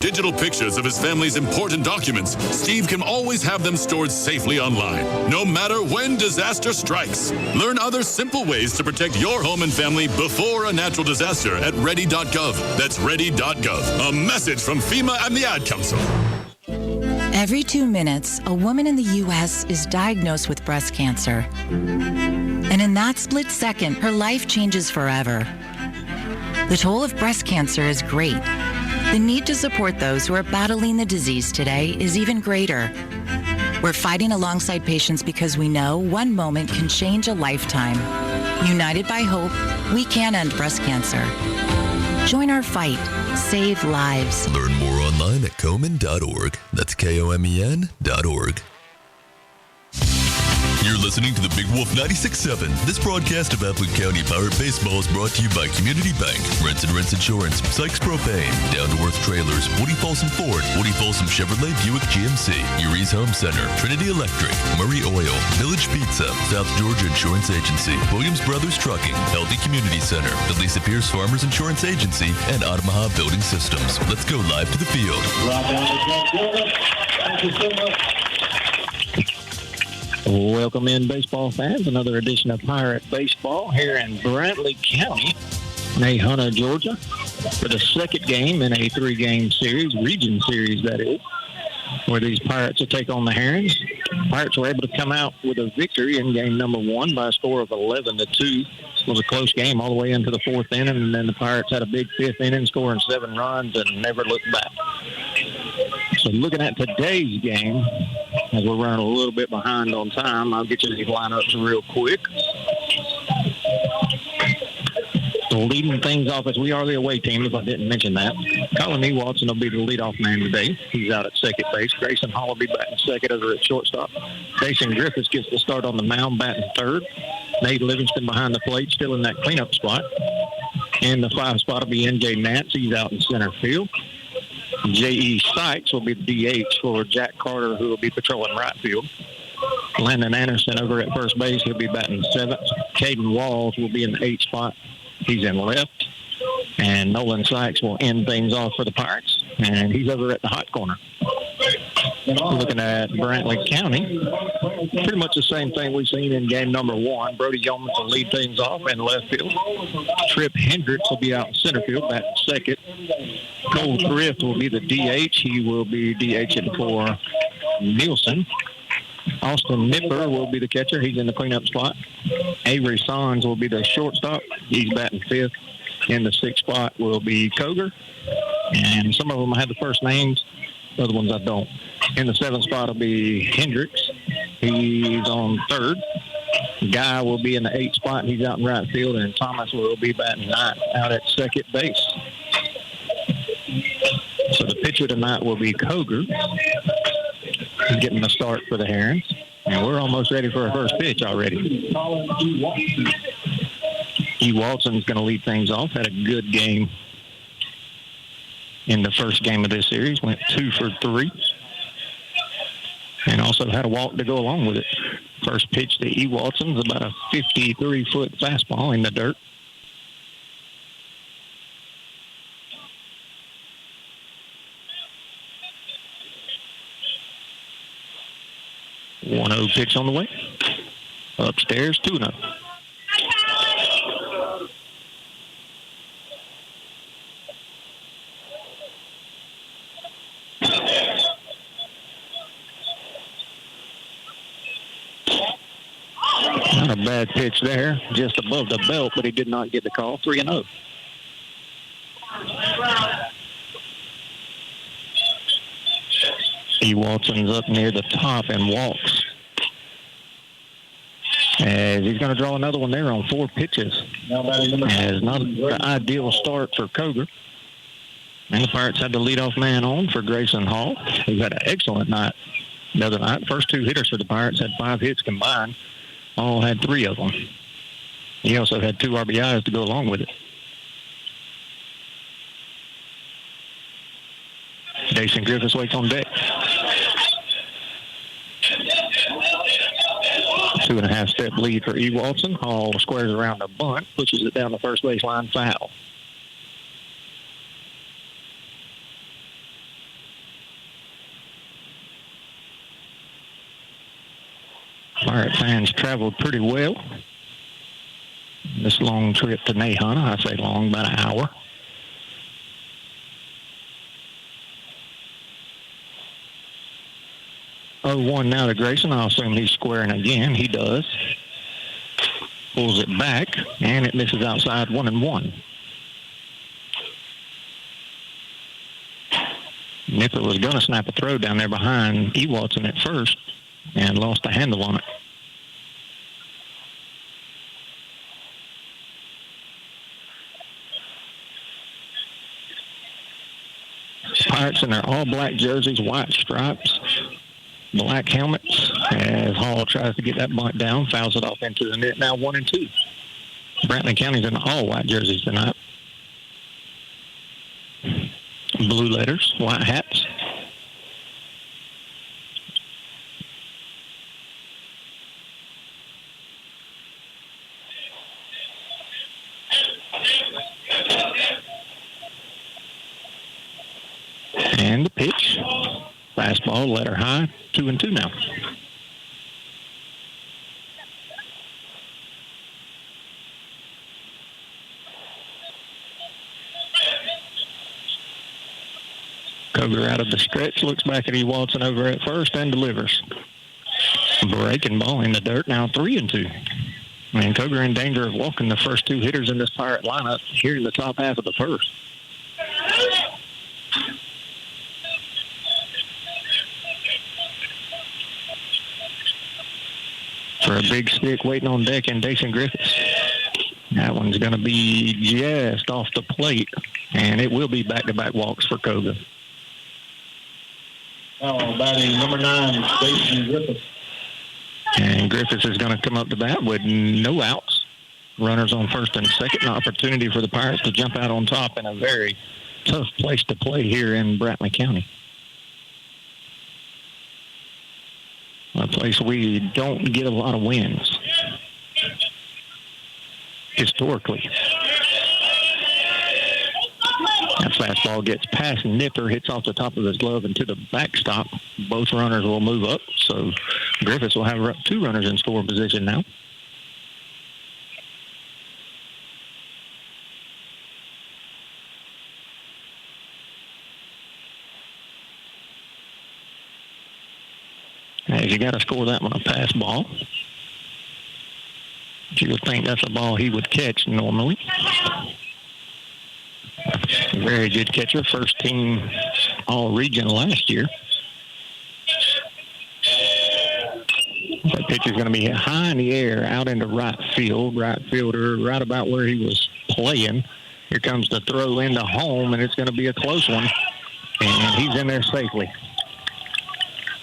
digital pictures of his family's important documents, Steve can always have them stored safely online, no matter when disaster strikes. Learn other simple ways to protect your home and family before a natural disaster at ready.gov. That's ready.gov. A message from FEMA and the Ad Council. Every 2 minutes, a woman in the U.S. is diagnosed with breast cancer. And in that split second, her life changes forever. The toll of breast cancer is great. The need to support those who are battling the disease today is even greater. We're fighting alongside patients because we know one moment can change a lifetime. United by hope, we can end breast cancer. Join our fight. Save lives. Learn more online at komen.org. That's KOMEN.org. You're listening to the Big Wolf 96.7. This broadcast of Appleton County Pirate Baseball is brought to you by Community Bank, Rents and Rents Insurance, Sykes Propane, Down to Earth Trailers, Woody Folsom Ford, Woody Folsom Chevrolet Buick GMC, Urie's Home Center, Trinity Electric, Murray Oil, Village Pizza, South Georgia Insurance Agency, Williams Brothers Trucking, Healthy Community Center, the Lisa Pierce Farmers Insurance Agency, and Omaha Building Systems. Let's go live to the field. Thank you so much. Welcome in, baseball fans. Another edition of Pirate Baseball here in Brantley County, Nahunta, Georgia, for the second game in a 3-game series, region series that is, where these Pirates will take on the Herons. Pirates were able to come out with a victory in game number 1 by a score of 11-2. It was a close game all the way into the 4th inning, and then the Pirates had a big 5th inning, scoring 7 runs and never looked back. So looking at today's game, as we're running a little bit behind on time, I'll get you these lineups real quick. So leading things off, as we are the away team, if I didn't mention that, Colin E. Watson will be the leadoff man today. He's out at second base. Grayson Hall will be batting second over at shortstop. Jason Griffiths gets the start on the mound, batting third. Nate Livingston behind the plate, still in that cleanup spot. And the 5 spot will be N.J. Nance. He's out in center field. J.E. Sykes will be the DH for Jack Carter, who will be patrolling right field. Landon Anderson over at first base. He'll be batting 7th. Caden Walls will be in the 8th spot. He's in left. And Nolan Sykes will end things off for the Pirates. And he's over at the hot corner. Looking at Brantley County, pretty much the same thing we've seen in game number 1. Brody Yeomans will lead things off in left field. Trip Hendricks will be out in center field, batting second. Cole Thrift will be the DH. He will be DHing for Nielsen. Austin Nipper will be the catcher. He's in the cleanup spot. Avery Sons will be the shortstop. He's batting 5th. In the 6th spot will be Koger. And some of them I have the first names. Other ones I don't. In the 7th spot will be Hendricks. He's on 3rd. Guy will be in the 8th spot. He's out in right field. And Thomas will be batting 9th out at second base. So the pitcher tonight will be Koger. He's getting the start for the Herons. And we're almost ready for our first pitch already. E. Walton's going to lead things off. Had a good game in the first game of this series. Went 2 for 3. And also had a walk to go along with it. First pitch to E. Walton's about a 53-foot fastball in the dirt. 1-0 pitch on the way. Upstairs, 2-0. Not a bad pitch there, just above the belt, but he did not get the call. 3-0. E. Walton's up near the top and walks. As he's going to draw another one there on 4 pitches. As not the ideal start for Koger. And the Pirates had the leadoff man on for Grayson Hall, who had an excellent night the other night. First 2 hitters for the Pirates had 5 hits combined. Hall had 3 of them. He also had 2 RBIs to go along with it. Jason Griffiths waits on deck. 2.5-step lead for E. Walton. Hall squares around a bunt, pushes it down the first baseline, foul. Pirate fans traveled pretty well this long trip to Nahana. I say long, about an hour. Oh, 1 now to Grayson. I'll assume he's squaring again. He does. Pulls it back, and it misses outside 1-1. Nipper was going to snap a throw down there behind Watson at first and lost the handle on it. Pirates in their all-black jerseys, white stripes, black helmets, as Hall tries to get that bunt down, fouls it off into the net. Now 1-2. Brantley County's in all-white jerseys tonight. Blue letters, white hats. And the pitch. Fastball, letter high, 2-2 now. Coger out of the stretch, looks back at Watson over at first and delivers. Breaking ball in the dirt, now 3-2. And Coger in danger of walking the first 2 hitters in this Pirate lineup here in the top half of the first. For a big stick waiting on deck in Dason Griffiths. That one's going to be just off the plate, and it will be back-to-back walks for Coger. Batting number 9, Dason Griffiths. And Griffiths is going to come up to bat with no outs. Runners on first and second. An opportunity for the Pirates to jump out on top in a very tough place to play here in Brantley County. A place we don't get a lot of wins historically. That fastball gets past Nipper, hits off the top of his glove into the backstop. Both runners will move up, so Griffiths will have 2 runners in scoring position now. As you got to score that one a pass ball. You would think that's a ball he would catch normally. Very good catcher, first team all-region last year. That pitch is going to be high in the air, out into right field. Right fielder right about where he was playing. Here comes the throw into home, and it's going to be a close one. And he's in there safely.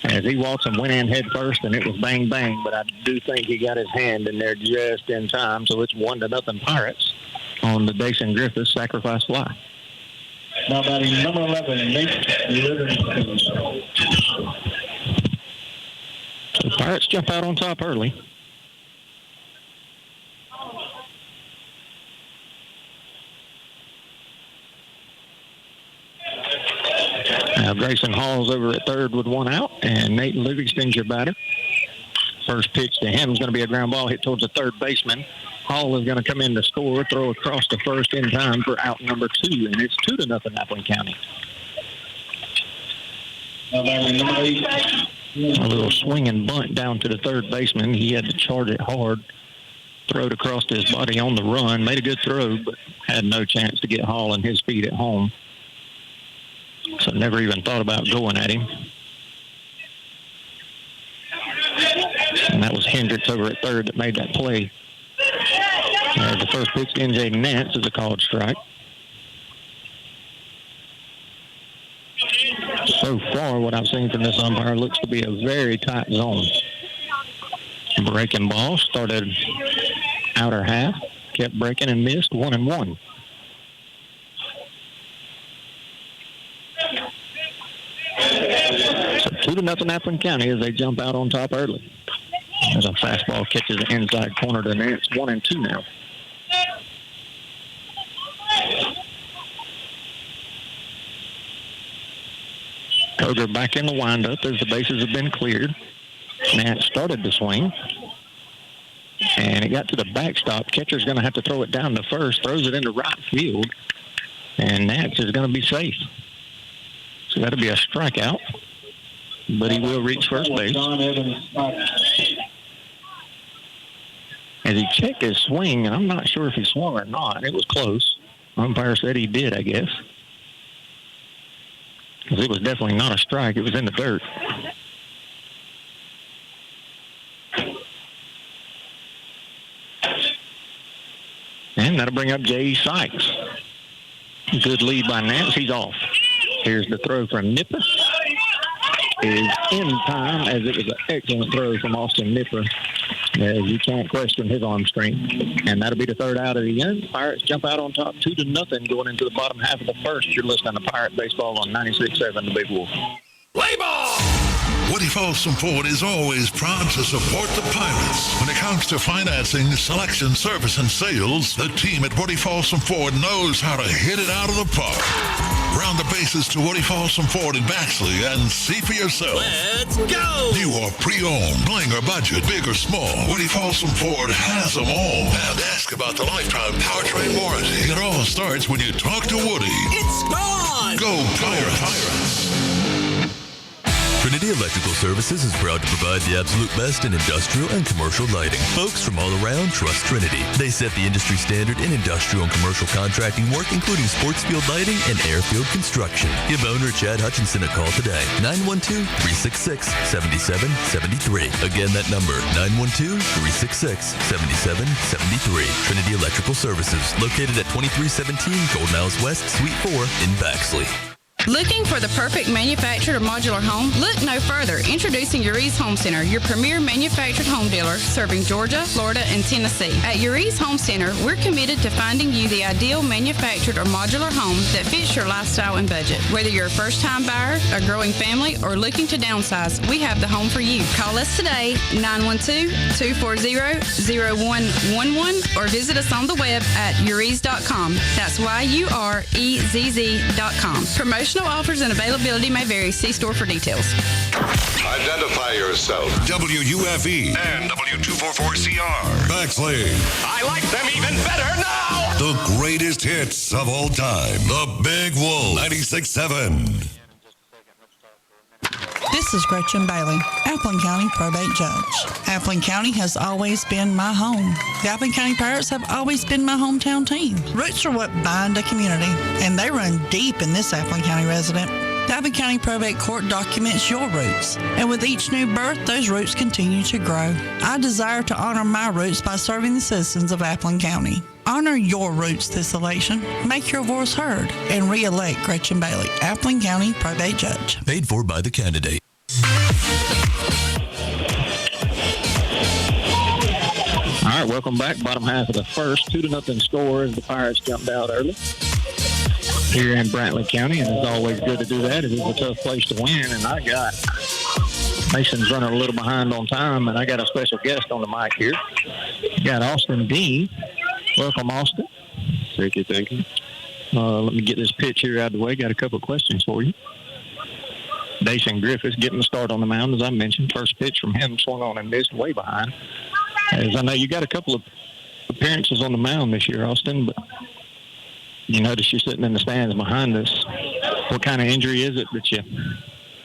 As Watson went in head first, and it was bang, bang, but I do think he got his hand in there just in time, so it's 1-0 Pirates on the Dason Griffiths sacrifice fly. Now batting number 11, Nate Livingston. So the Pirates jump out on top early. Now Grayson Hall's over at third with 1 out, and Nate Livingston's your batter. First pitch to him is going to be a ground ball hit towards the third baseman. Hall is going to come in to score, throw across the first in time for out number 2, and it's 2-0 Appling County. Number 8. A little swing and bunt down to the third baseman. He had to charge it hard, throw it across his body on the run, made a good throw, but had no chance to get Hall and his feet at home. So never even thought about going at him. And that was Hendricks over at third that made that play. The first pitch to NJ Nance is a called strike. So far, what I've seen from this umpire looks to be a very tight zone. Breaking ball started outer half, kept breaking and missed 1-1. So 2-0 Appling County as they jump out on top early. As a fastball catches the inside corner to Nance, 1-2 now. Coger back in the windup as the bases have been cleared. Nance started to swing. and it got to the backstop. Catcher's going to have to throw it down to first, throws it into right field, and Nats is going to be safe. So that'll be a strikeout, but he will reach first base. As he checked his swing, and I'm not sure if he swung or not. It was close. Umpire said he did, I guess. Because it was definitely not a strike. It was in the dirt. And that'll bring up J.E. Sykes. Good lead by Nance. He's off. Here's the throw from Nipper. Is in time, as it was an excellent throw from Austin Nipper. As you can't question his arm strength. And that'll be the third out of the inning. Pirates jump out on top 2-0 going into the bottom half of the first. You're listening to Pirate Baseball on 96.7 The Big Wolf. Play ball! Woody Folsom Ford is always proud to support the Pirates. When it comes to financing, selection, service, and sales, the team at Woody Folsom Ford knows how to hit it out of the park. Round the bases to Woody Folsom Ford in Baxley and see for yourself. Let's go! New or pre-owned, bling or budget, big or small, Woody Folsom Ford has them all. And ask about the lifetime powertrain warranty. It all starts when you talk to Woody. It's gone! Go Pirates! Trinity Electrical Services is proud to provide the absolute best in industrial and commercial lighting. Folks from all around trust Trinity. They set the industry standard in industrial and commercial contracting work, including sports field lighting and airfield construction. Give owner Chad Hutchinson a call today. 912-366-7773. Again, that number, 912-366-7773. Trinity Electrical Services, located at 2317 Gold Miles West, Suite 4 in Baxley. Looking for the perfect manufactured or modular home? Look no further. Introducing Uri's Home Center, your premier manufactured home dealer serving Georgia, Florida, and Tennessee. At Uri's Home Center, we're committed to finding you the ideal manufactured or modular home that fits your lifestyle and budget. Whether you're a first-time buyer, a growing family, or looking to downsize, we have the home for you. Call us today, 912-240-0111, or visit us on the web at uris.com. That's YUREZZ.com. Promotional offers and availability may vary. See store for details. Identify yourself. WUFE and W244CR. Baxley. I like them even better now. The greatest hits of all time. The Big Wolf. 96.7. This is Gretchen Bailey, Appleton County Probate Judge. Appleton County has always been my home. The Appleton County Pirates have always been my hometown team. Roots are what bind a community, and they run deep in this Appleton County resident. The Appleton County Probate Court documents your roots, and with each new birth, those roots continue to grow. I desire to honor my roots by serving the citizens of Appleton County. Honor your roots this election. Make your voice heard, and re-elect Gretchen Bailey, Appleton County Probate Judge. Paid for by the candidate. All right, welcome back. Bottom half of the first. 2-0 score as the Pirates jumped out early here in Brantley County, and it's always good to do that. It is a tough place to win, and I got Mason's running a little behind on time, and I got a special guest on the mic here. Got Austin Dean. Welcome, Austin. Thank you. Let me get this pitch here out of the way. Got a couple of questions for you. Dason Griffiths getting the start on the mound, as I mentioned. First pitch from him swung on and missed, way behind. As I know, you got a couple of appearances on the mound this year, Austin, but you notice you're sitting in the stands behind us. What kind of injury is it that you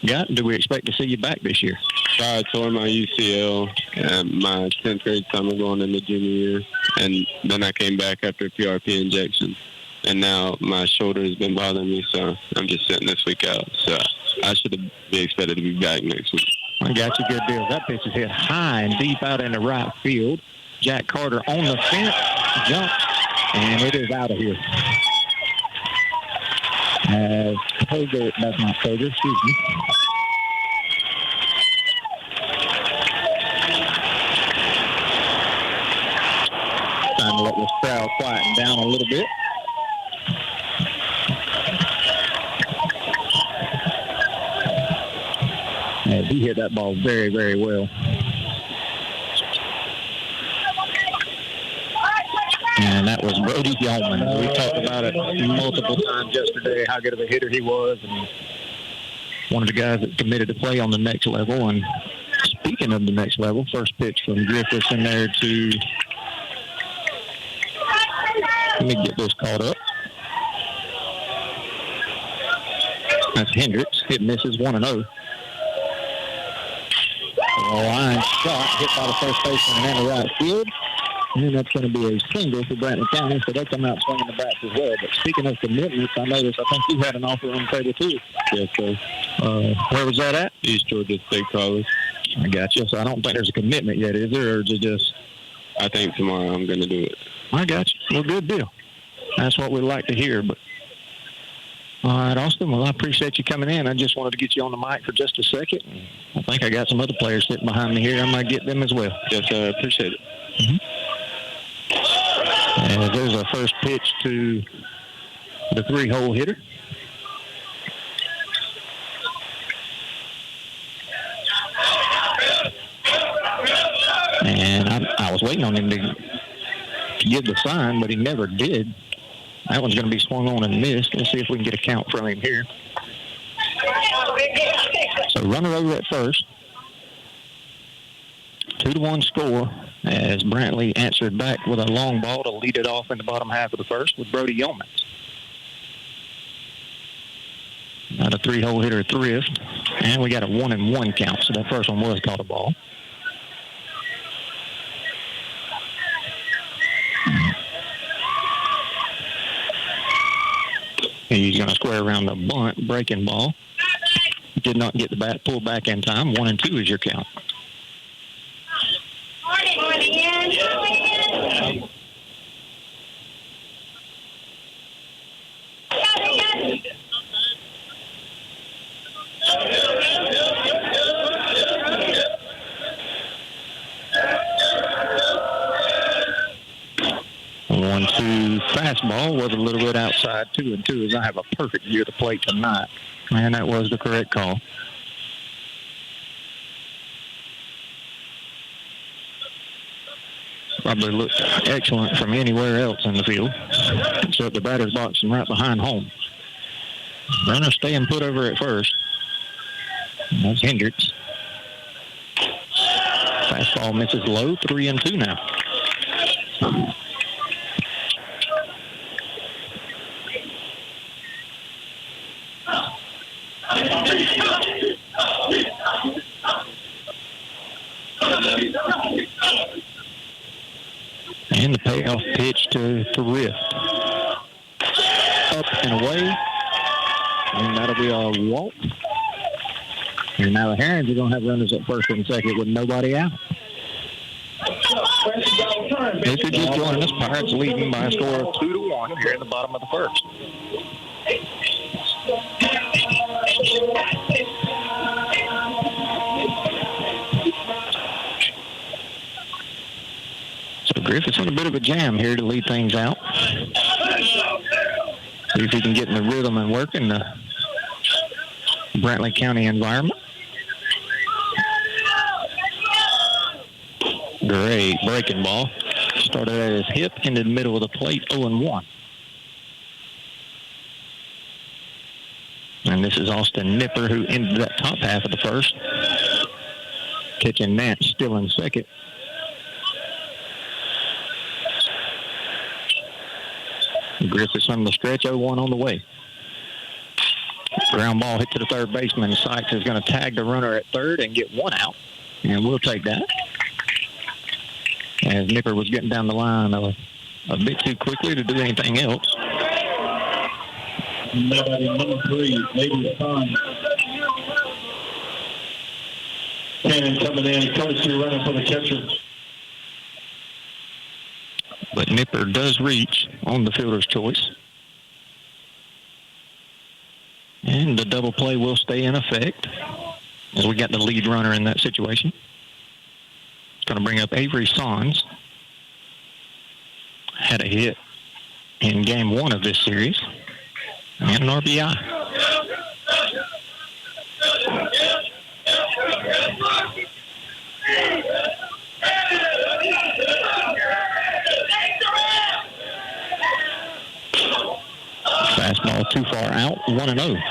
got? Do we expect to see you back this year? I tore my UCL at my 10th grade summer going into junior year, and then I came back after a PRP injection, and now my shoulder has been bothering me, so I'm just sitting this week out. So I should be expected to be back next week. I got you, good deal. That pitch is hit high and deep out into right field. Jack Carter on the fence, jump, and it is out of here. That's not Koger, excuse me. Time to let this crowd quieten down a little bit. And he hit that ball very, very well. And that was Brody Yeoman. We talked about it multiple times yesterday, how good of a hitter he was, and one of the guys that committed to play on the next level. And speaking of the next level, first pitch from Griffiths in there to Let me get this caught up. That's Hendricks. It misses 1-0. A line shot hit by the first baseman and in the right field. And that's going to be a single for Brantley County, so they come out swinging the bats as well. But speaking of commitments, I noticed, I think you had an offer on the table too. Yes, sir. Where was that at? East Georgia State College. I got you. So I don't think there's a commitment yet, is there? Or is it just... I think tomorrow I'm going to do it. I got you. Well, good deal. That's what we'd like to hear. But all right, Austin. Well, I appreciate you coming in. I just wanted to get you on the mic for just a second. I think I got some other players sitting behind me here. I might get them as well. Yes, sir. I appreciate it. Mm-hmm. And there's our first pitch to the 3-hole hitter. And I was waiting on him to give the sign, but he never did. That one's going to be swung on and missed. Let's see if we can get a count from him here. So runner over at first. 2-1 score as Brantley answered back with a long ball to lead it off in the bottom half of the first with Brody Yeomans. Now the 3-hole hitter thrift, and we got a 1-1 count, so that first one was caught a ball. He's going to square around the bunt, breaking ball. Did not get the bat pulled back in time. 1-2 is your count. Fastball was a little bit outside 2-2 as I have a perfect view of the plate tonight. And that was the correct call. Probably looked excellent from anywhere else in the field, except the batter's box and right behind home. Runner staying put over at first. That's Hendricks. Fastball misses low, 3-2 now. And the payoff pitch to Thrift. Up and away. And that'll be a walk. And now the Herons are going to have runners at first and second with nobody out. If you're just joining us, Pirates leading by a score of 2-1 here in the bottom of the first. So Griffith's in a bit of a jam here to lead things out. See if he can get in the rhythm and work in the Brantley County environment. Great breaking ball. Started at his hip, ended in the middle of the plate, 0-1. And this is Austin Nipper, who ended that top half of the first. Catching Nance still in second. Griffiths on the stretch, 0-1 on the way. Ground ball hit to the third baseman. Sykes is going to tag the runner at third and get one out. And we'll take that. As Nipper was getting down the line a bit too quickly to do anything else. Number 3, maybe Son. Cannon coming in, courtesy running for the catcher. But Nipper does reach on the fielder's choice. And the double play will stay in effect as we got the lead runner in that situation. It's going to bring up Avery Sons. Had a hit in game 1 of this series. And an RBI. Fastball too far out, 1-0.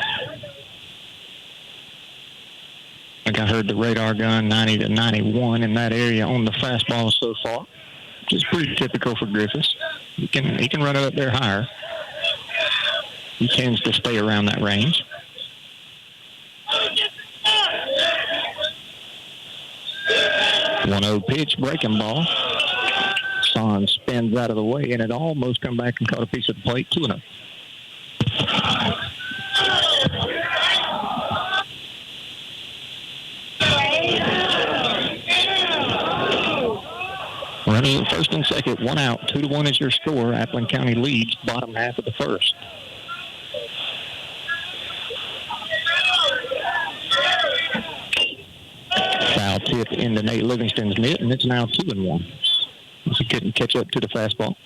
Like I heard the radar gun 90 to 91 in that area on the fastball so far, which is pretty typical for Griffiths. He can run it up there higher. He tends to stay around that range. One 0 pitch, breaking ball. Son spins out of the way, and it almost come back and caught a piece of the plate. 2-0. Running at first and second, 1 out, 2-1 is your score. Appling County leads bottom half of the first. Foul tip into Nate Livingston's mitt, and it's now 2-1. He couldn't catch up to the fastball.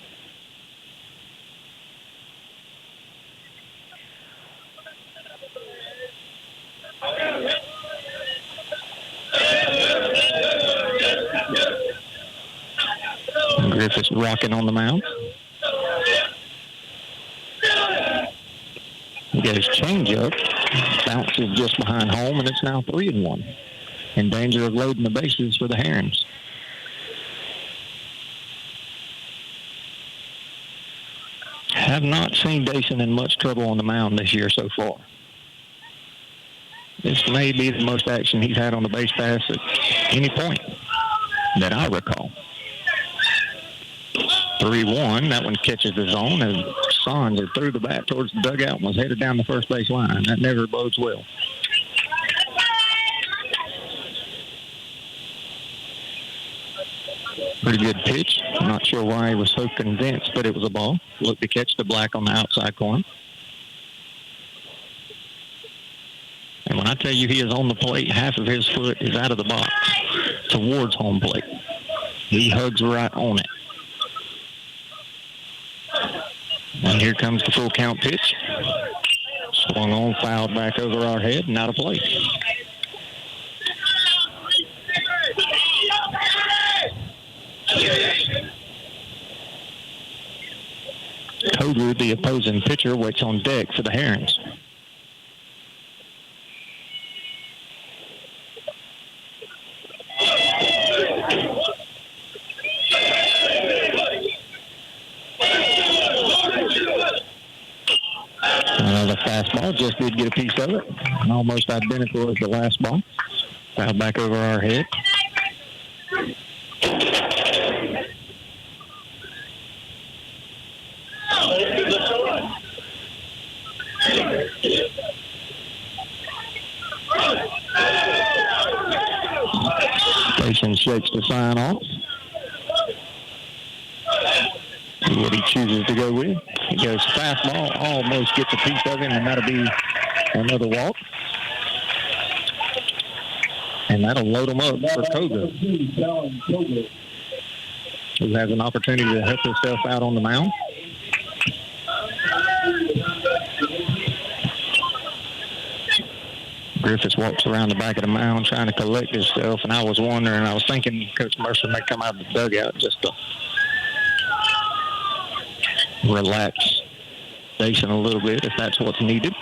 Griffiths rocking on the mound. He got his changeup, bounces just behind home, and it's now 3-1. In danger of loading the bases for the Herons. Have not seen Dason in much trouble on the mound this year so far. This may be the most action he's had on the base pass at any point that I recall. 3-1. That one catches the zone, and Sons threw the bat towards the dugout and was headed down the first base line. That never bodes well. Pretty good pitch. I'm not sure why he was so convinced, but it was a ball. Looked to catch the black on the outside corner. And when I tell you he is on the plate, half of his foot is out of the box towards home plate. He hugs right on it. And here comes the full count pitch. Swung on, fouled back over our head, and out of play. Coder, the opposing pitcher, waits on deck for the Herons. Another fastball, just did get a piece of it. Almost identical as the last ball. Fouled back over our head. Station shakes the sign off. See what he chooses to go with. He goes fastball, almost gets a piece of him, and that'll be another walk. And that'll load him up for Koga, who has an opportunity to help himself out on the mound. Griffiths walks around the back of the mound trying to collect himself, and I was thinking Coach Mercer may come out of the dugout just to relax Dason a little bit if that's what's needed.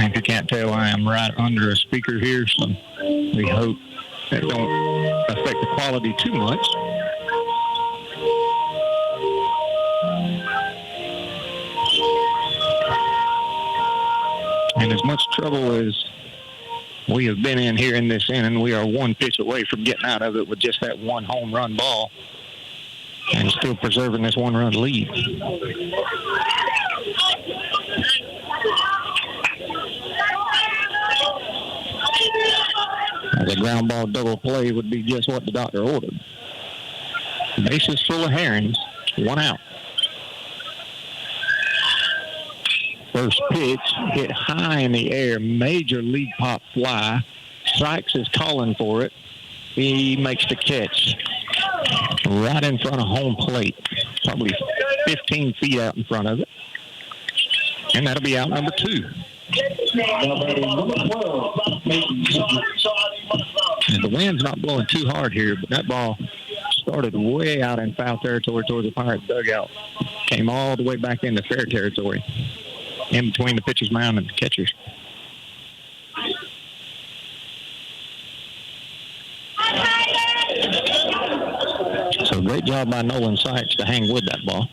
If you can't tell, I am right under a speaker here, so we hope that don't affect the quality too much. And as much trouble as we have been in here in this inning, we are one pitch away from getting out of it with just that one home run ball and still preserving this one-run lead. The ground ball double play would be just what the doctor ordered. Bases full of Herons, 1 out. First pitch hit high in the air, major league pop fly. Sykes is calling for it. He makes the catch right in front of home plate, probably 15 feet out in front of it. And that'll be out number 2. And the wind's not blowing too hard here, but that ball started way out in foul territory towards the Pirate dugout. came all the way back into fair territory, in between the pitcher's mound and the catchers. So great job by Nolan Sykes to hang with that ball.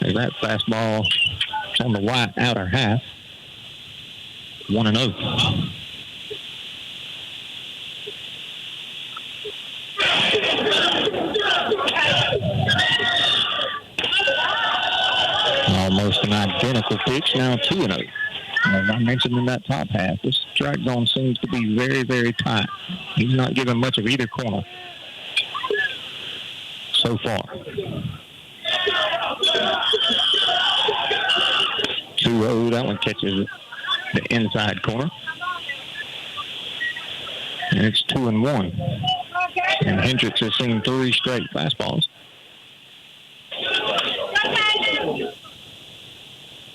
As that fastball is on the white outer half. 1-0. Almost an identical pitch, now 2-0. As I mentioned in that top half, this strike zone seems to be very, very tight. He's not giving much of either corner so far. 2-0, that one catches the inside corner. And it's 2-1. And Hendricks has seen 3 straight fastballs.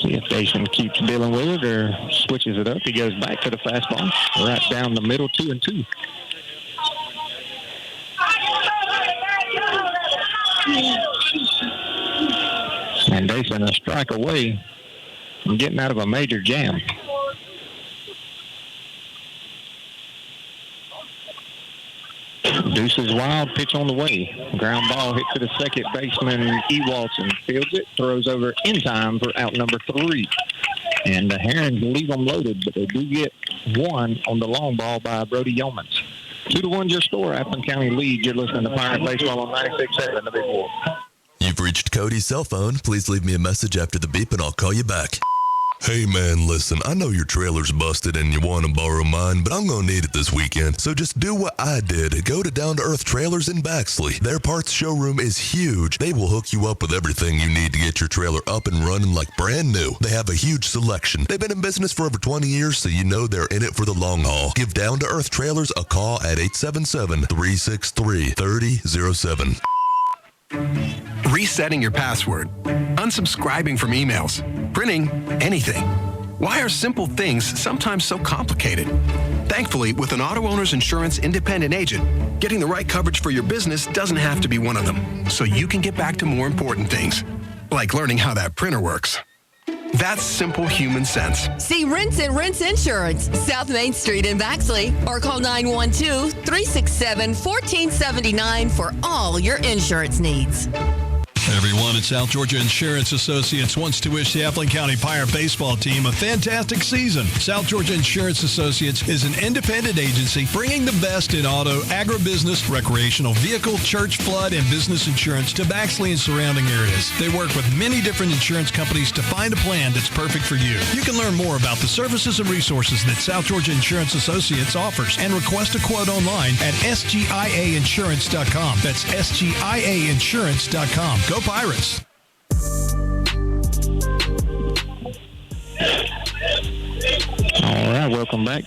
See if Dason keeps dealing with it or switches it up. He goes back to the fastball, right down the middle, 2-2. And Dason a strike away from getting out of a major jam. Deuce's wild pitch on the way. Ground ball hit to the second baseman, Ewaldson fields it, throws over in time for out number 3. And the Herons leave them loaded, but they do get one on the long ball by Brody Yeomans. 2-1 your score. Appleton County lead. You're listening to Pirate Baseball on 96.7 The Big Wolf. You've reached Cody's cell phone. Please leave me a message after the beep and I'll call you back. Hey man, listen, I know your trailer's busted and you want to borrow mine, but I'm going to need it this weekend. So just do what I did. Go to Down to Earth Trailers in Baxley. Their parts showroom is huge. They will hook you up with everything you need to get your trailer up and running like brand new. They have a huge selection. They've been in business for over 20 years, so you know they're in it for the long haul. Give Down to Earth Trailers a call at 877-363-3007. Resetting your password, unsubscribing from emails, printing anything. Why are simple things sometimes so complicated? Thankfully, with an auto owner's insurance independent agent, getting the right coverage for your business doesn't have to be one of them, so you can get back to more important things, like learning how that printer works. That's simple human sense. See Rinse and Rinse Insurance, South Main Street in Baxley, or call 912-367-1479 for all your insurance needs. Everyone at South Georgia Insurance Associates wants to wish the Appleton County Pirate baseball team a fantastic season. South Georgia Insurance Associates is an independent agency bringing the best in auto, agribusiness, recreational vehicle, church, flood, and business insurance to Baxley and surrounding areas. They work with many different insurance companies to find a plan that's perfect for you. You can learn more about the services and resources that South Georgia Insurance Associates offers and request a quote online at sgiainsurance.com. That's sgiainsurance.com. Go Pirates! All right, welcome back.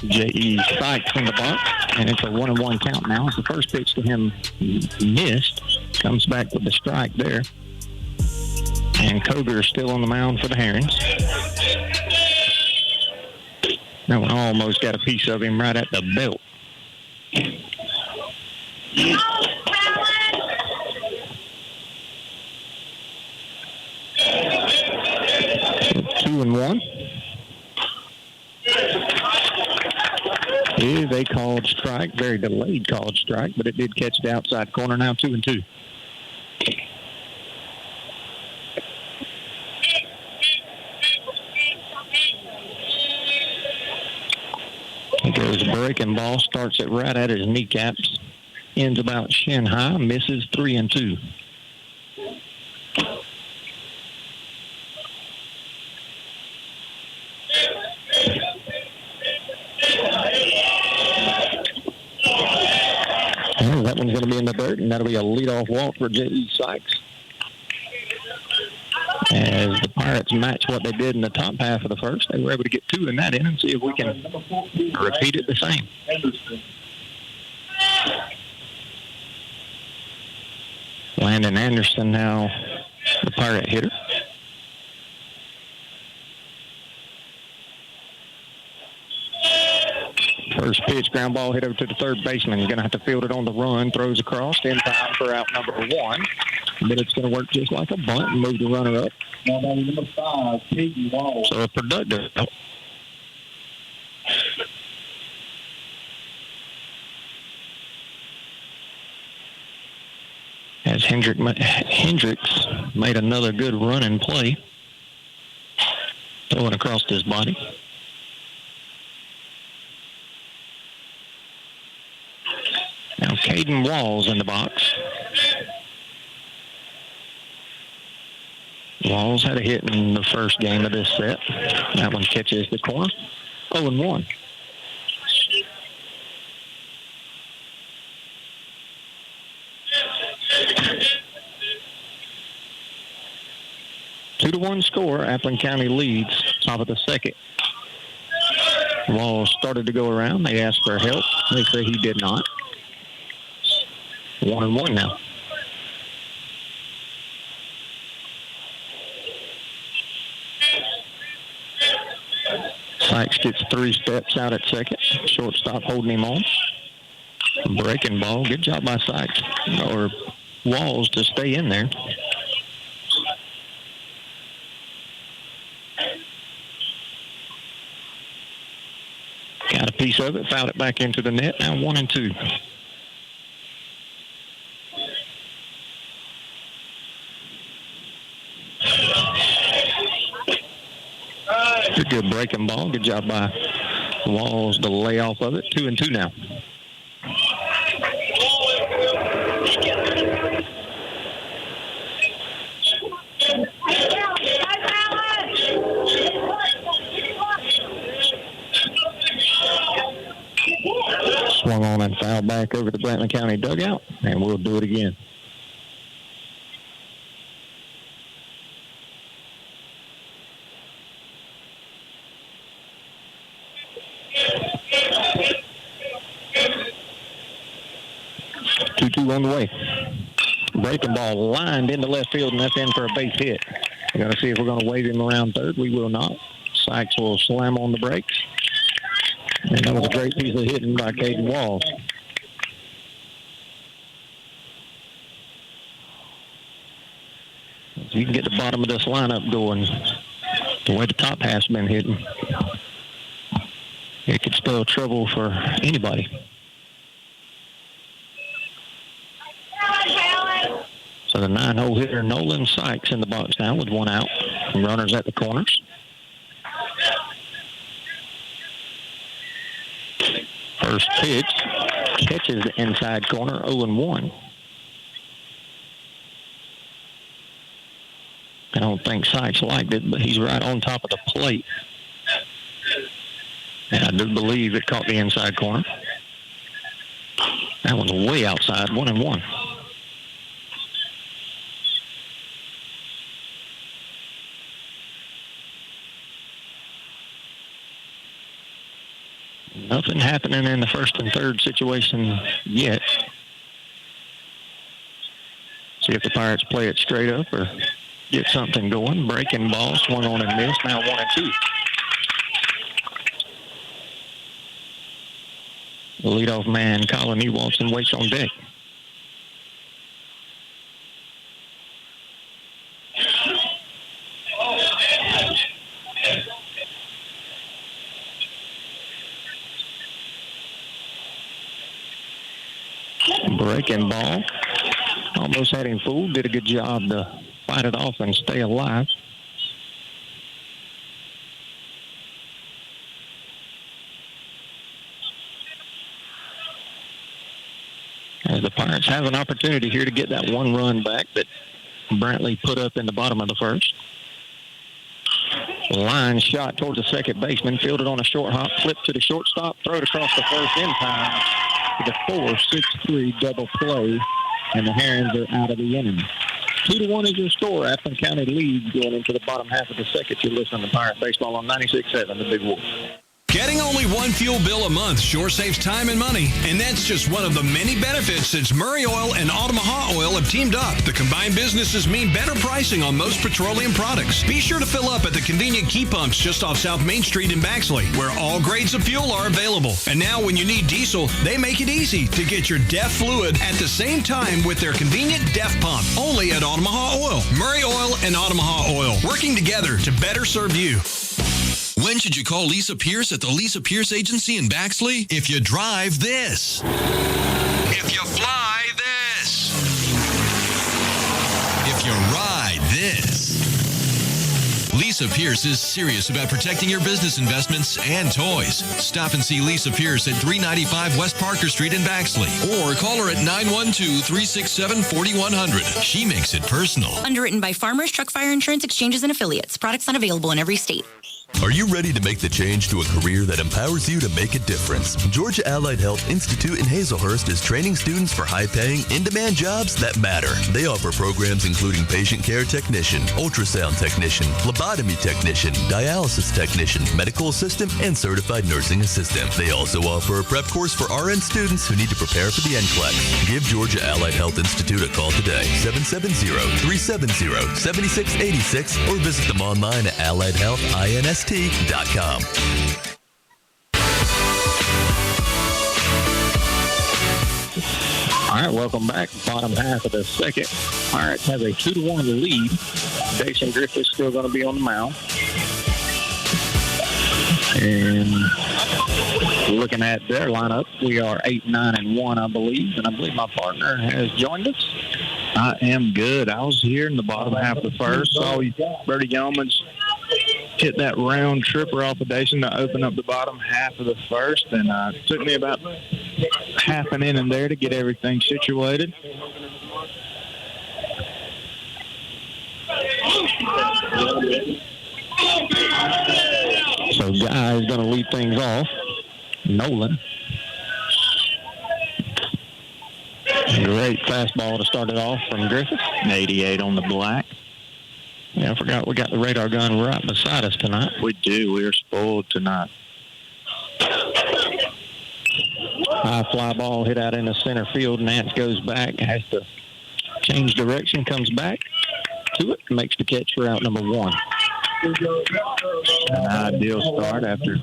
J.E. Sykes in the box, and it's a 1-1 count now. It's the first pitch to him missed. Comes back with the strike there. And Koger is still on the mound for the Herons. That one almost got a piece of him right at the belt. 2-1. Is a called strike, very delayed called strike, but it did catch the outside corner. Now 2-2. He goes breaking ball, starts it right at his kneecaps, ends about shin high, misses 3-2. That one's going to be in the dirt, and that'll be a leadoff walk for J.E. Sykes. As the Pirates match what they did in the top half of the first, they were able to get 2 in that inning. See if we can repeat it the same. Landon Anderson now the Pirate hitter. First pitch, ground ball hit over to the third baseman. You're going to have to field it on the run. Throws across in time for out number 1. But it's going to work just like a bunt and move the runner up. Now, number 5, Peyton Walls. So a productive. As Hendricks made another good running play. Throwing across his body. Now Caden Walls in the box. Walls had a hit in the first game of this set. That one catches the corner. 0-1. Two-to-one score. Appling County leads. Top of the second. Walls started to go around. They asked for help. They say he did not. 1-1 now. Sykes gets 3 steps out at second. Shortstop holding him on. Breaking ball. Good job by Sykes or Walls to stay in there. Got a piece of it. Fouled it back into the net. Now 1-2. Good breaking ball. Good job by Walls to lay off of it. 2-2 now. Swung on and fouled back over the Brantley County dugout, and we'll do it again. On the way. Breaking ball lined into left field, and that's in for a base hit. We're going to see if we're going to wave him around third. We will not. Sykes will slam on the brakes. And that was a great piece of hitting by Caden Walls. So you can get the bottom of this lineup going the way the top has been hitting. It could spell trouble for anybody. So the 9-hole hitter, Nolan Sykes, in the box now with 1 out. Runners at the corners. First pitch catches the inside corner, 0-1. I don't think Sykes liked it, but he's right on top of the plate. And I do believe it caught the inside corner. That one's way outside, 1-1. Nothing happening in the first and third situation yet. See if the Pirates play it straight up or get something going. Breaking ball, swung on and missed. Now 1-2. The leadoff man, Colin Ewaldson, waits on deck. Breaking ball. Almost had him fooled. Did a good job to fight it off and stay alive. As the Pirates have an opportunity here to get that 1 run back that Brantley put up in the bottom of the first. Line shot towards the second baseman. Fielded on a short hop. Flipped to the shortstop. Throw it across the first in time. The 4-6-3 double play, and the Herons are out of the inning. 2-1 is your score. Appling County leads going into the bottom half of the second. You're listening to Pirate Baseball on 96.7, The Big Wolf. Getting only one fuel bill a month sure saves time and money, and that's just one of the many benefits since Murray Oil and Omaha Oil have teamed up. The combined businesses mean better pricing on most petroleum products. Be sure to fill up at the convenient key pumps just off South Main Street in Baxley, where all grades of fuel are available. And now when you need diesel, they make it easy to get your DEF fluid at the same time with their convenient DEF pump, only at Omaha Oil. Murray Oil and Omaha Oil, working together to better serve you. When should you call Lisa Pierce at the Lisa Pierce Agency in Baxley? If you drive this. If you fly this. If you ride this. Lisa Pierce is serious about protecting your business investments and toys. Stop and see Lisa Pierce at 395 West Parker Street in Baxley. Or call her at 912-367-4100. She makes it personal. Underwritten by Farmers Truck Fire Insurance Exchanges and Affiliates. Products not available in every state. Are you ready to make the change to a career that empowers you to make a difference? Georgia Allied Health Institute in Hazelhurst is training students for high-paying, in-demand jobs that matter. They offer programs including patient care technician, ultrasound technician, phlebotomy technician, dialysis technician, medical assistant, and certified nursing assistant. They also offer a prep course for RN students who need to prepare for the NCLEX. Give Georgia Allied Health Institute a call today, 770-370-7686, or visit them online at alliedhealthinst.com. All right, welcome back. Bottom half of the second. Pirates have a 2-1 lead. Jason Griffith's still going to be on the mound. And looking at their lineup, we are 8-9-1, I believe. And I believe my partner has joined us. I am good. I was here in the bottom half of the first. Saw Bertie Yeomans hit that round tripper off of Dason to open up the bottom half of the first. And it took me about half an inning there to get everything situated. So Guy is going to lead things off. Nolan. Great fastball to start it off from Griffith. 88 on the black. Yeah, I forgot we got the radar gun right beside us tonight. We do. We are spoiled tonight. High fly ball hit out into center field. Nance goes back, has to change direction, comes back to it, makes the catch for out number one. An ideal start after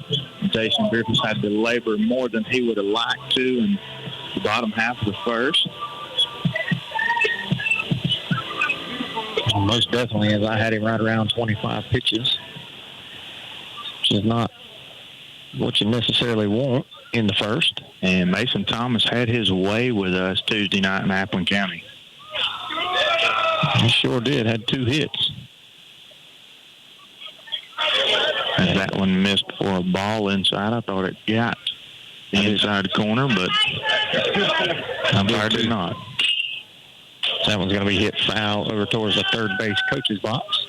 Jason Griffiths had to labor more than he would have liked to in the bottom half of the first. Most definitely, as I had him right around 25 pitches, which is not what you necessarily want in the first. And Mason Thomas had his way with us Tuesday night in Appleton County. He sure did, had 2 hits. As that one missed for a ball inside. I thought it got the inside corner, but umpire did not. That one's going to be hit foul over towards the third base coach's box.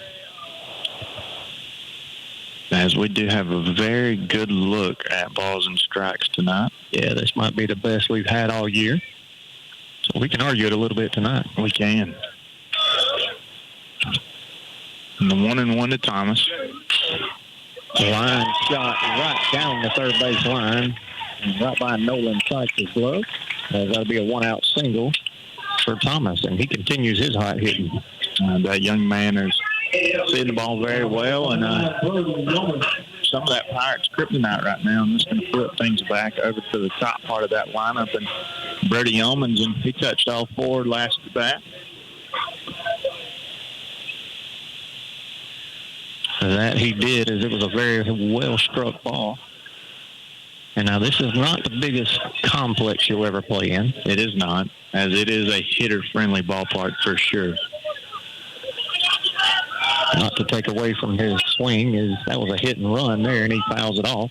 As we do have a very good look at balls and strikes tonight. Yeah, this might be the best we've had all year. So we can argue it a little bit tonight. We can. And the 1-1 to Thomas. Line shot right down the third base line. Right by Nolan Sykes' glove. That'll be a 1-out single for Thomas, and he continues his hot hitting. That young man is seeing the ball very well, and some of that Pirates kryptonite right now. I'm just going to flip things back over to the top part of that lineup, and Bertie Yeomans, and he touched all 4 last at bat. That he did, as it was a very well-struck ball. And now this is not the biggest complex you'll ever play in. It is not, as it is a hitter-friendly ballpark for sure. Not to take away from his swing, is that was a hit and run there, and he fouls it off.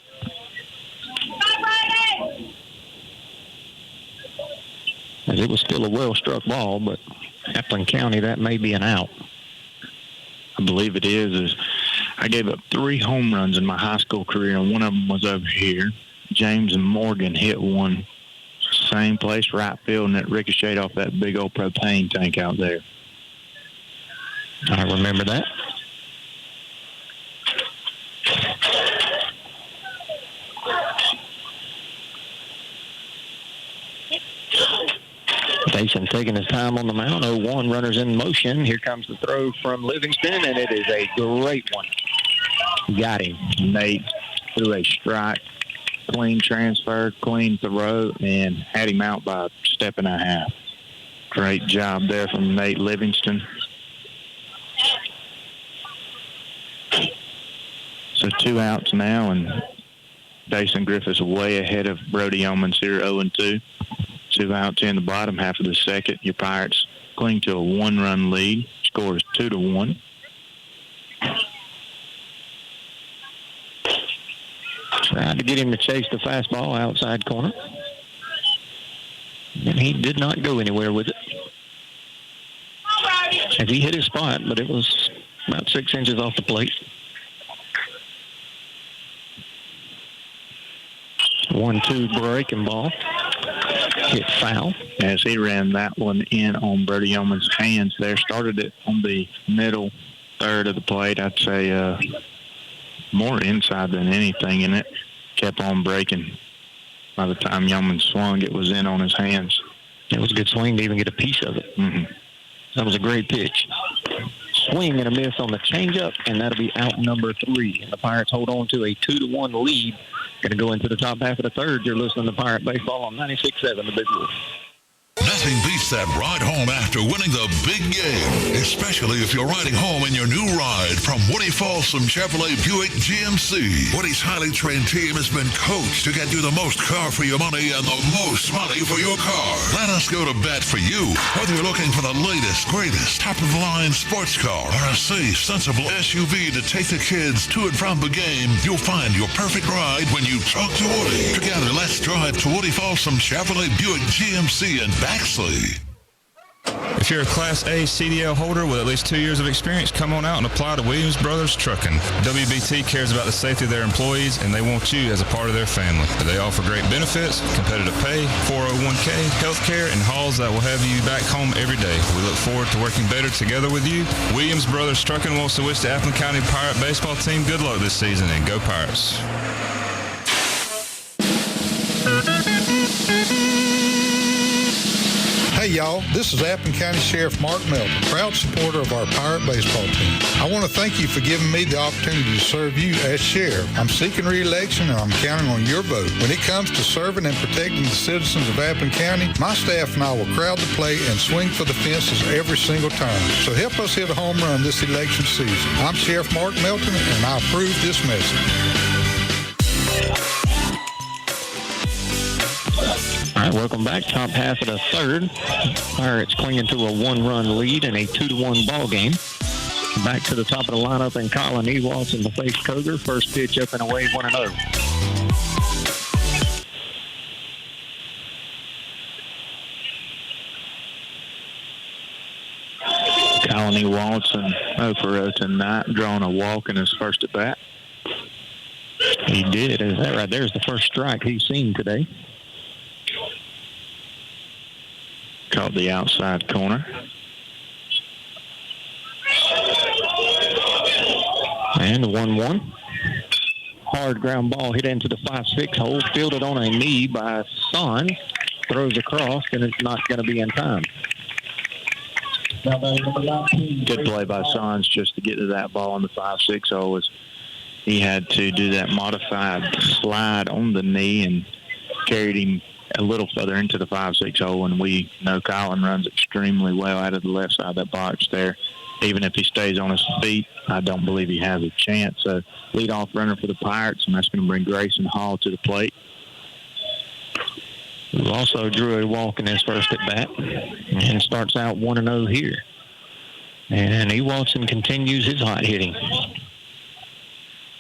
As it was still a well-struck ball, but Appleton County, that may be an out. I believe it is. I gave up 3 home runs in my high school career, and one of them was over here. James and Morgan hit one, same place, right field, and it ricocheted off that big old propane tank out there. I remember that. Jason taking his time on the mound. 0-1, runners in motion. Here comes the throw from Livingston, and it is a great one. Got him. Nate threw a strike, clean transfer, clean throw, and had him out by a step and a half. Great job there from Nate Livingston. So 2 outs now, and Jason Griffiths way ahead of Brody Yeomans here, 0-2. 2 outs in the bottom half of the second. Your Pirates cling to a 1-run lead. Score is 2-1. Tried to get him to chase the fastball outside corner. And he did not go anywhere with it. As he hit his spot, but it was about 6 inches off the plate. 1-2 breaking ball. Hit foul. As he ran that one in on Brody Yeomans' hands there. Started it on the middle third of the plate. I'd say more inside than anything, and it kept on breaking. By the time Yeomans swung, it was in on his hands. It was a good swing to even get a piece of it. Mm-hmm. That was a great pitch. Swing and a miss on the changeup, and that'll be out number 3. And the Pirates hold on to a 2-1 lead. Going to go into the top half of the third. You're listening to Pirate Baseball on 96.7 The Big Wolf. Nothing beats that ride home after winning the big game, especially if you're riding home in your new ride from Woody Folsom Chevrolet Buick GMC. Woody's highly trained team has been coached to get you the most car for your money and the most money for your car. Let us go to bat for you. Whether you're looking for the latest, greatest, top-of-the-line sports car or a safe, sensible SUV to take the kids to and from the game, you'll find your perfect ride when you talk to Woody. Together, let's drive to Woody Folsom Chevrolet Buick GMC in Baxley. If you're a Class A CDL holder with at least 2 years of experience, come on out and apply to Williams Brothers Trucking. WBT cares about the safety of their employees, and they want you as a part of their family. They offer great benefits, competitive pay, 401k, health care, and hauls that will have you back home every day. We look forward to working better together with you. Williams Brothers Trucking wants to wish the Appleton County Pirate baseball team good luck this season, and go Pirates. Hey y'all, this is Appleton County Sheriff Mark Melton, proud supporter of our Pirate baseball team. I want to thank you for giving me the opportunity to serve you as sheriff. I'm seeking re-election and I'm counting on your vote. When it comes to serving and protecting the citizens of Appleton County, my staff and I will crowd the plate and swing for the fences every single time. So help us hit a home run this election season. I'm Sheriff Mark Melton and I approve this message. All right, welcome back. Top half of the third. Pirates clinging to a 1-run lead in a 2-1 ball game. Back to the top of the lineup, and Colin Ewalds in the face Koger. First pitch up and away, 1-0. Colin Ewalds 0 for 0 tonight, drawing a walk in his first at bat. He did. Is that right? There's the first strike he's seen today. Caught the outside corner. And the 1-1. Hard ground ball hit into the 5-6 hole. Fielded on a knee by Son. Throws across, and it's not going to be in time. Good play by Sons just to get to that ball on the 5-6 hole. Was he had to do that modified slide on the knee and carried him a little further into the 5-6 hole, and we know Colin runs extremely well out of the left side of that box there. Even if he stays on his feet, I don't believe he has a chance. So leadoff runner for the Pirates, and that's going to bring Grayson Hall to the plate. Who also drew a walk in his first at bat and starts out 1-0 here. And Ewaldson continues his hot hitting.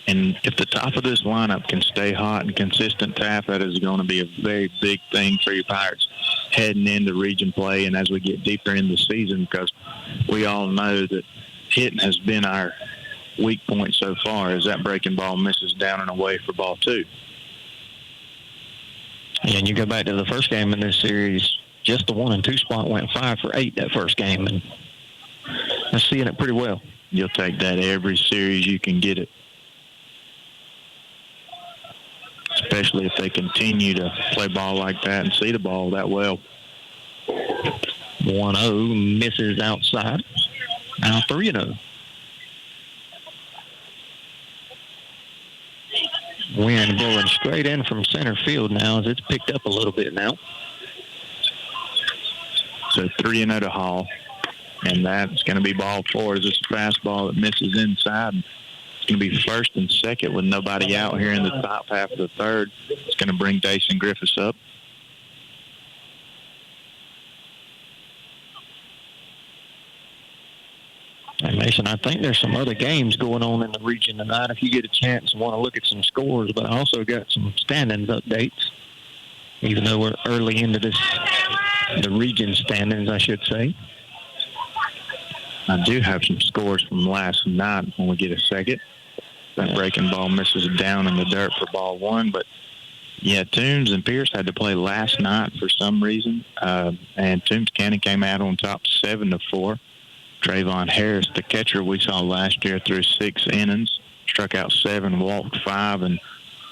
And if the top of this lineup can stay hot and consistent, that is going to be a very big thing for your Pirates heading into region play and as we get deeper in the season, because we all know that hitting has been our weak point so far as that breaking ball misses down and away for ball 2. And you go back to the first game in this series, just the 1 and 2 spot went 5 for 8 that first game. And I'm seeing it pretty well. You'll take that every series you can get it. Especially if they continue to play ball like that and see the ball that well. 1-0, misses outside. Now 3-0. Wind blowing straight in from center field now as it's picked up a little bit now. So 3-0 to Hall. And that's going to be ball four. It's just a fastball that misses inside. It's going to be first and second with nobody out here in the top half of the third. It's going to bring Dason Griffiths up. And Mason, I think there's some other games going on in the region tonight if you get a chance and want to look at some scores, but I also got some standings updates, even though we're early into the region standings, I should say. I do have some scores from last night when we get a second. That breaking ball misses down in the dirt for ball one, but yeah, Toombs and Pierce had to play last night for some reason, and Toombs County came out on top 7-4. Trayvon Harris, the catcher we saw last year, threw 6 innings, struck out 7, walked 5, and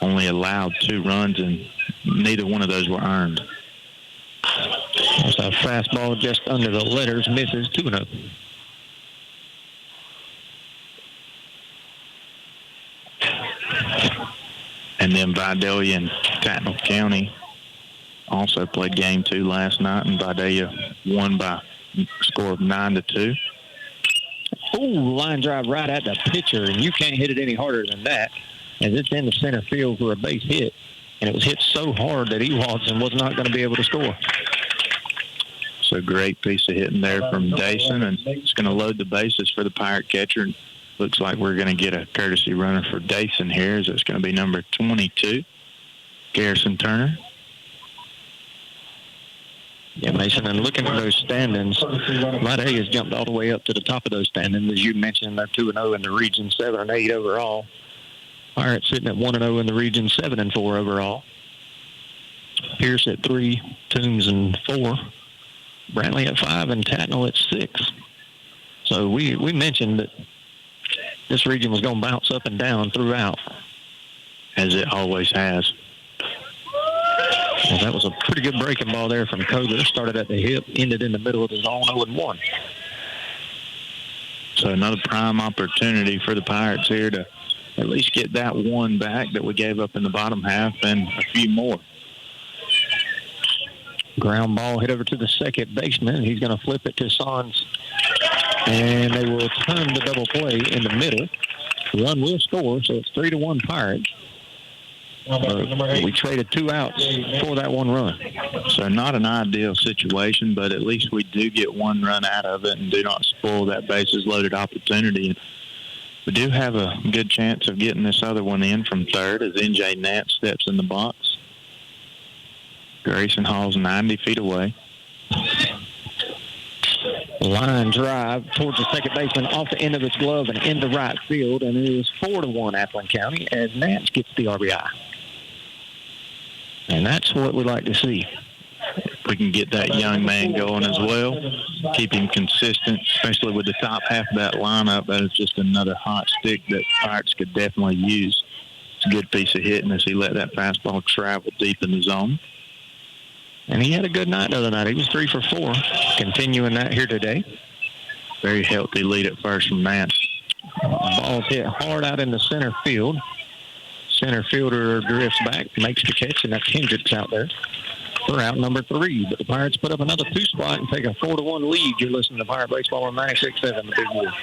only allowed 2 runs, and neither one of those were earned. That's a fastball just under the letters, misses 2-0. And then Vidalia and Tattnall County also played game 2 last night, and Vidalia won by a score of 9-2. Ooh, line drive right at the pitcher, and you can't hit it any harder than that, as it's in the center field for a base hit, and it was hit so hard that Watson was not going to be able to score. So great piece of hitting there from Dason, and it's going to load the bases for the Pirate catcher. And looks like we're going to get a courtesy runner for Dason here, as it's going to be number 22, Garrison Turner. Yeah, Mason, and looking at those standings, Vidalia has jumped all the way up to the top of those standings. As you mentioned, they're 2-0 in the region, 7-8 overall. Pirates sitting at 1-0 in the region, 7-4 overall. Pierce at 3, Toombs and 4, Brantley at 5, and Tattnall at 6. So we mentioned that this region was going to bounce up and down throughout, as it always has. Well, that was a pretty good breaking ball there from Kohler. Started at the hip, ended in the middle of the zone, 0-1. So another prime opportunity for the Pirates here to at least get that one back that we gave up in the bottom half and a few more. Ground ball hit over to the second baseman. He's going to flip it to Sons, and they will turn the double play in the middle. The run will score, so it's 3-1 Pirates. We traded 2 outs for that 1 run. So not an ideal situation, but at least we do get 1 run out of it and do not spoil that bases loaded opportunity. We do have a good chance of getting this other one in from third as N.J. Nance steps in the box. Grayson Hall's 90 feet away. Line drive towards the second baseman off the end of his glove and into right field, and it is 4-1 Appleton County as Nance gets the RBI. And that's what we like to see. We can get that young man going as well, keep him consistent, especially with the top half of that lineup. That is just another hot stick that Pirates could definitely use. It's a good piece of hitting as he let that fastball travel deep in the zone. And he had a good night the other night. He was 3 for 4, continuing that here today. Very healthy lead at first from Nance. Ball's hit hard out in the center field. Center fielder drifts back, makes the catch, and that's Hendricks out there for out number 3. But the Pirates put up another 2 spot and take a 4-1 lead. You're listening to Pirate Baseball on 96.7, the Big Wolf.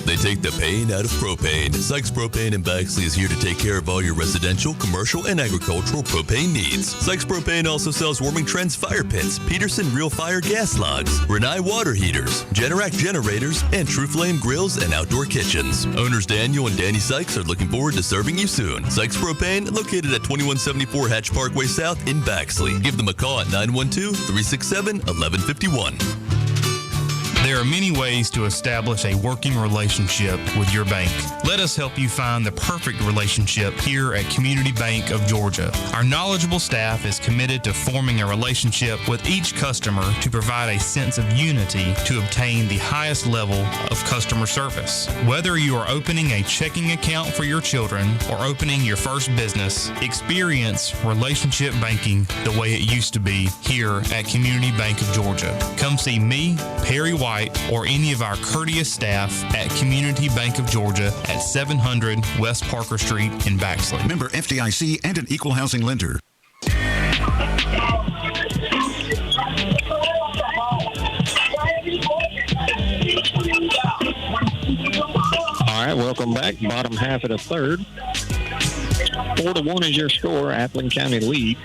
They take the pain out of propane. Sykes Propane in Baxley is here to take care of all your residential, commercial, and agricultural propane needs. Sykes Propane also sells Warming Trends fire pits, Peterson Real Fire gas logs, Renai water heaters, Generac generators, and True Flame grills and outdoor kitchens. Owners Daniel and Danny Sykes are looking forward to serving you soon. Sykes Propane, located at 2174 Hatch Parkway South in Baxley. Give them a call at 912-367-1151. There are many ways to establish a working relationship with your bank. Let us help you find the perfect relationship here at Community Bank of Georgia. Our knowledgeable staff is committed to forming a relationship with each customer to provide a sense of unity to obtain the highest level of customer service. Whether you are opening a checking account for your children or opening your first business, experience relationship banking the way it used to be here at Community Bank of Georgia. Come see me, Perry White, or any of our courteous staff at Community Bank of Georgia at 700 West Parker Street in Baxley. Member FDIC and an equal housing lender. All right, welcome back. Bottom half of the third. 4-1 is your score. Appling County lead.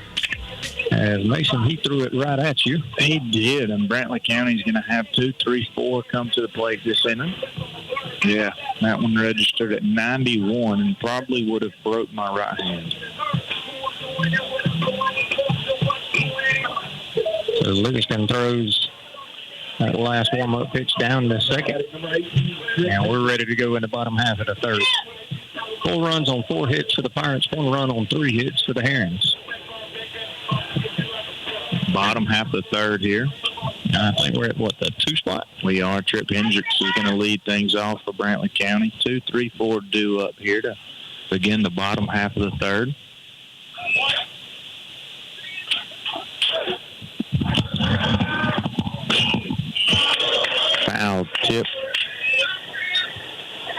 As Mason, he threw it right at you. He did, and Brantley County's going to have 2, 3, 4 come to the plate this inning. Yeah, that one registered at 91 and probably would have broke my right hand. So Livingston throws that last warm-up pitch down to second. And we're ready to go in the bottom half of the third. 4 runs on 4 hits for the Pirates, 1 run on 3 hits for the Herons. Bottom half of the third here. I think we're at, the 2 spot? We are. Trip Hendricks is going to lead things off for Brantley County. 2, 3, 4 due up here to begin the bottom half of the third. Foul tip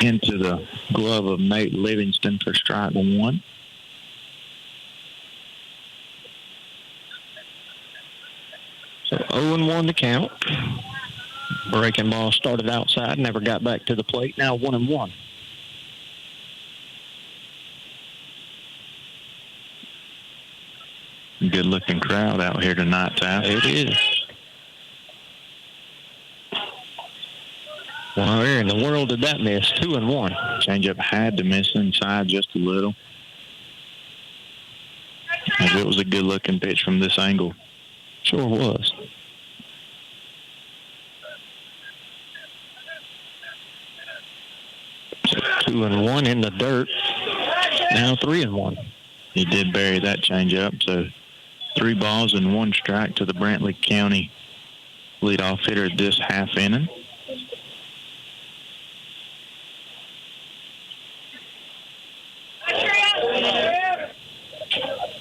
into the glove of Nate Livingston for strike 1. So 0-1 to count. Breaking ball started outside, never got back to the plate. Now 1-1. Good looking crowd out here tonight, Taff. It is. Well, where in the world did that miss? 2-1. Changeup had to miss inside just a little. As it was a good looking pitch from this angle. Sure was. So 2-1 in the dirt. Now 3-1. He did bury that changeup. So 3 balls and 1 strike to the Brantley County leadoff hitter this half inning.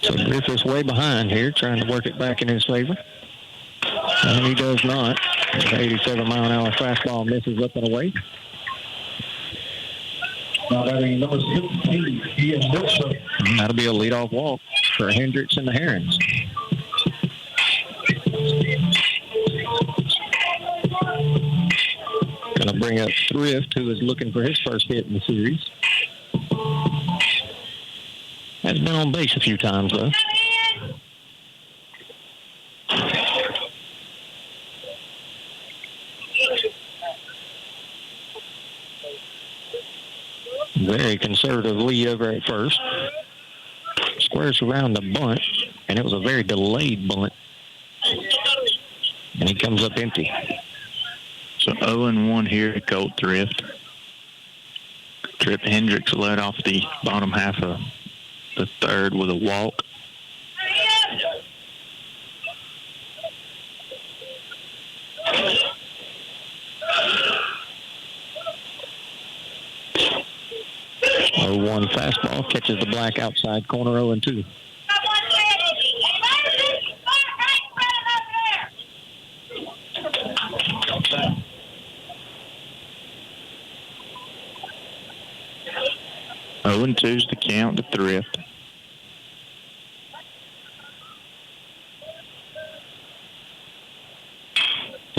So Griffith's way behind here, trying to work it back in his favor. And he does not. The 87-mile-an-hour fastball misses up and away. Number 16, Ian Wilson. That'll be a leadoff walk for Hendricks and the Herons. Going to bring up Thrift, who is looking for his first hit in the series. Has been on base a few times, though. Very conservative lead over at first. Squares around the bunt, and it was a very delayed bunt. And he comes up empty. So 0-1 here to Colt Thrift. Trip Hendricks led off the bottom half of the third with a walk. One fastball catches the black outside corner. 0-2. And 2's the count to Thrift.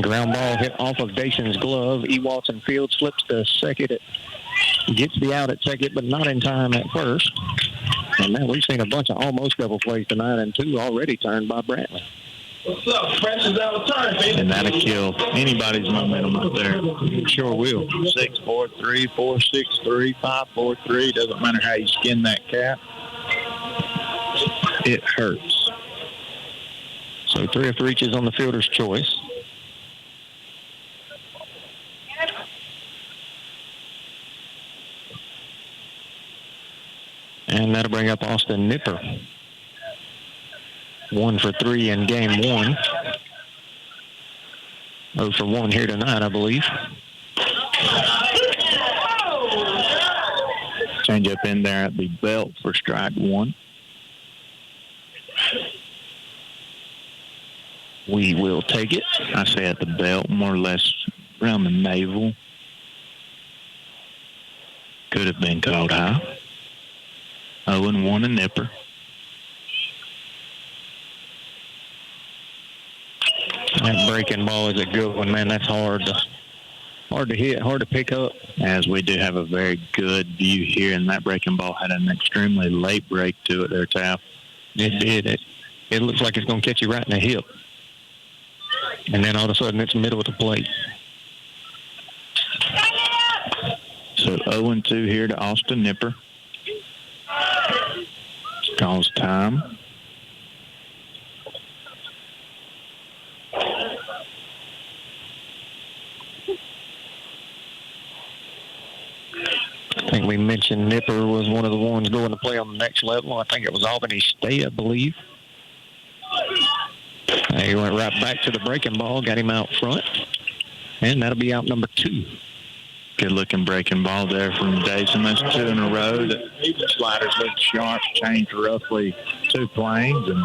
Ground ball hit off of Dason's glove. E. Watson Fields flips to second. It gets the out at second, but not in time at first. And man, we've seen a bunch of almost double plays tonight, and 2 already turned by Brantley. What's up? Pressures out of turn, baby. And that'll kill anybody's momentum up there. Sure will. 6-4-3, 4-6-3, 5-4-3. Doesn't matter how you skin that cap. It hurts. So Thrift reaches on the fielder's choice. And that'll bring up Austin Nipper. 1 for 3 in game 1. 0 for 1 here tonight, I believe. Change up in there at the belt for strike 1. We will take it. I say at the belt, more or less around the navel. Could have been called high. 0-1 a Nipper. That breaking ball is a good one, man. That's hard to hit, hard to pick up. As we do have a very good view here, and that breaking ball had an extremely late break to it there, Taff. It did. It looks like it's going to catch you right in the hip. And then all of a sudden, it's middle of the plate. So 0-2 here to Austin Nipper. Calls time. I think we mentioned Nipper was one of the ones going to play on the next level. I think it was Albany State, I believe. He went right back to the breaking ball, got him out front, and that'll be out number 2. Good-looking breaking ball there from Davidson. That's 2 in a row. The sliders look sharp, changed roughly 2 planes, and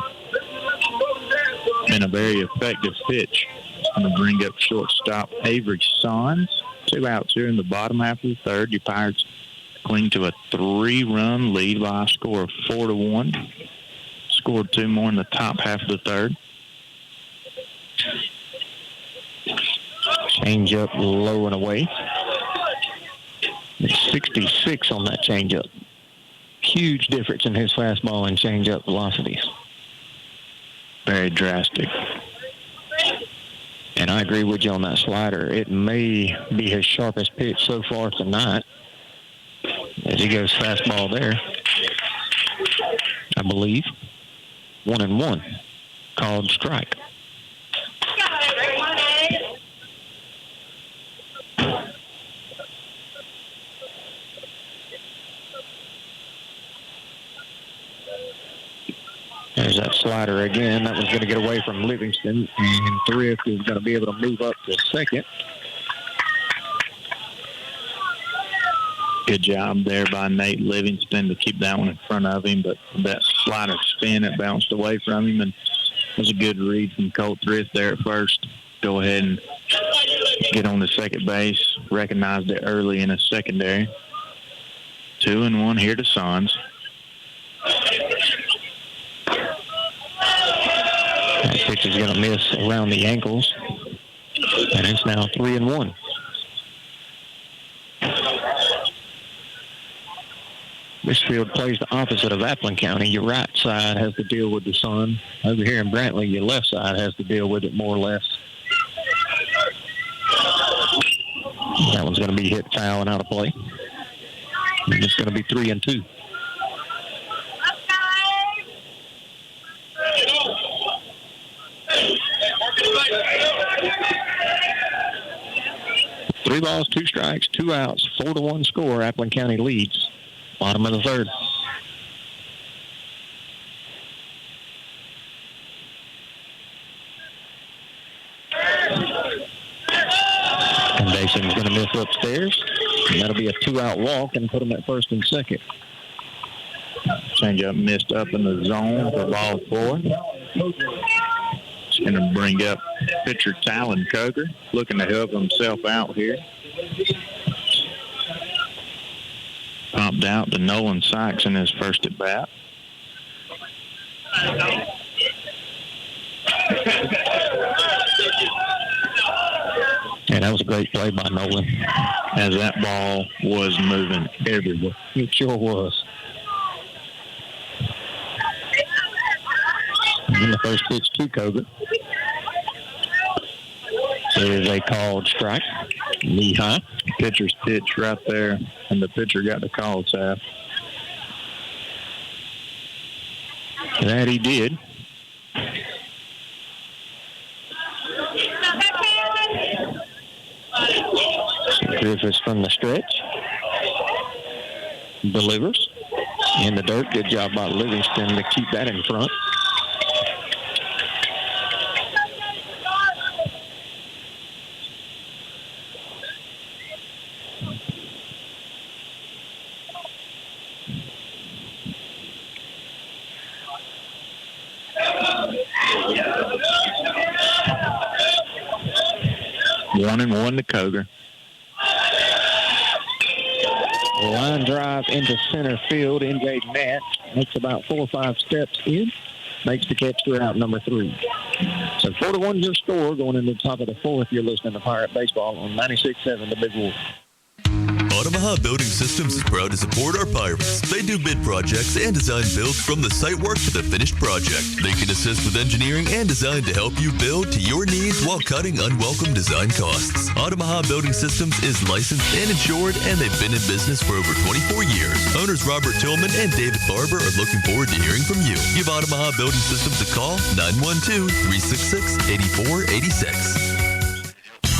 been a very effective pitch. Going to bring up shortstop Avery Sons. 2 outs here in the bottom half of the third. Your Pirates cling to a 3-run lead by a score of 4-1. Scored 2 more in the top half of the third. Change up low and away. It's 66 on that changeup. Huge difference in his fastball and changeup velocities. Very drastic. And I agree with you on that slider. It may be his sharpest pitch so far tonight. As he goes fastball there, I believe. 1-1. Called strike. There's that slider again. That one's going to get away from Livingston. And Thrift is going to be able to move up to second. Good job there by Nate Livingston to keep that one in front of him. But that slider spin, it bounced away from him. And it was a good read from Colt Thrift there at first. Go ahead and get on the second base. Recognized it early in his secondary. 2-1 here to Sons. That pitch is going to miss around the ankles. And it's now 3-1. This field plays the opposite of Appleton County. Your right side has to deal with the sun. Over here in Brantley, your left side has to deal with it more or less. That one's going to be hit foul and out of play. And it's going to be 3-2. Three balls, 2 strikes, 2 outs, 4-1 score. Appleton County leads. Bottom of the third. And Dayson's going to miss upstairs. And that'll be a 2-out walk and put him at first and second. Changeup missed up in the zone for ball 4. It's going to bring up pitcher Talon Coker, looking to help himself out here. Popped out to Nolan Sykes in his first at bat. Yeah, that was a great play by Nolan. As that ball was moving everywhere. It sure was. And the first pitch to Coker. There's a called strike. Knee high. Pitcher's pitch right there, and the pitcher got the call, Taff. That he did. Griffiths from the stretch. Delivers. In the dirt, good job by Livingston to keep that in front. One and one to Coger. Line drive into center field. NJ Matt makes about 4 or 5 steps in. Makes the catch for out number 3. So 4-1 your score going into the top of the 4th. You're listening to Pirate Baseball on 96.7 The Big Wolf. Omaha Building Systems is proud to support our Pirates. They do bid projects and design builds from the site work to the finished project. They can assist with engineering and design to help you build to your needs while cutting unwelcome design costs. Omaha Building Systems is licensed and insured, and they've been in business for over 24 years. Owners Robert Tillman and David Barber are looking forward to hearing from you. Give Omaha Building Systems a call, 912-366-8486.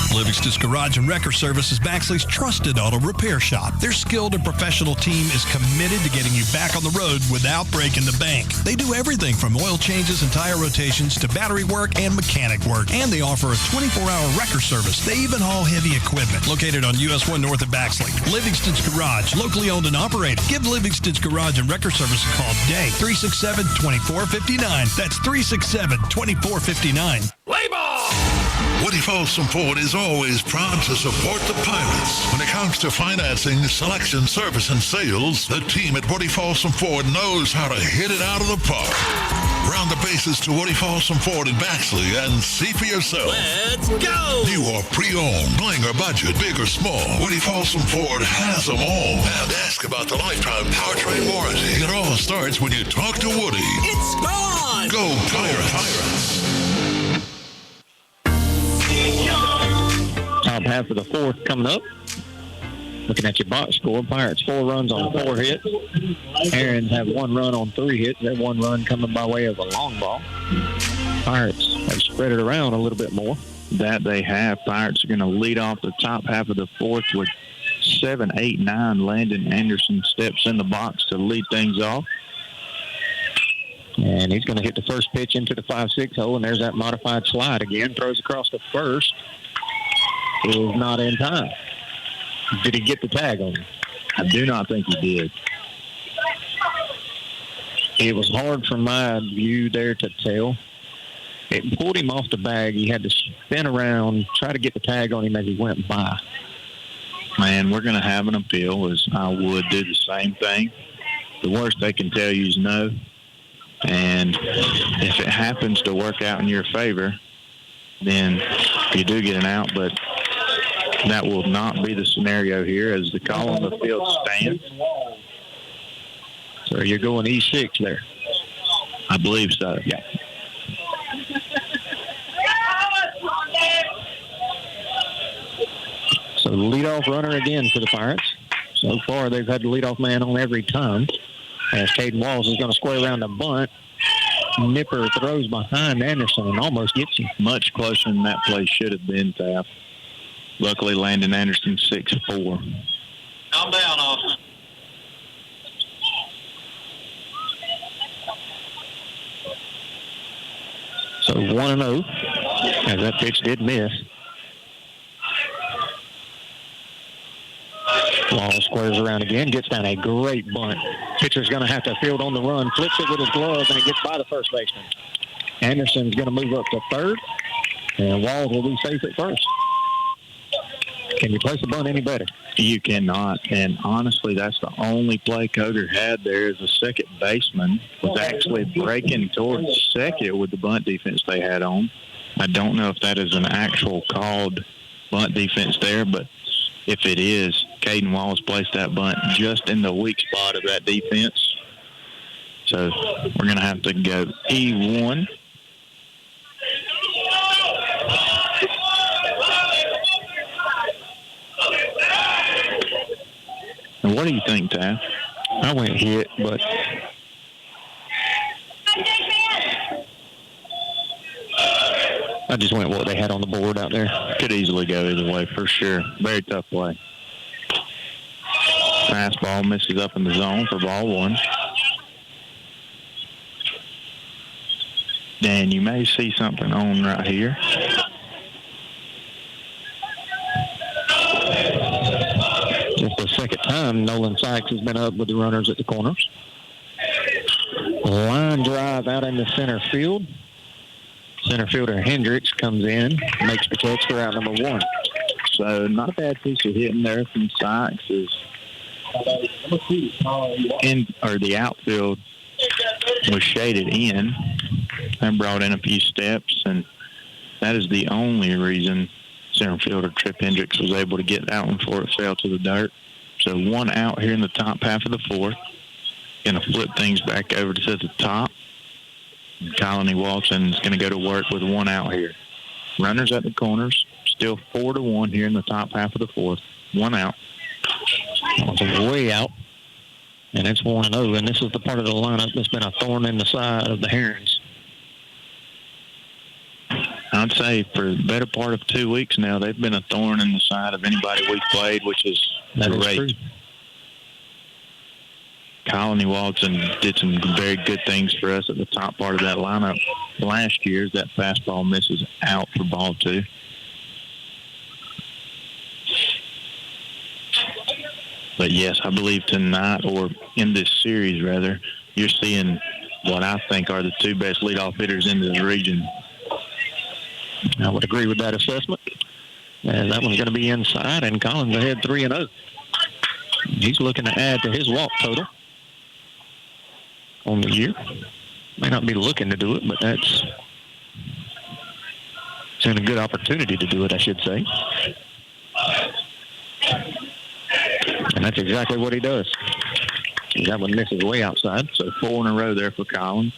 Livingston's Garage and Wrecker Service is Baxley's trusted auto repair shop. Their skilled and professional team is committed to getting you back on the road without breaking the bank. They do everything from oil changes and tire rotations to battery work and mechanic work, and they offer a 24-hour wrecker service. They even haul heavy equipment. Located on US 1 north of Baxley, Livingston's Garage, locally owned and operated. Give Livingston's Garage and Wrecker Service a call today, 367-2459. That's 367-2459. Play ball! Woody Folsom Ford is always proud to support the Pirates. When it comes to financing, selection, service, and sales, the team at Woody Folsom Ford knows how to hit it out of the park. Round the bases to Woody Folsom Ford in Baxley and see for yourself. Let's go! New or pre-owned, bling or budget, big or small, Woody Folsom Ford has them all. And ask about the lifetime powertrain warranty. It all starts when you talk to Woody. It's gone! Go Pirates! Top half of the 4th coming up. Looking at your box score, Pirates 4 runs on 4 hits. Herons have 1 run on 3 hits. That 1 run coming by way of a long ball. Pirates have spread it around a little bit more. That they have. Pirates are going to lead off the top half of the 4th with 7, 8, 9. Landon Anderson steps in the box to lead things off. And he's going to hit the first pitch into the 5-6 hole, and there's that modified slide again. Throws across the first. It was not in time. Did he get the tag on him? I do not think he did. It was hard from my view there to tell. It pulled him off the bag. He had to spin around, try to get the tag on him as he went by. Man, we're going to have an appeal, as I would do the same thing. The worst they can tell you is no. And if it happens to work out in your favor, then you do get an out, but that will not be the scenario here as the call on the field stands. So you're going E6 there? I believe so. Yeah. So leadoff runner again for the Pirates. So far, they've had the leadoff man on every time. As Caden Walls is going to square around the bunt. Nipper throws behind Anderson and almost gets him. Much closer than that play should have been, Taff. Luckily, Landon Anderson 6'4". Calm down, Austin. So 1-0, as that pitch did miss. Wall squares around again, gets down a great bunt. Pitcher's going to have to field on the run, flips it with his glove, and it gets by the first baseman. Anderson's going to move up to third, and Walls will be safe at first. Can you place a bunt any better? You cannot, and honestly, that's the only play Coger had there. As a second baseman was actually breaking towards second with the bunt defense they had on. I don't know if that is an actual called bunt defense there, but if it is, Caden Wallace placed that bunt just in the weak spot of that defense. So we're going to have to go E1. And what do you think, Taff? I went hit, but I just went what they had on the board out there. Could easily go either way, for sure. Very tough play. Fastball misses up in the zone for ball 1. And you may see something on right here. It's the second time Nolan Sykes has been up with the runners at the corners. Line drive out in the center field. Center fielder Hendricks comes in, makes the catch for out number 1. So not a bad piece of hitting there from Sykes. The outfield was shaded in and brought in a few steps, and that is the only reason center fielder Trip Hendricks was able to get that one before it fell to the dirt. So 1 out here in the top half of the 4th. Going to flip things back over to the top. Colony Walton is going to go to work with 1 out here. Runners at the corners. Still 4-1 here in the top half of the 4th. 1 out. Way out. And it's 1-0. And this is the part of the lineup that's been a thorn in the side of the Herons. I'd say for the better part of 2 weeks now, they've been a thorn in the side of anybody we've played, which is great. Colony Walton did some very good things for us at the top part of that lineup last year. That fastball misses out for ball 2. But yes, I believe tonight, or in this series rather, you're seeing what I think are the 2 best leadoff hitters in this region. I would agree with that assessment. And that one's going to be inside, and Collins ahead 3-0. He's looking to add to his walk total on the year. May not be looking to do it, but it's in a good opportunity to do it, I should say. And that's exactly what he does. That one misses way outside, so 4 in a row there for Collins.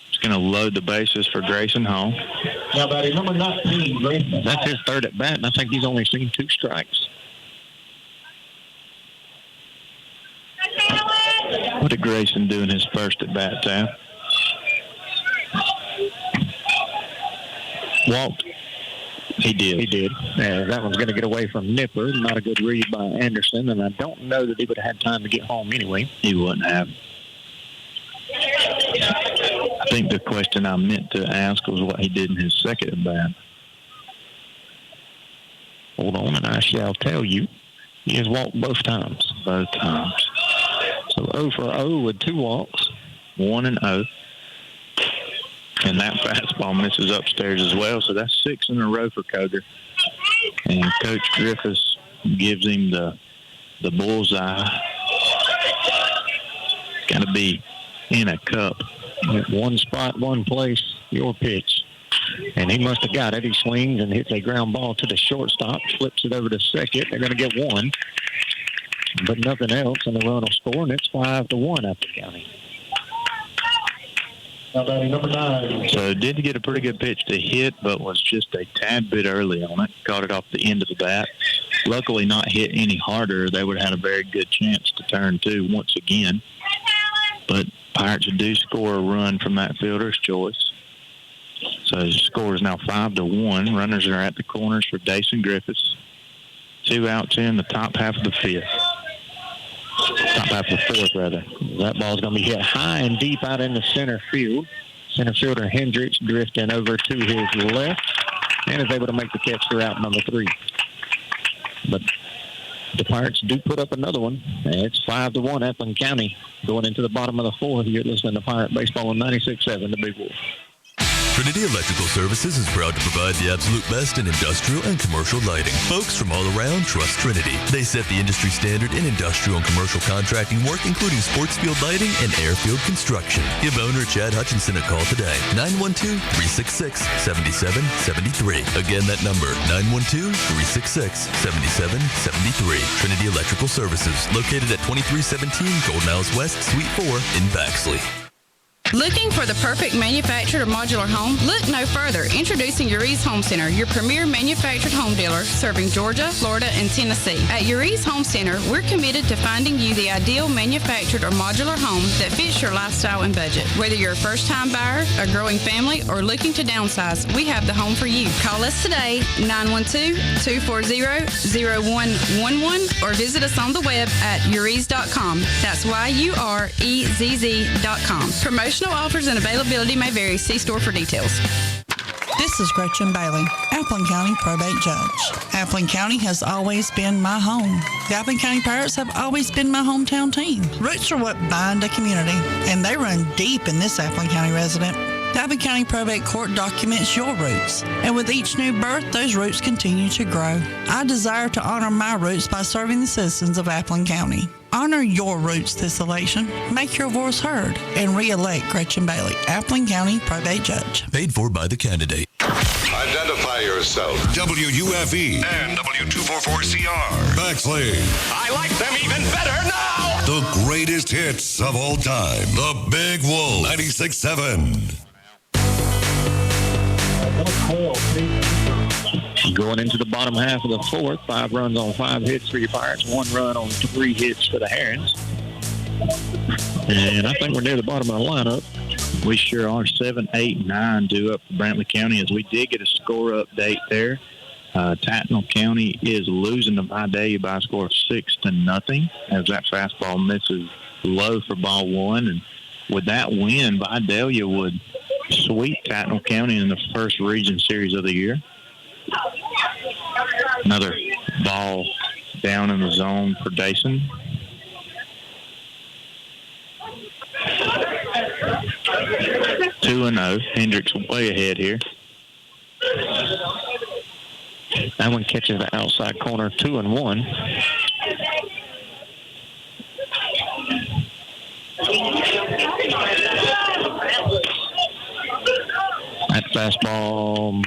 He's going to load the bases for Grayson Hall. Now batting number 19, Grayson. That's his 3rd at bat, and I think he's only seen 2 strikes. What did Grayson do in his first at bat, Sam? Walked. He did. He did. That one's going to get away from Nipper. Not a good read by Anderson, and I don't know that he would have had time to get home anyway. He wouldn't have. I think the question I meant to ask was what he did in his second at bat. Hold on, and I shall tell you. He has walked both times. Both times. So 0 for 0 with 2 walks. 1-0. And that fastball misses upstairs as well. So that's 6 in a row for Coder. And Coach Griffiths gives him the bullseye. Got to be in a cup. One spot, one place, your pitch. And he must have got it. He swings and hits a ground ball to the shortstop, flips it over to second. They're going to get 1. But nothing else, and the run will score, and it's 5-1 after County. Now batting number 9. So did get a pretty good pitch to hit, but was just a tad bit early on it. Caught it off the end of the bat. Luckily not hit any harder. They would have had a very good chance to turn 2 once again. But Pirates do score a run from that fielder's choice. So the score is now 5-1. Runners are at the corners for Dason Griffiths. 2 outs in the top half of the 5th. Top half of the 4th, rather. That ball's going to be hit high and deep out in the center field. Center fielder Hendricks drifting over to his left and is able to make the catch for out number 3. But the Pirates do put up another one. And it's 5-1 Eflin County going into the bottom of the 4th. You're listening to Pirate Baseball on 96.7, the Big Wolf. Trinity Electrical Services is proud to provide the absolute best in industrial and commercial lighting. Folks from all around trust Trinity. They set the industry standard in industrial and commercial contracting work, including sports field lighting and airfield construction. Give owner Chad Hutchinson a call today. 912-366-7773. Again, that number, 912-366-7773. Trinity Electrical Services, located at 2317 Golden House West, Suite 4 in Baxley. Looking for the perfect manufactured or modular home? Look no further. Introducing Uri's Home Center, your premier manufactured home dealer serving Georgia, Florida, and Tennessee. At Uri's Home Center, we're committed to finding you the ideal manufactured or modular home that fits your lifestyle and budget. Whether you're a first-time buyer, a growing family, or looking to downsize, we have the home for you. Call us today, 912-240-0111, or visit us on the web at uris.com. That's YUREZZ.com. Promotion Promotional offers and availability may vary. See store for details. This is Gretchen Bailey, Appleton County Probate Judge. Appleton County has always been my home. The Appleton County Pirates have always been my hometown team. Roots are what bind a community, and they run deep in this Appleton County resident. The Appleton County Probate Court documents your roots, and with each new birth, those roots continue to grow. I desire to honor my roots by serving the citizens of Appleton County. Honor your roots this election. Make your voice heard, and re-elect Gretchen Bailey, Appleton County Probate Judge. Paid for by the candidate. Identify yourself. WUFE and W244CR. Baxley. I like them even better now. The greatest hits of all time. The Big Wolf 96.7. Going into the bottom half of the fourth, 5 runs on 5 hits for your Pirates, 1 run on 3 hits for the Herons. And I think we're near the bottom of the lineup. We sure are. 7, 8, 9 due up for Brantley County as we did get a score update there. Tattnall County is losing to Vidalia by a score of 6-0 as that fastball misses low for ball 1. And with that win, Vidalia would sweep Tattnall County in the first region series of the year. Another ball down in the zone for Dason. Two and 0. Hendricks way ahead here. That one catches the outside corner, 2-1. That fastball,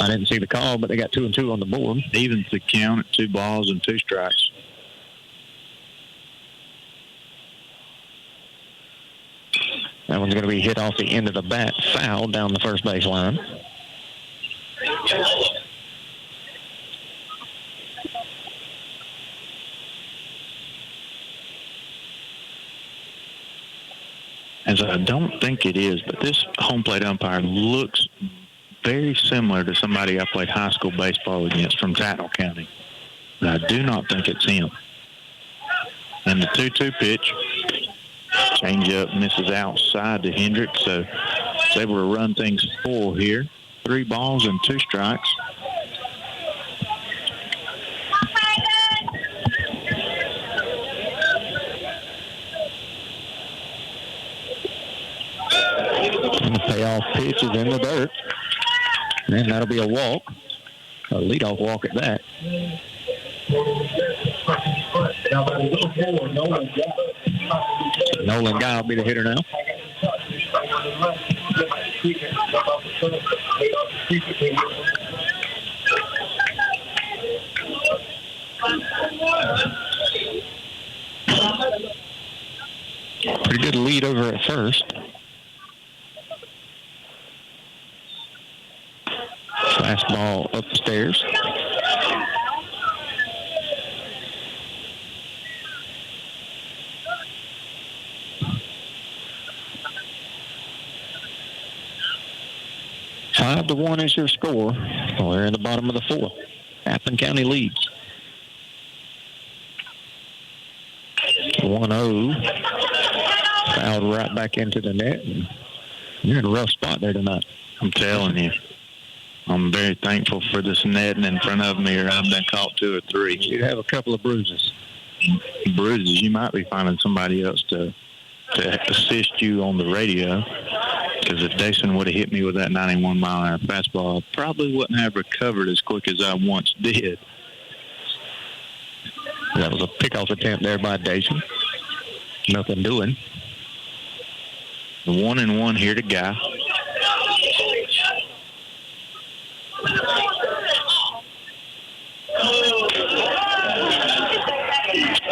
I didn't see the call, but they got 2-2 on the board. Evens the count at 2 balls and 2 strikes. That one's going to be hit off the end of the bat, foul down the first base line. As I don't think it is, but this home plate umpire looks very similar to somebody I played high school baseball against from Tattnall County. But I do not think it's him. And the 2-2 pitch, changeup misses outside to Hendricks, so it's able to run things full here. 3 balls and 2 strikes. And the payoff pitch is in the dirt. And that'll be a walk, a leadoff walk at that. Nolan Guy will be the hitter now. Pretty good lead over at first. Fastball up the stairs. Five to 1 is your score. We're in the bottom of the fourth. Appleton County leads. 1-0. Fouled right back into the net. You're in a rough spot there tonight. I'm telling you. I'm very thankful for this netting in front of me, or I've been caught 2 or 3. You'd have a couple of bruises. Bruises. You might be finding somebody else to assist you on the radio. Because if Dason would have hit me with that 91-mile-an-hour fastball, I probably wouldn't have recovered as quick as I once did. That was a pickoff attempt there by Dason. Nothing doing. The 1-1 here to Guy.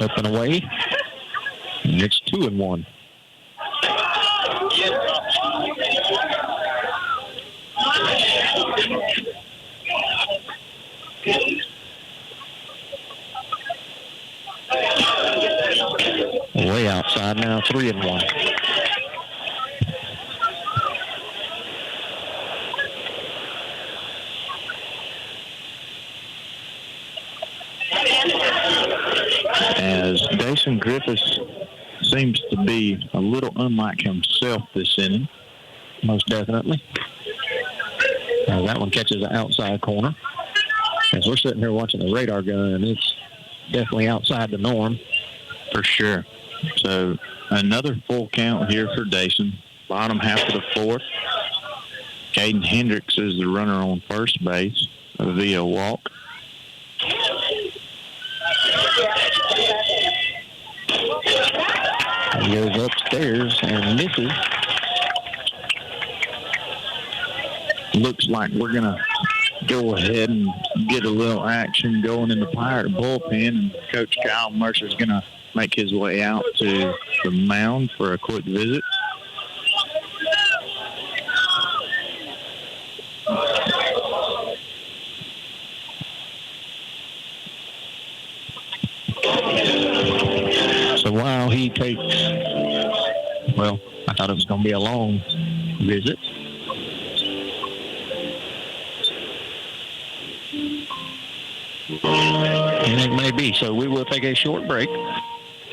Up and away. And it's 2-1. Way outside now, 3-1. As Dason Griffiths seems to be a little unlike himself this inning. Most definitely. That one catches the outside corner. As we're sitting here watching the radar gun, and it's definitely outside the norm. For sure. So another full count here for Dason. Bottom half of the fourth. Caden Hendricks is the runner on first base via walk. He goes upstairs and misses. Looks like we're going to go ahead and get a little action going in the Pirate bullpen, and Coach Kyle Mercer is going to make his way out to the mound for a quick visit. So while he takes, well, I thought it was going to be a long visit. And it may be. So we will take a short break.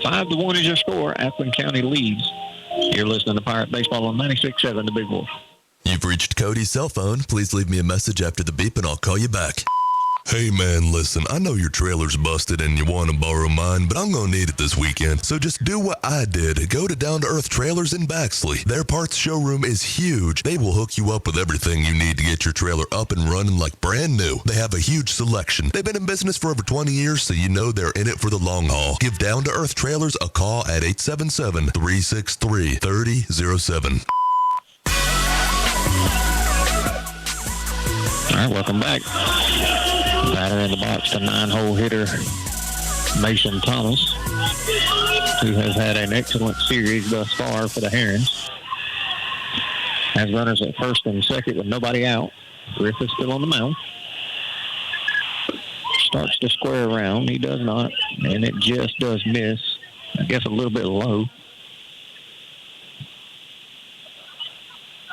5-1 is your score. Appleton County leads. You're listening to Pirate Baseball on 96.7 The Big Wolf. You've reached Cody's cell phone. Please leave me a message after the beep and I'll call you back. Hey man, listen, I know your trailer's busted and you want to borrow mine, but I'm going to need it this weekend. So just do what I did. Go to Down to Earth Trailers in Baxley. Their parts showroom is huge. They will hook you up with everything you need to get your trailer up and running like brand new. They have a huge selection. They've been in business for over 20 years, so you know they're in it for the long haul. Give Down to Earth Trailers a call at 877-363-3007. All right, welcome back. Batter in the box, the 9-hole hitter, Mason Thomas, who has had an excellent series thus far for the Herons. Has runners at first and second with nobody out. Griffith's still on the mound. Starts to square around. He does not, and it just does miss. I guess a little bit low.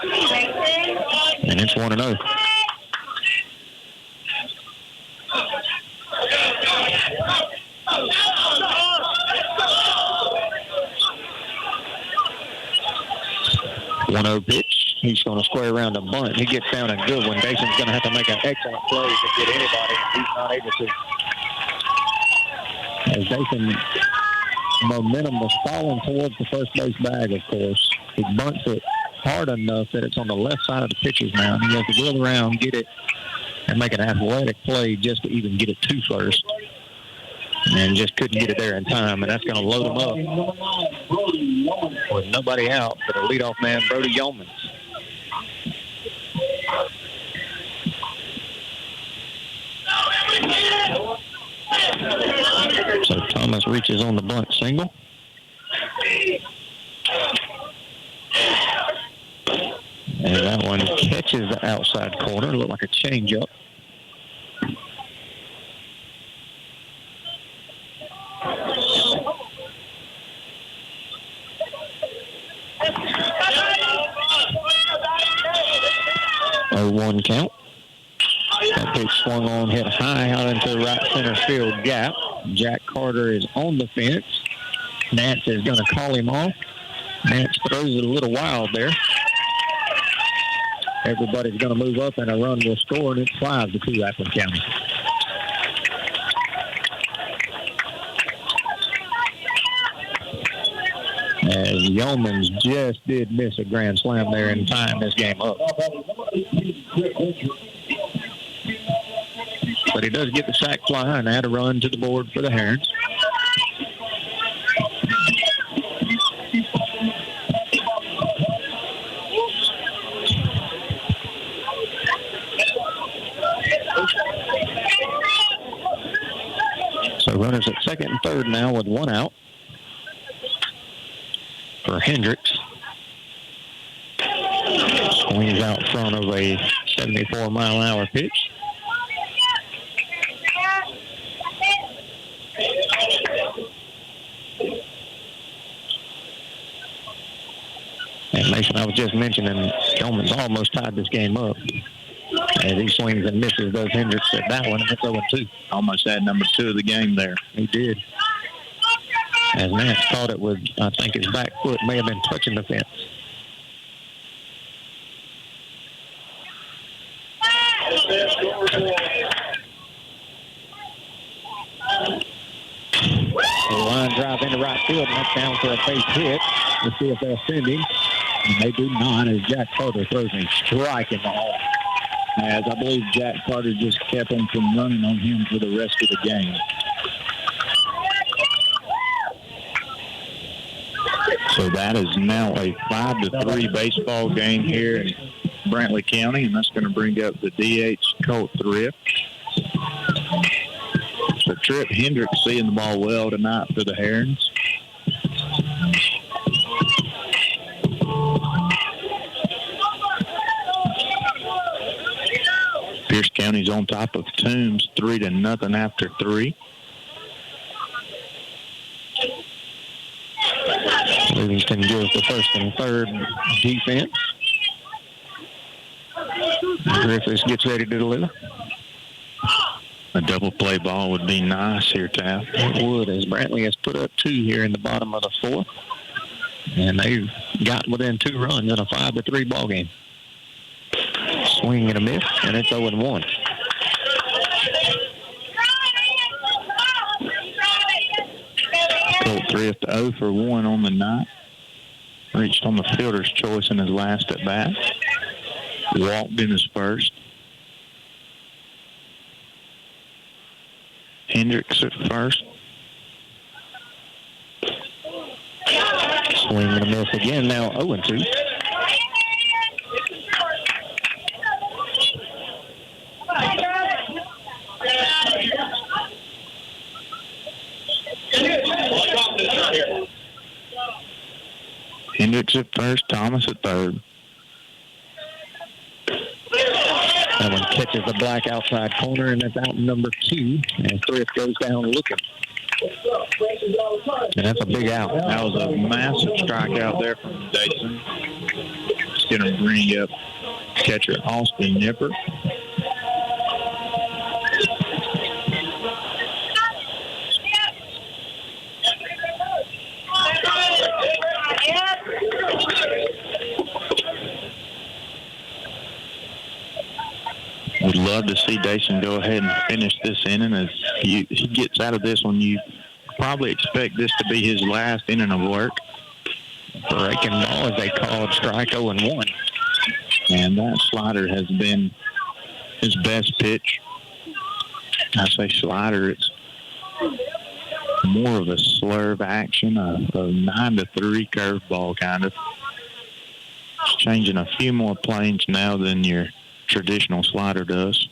And it's 1-0. Pitch. He's going to square around a bunt. He gets down a good one. Dason's going to have to make an excellent play to get anybody. He's not able to. As Dason, momentum was falling towards the first base bag, of course. He bunts it hard enough that it's on the left side of the pitcher's mound. He has to wheel around, get it, and make an athletic play just to even get it to first. And just couldn't get it there in time, and that's going to load him up with nobody out for the leadoff man, Brody Yeomans. So Thomas reaches on the bunt single. And that one catches the outside corner. Looked like a changeup. One count. That pitch swung on, hit high out into the right center field gap. Jack Carter is on the fence. Nance is going to call him off. Nance throws it a little wild there. Everybody's going to move up and a run will score, and it's 5-2 Appleton County. As Yeomans just did miss a grand slam there and tying this game up. But he does get the sac fly and add a run to the board for the Herons. So runners at second and third now with one out for Hendricks. Swings out front of a 74-mile-an-hour pitch. And Mason, I was just mentioning, Yeomans almost tied this game up. As he swings and misses those Hendricks at that one, and it's 0-2. Almost had number 2 of the game there. He did. as Nance thought it would. I think his back foot may have been touching the fence. The line drive into right field, and that's down for a base hit. Let's see if they'll send him. And they do not, as Jack Carter throws a strike in the hole. As I believe Jack Carter just kept him from running on him for the rest of the game. So that is now a 5-3 baseball game here in Brantley County, and that's going to bring up the DH Colt Thrift. So Tripp Hendricks seeing the ball well tonight for the Herons. Pierce County's on top of Toombs 3-0 after 3. Livingston gives the first and third defense. Griffiths gets ready to deliver. A double play ball would be nice here, Taft. It would, as Brantley has put up 2 here in the bottom of the 4th. And they've got within 2 runs in a 5-3 ball game. Swing and a miss, and it's 0-1. Colt Thrift 0 for 1 on the night. Reached on the fielder's choice in his last at bat. Walked in his first. Hendricks at first. Swing and a miss again, now 0-2. Hendricks at first, Thomas at third. That one catches the black outside corner, and that's out number 2. And Thrift goes down looking. And that's a big out. That was a massive strikeout there from Dayson. It's going to bring up catcher Austin Nipper. Would love to see Dayson go ahead and finish this inning. As he gets out of this one, you probably expect this to be his last inning of work. Breaking ball, as they called, strike 0-1. And that slider has been his best pitch. I say slider, it's more of a slurve action, a 9-3 curveball kind of. It's changing a few more planes now than your traditional slider does.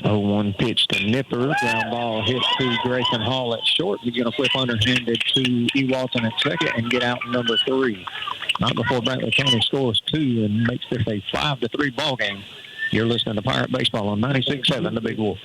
0-1 pitch to Nipper. Ground ball hit to Grayson Hall at short. He's going to flip underhanded to E. Walton at second and get out number 3. Not before Brantley County scores 2 and makes this a 5-3 ball game. You're listening to Pirate Baseball on 96.7 The Big Wolf.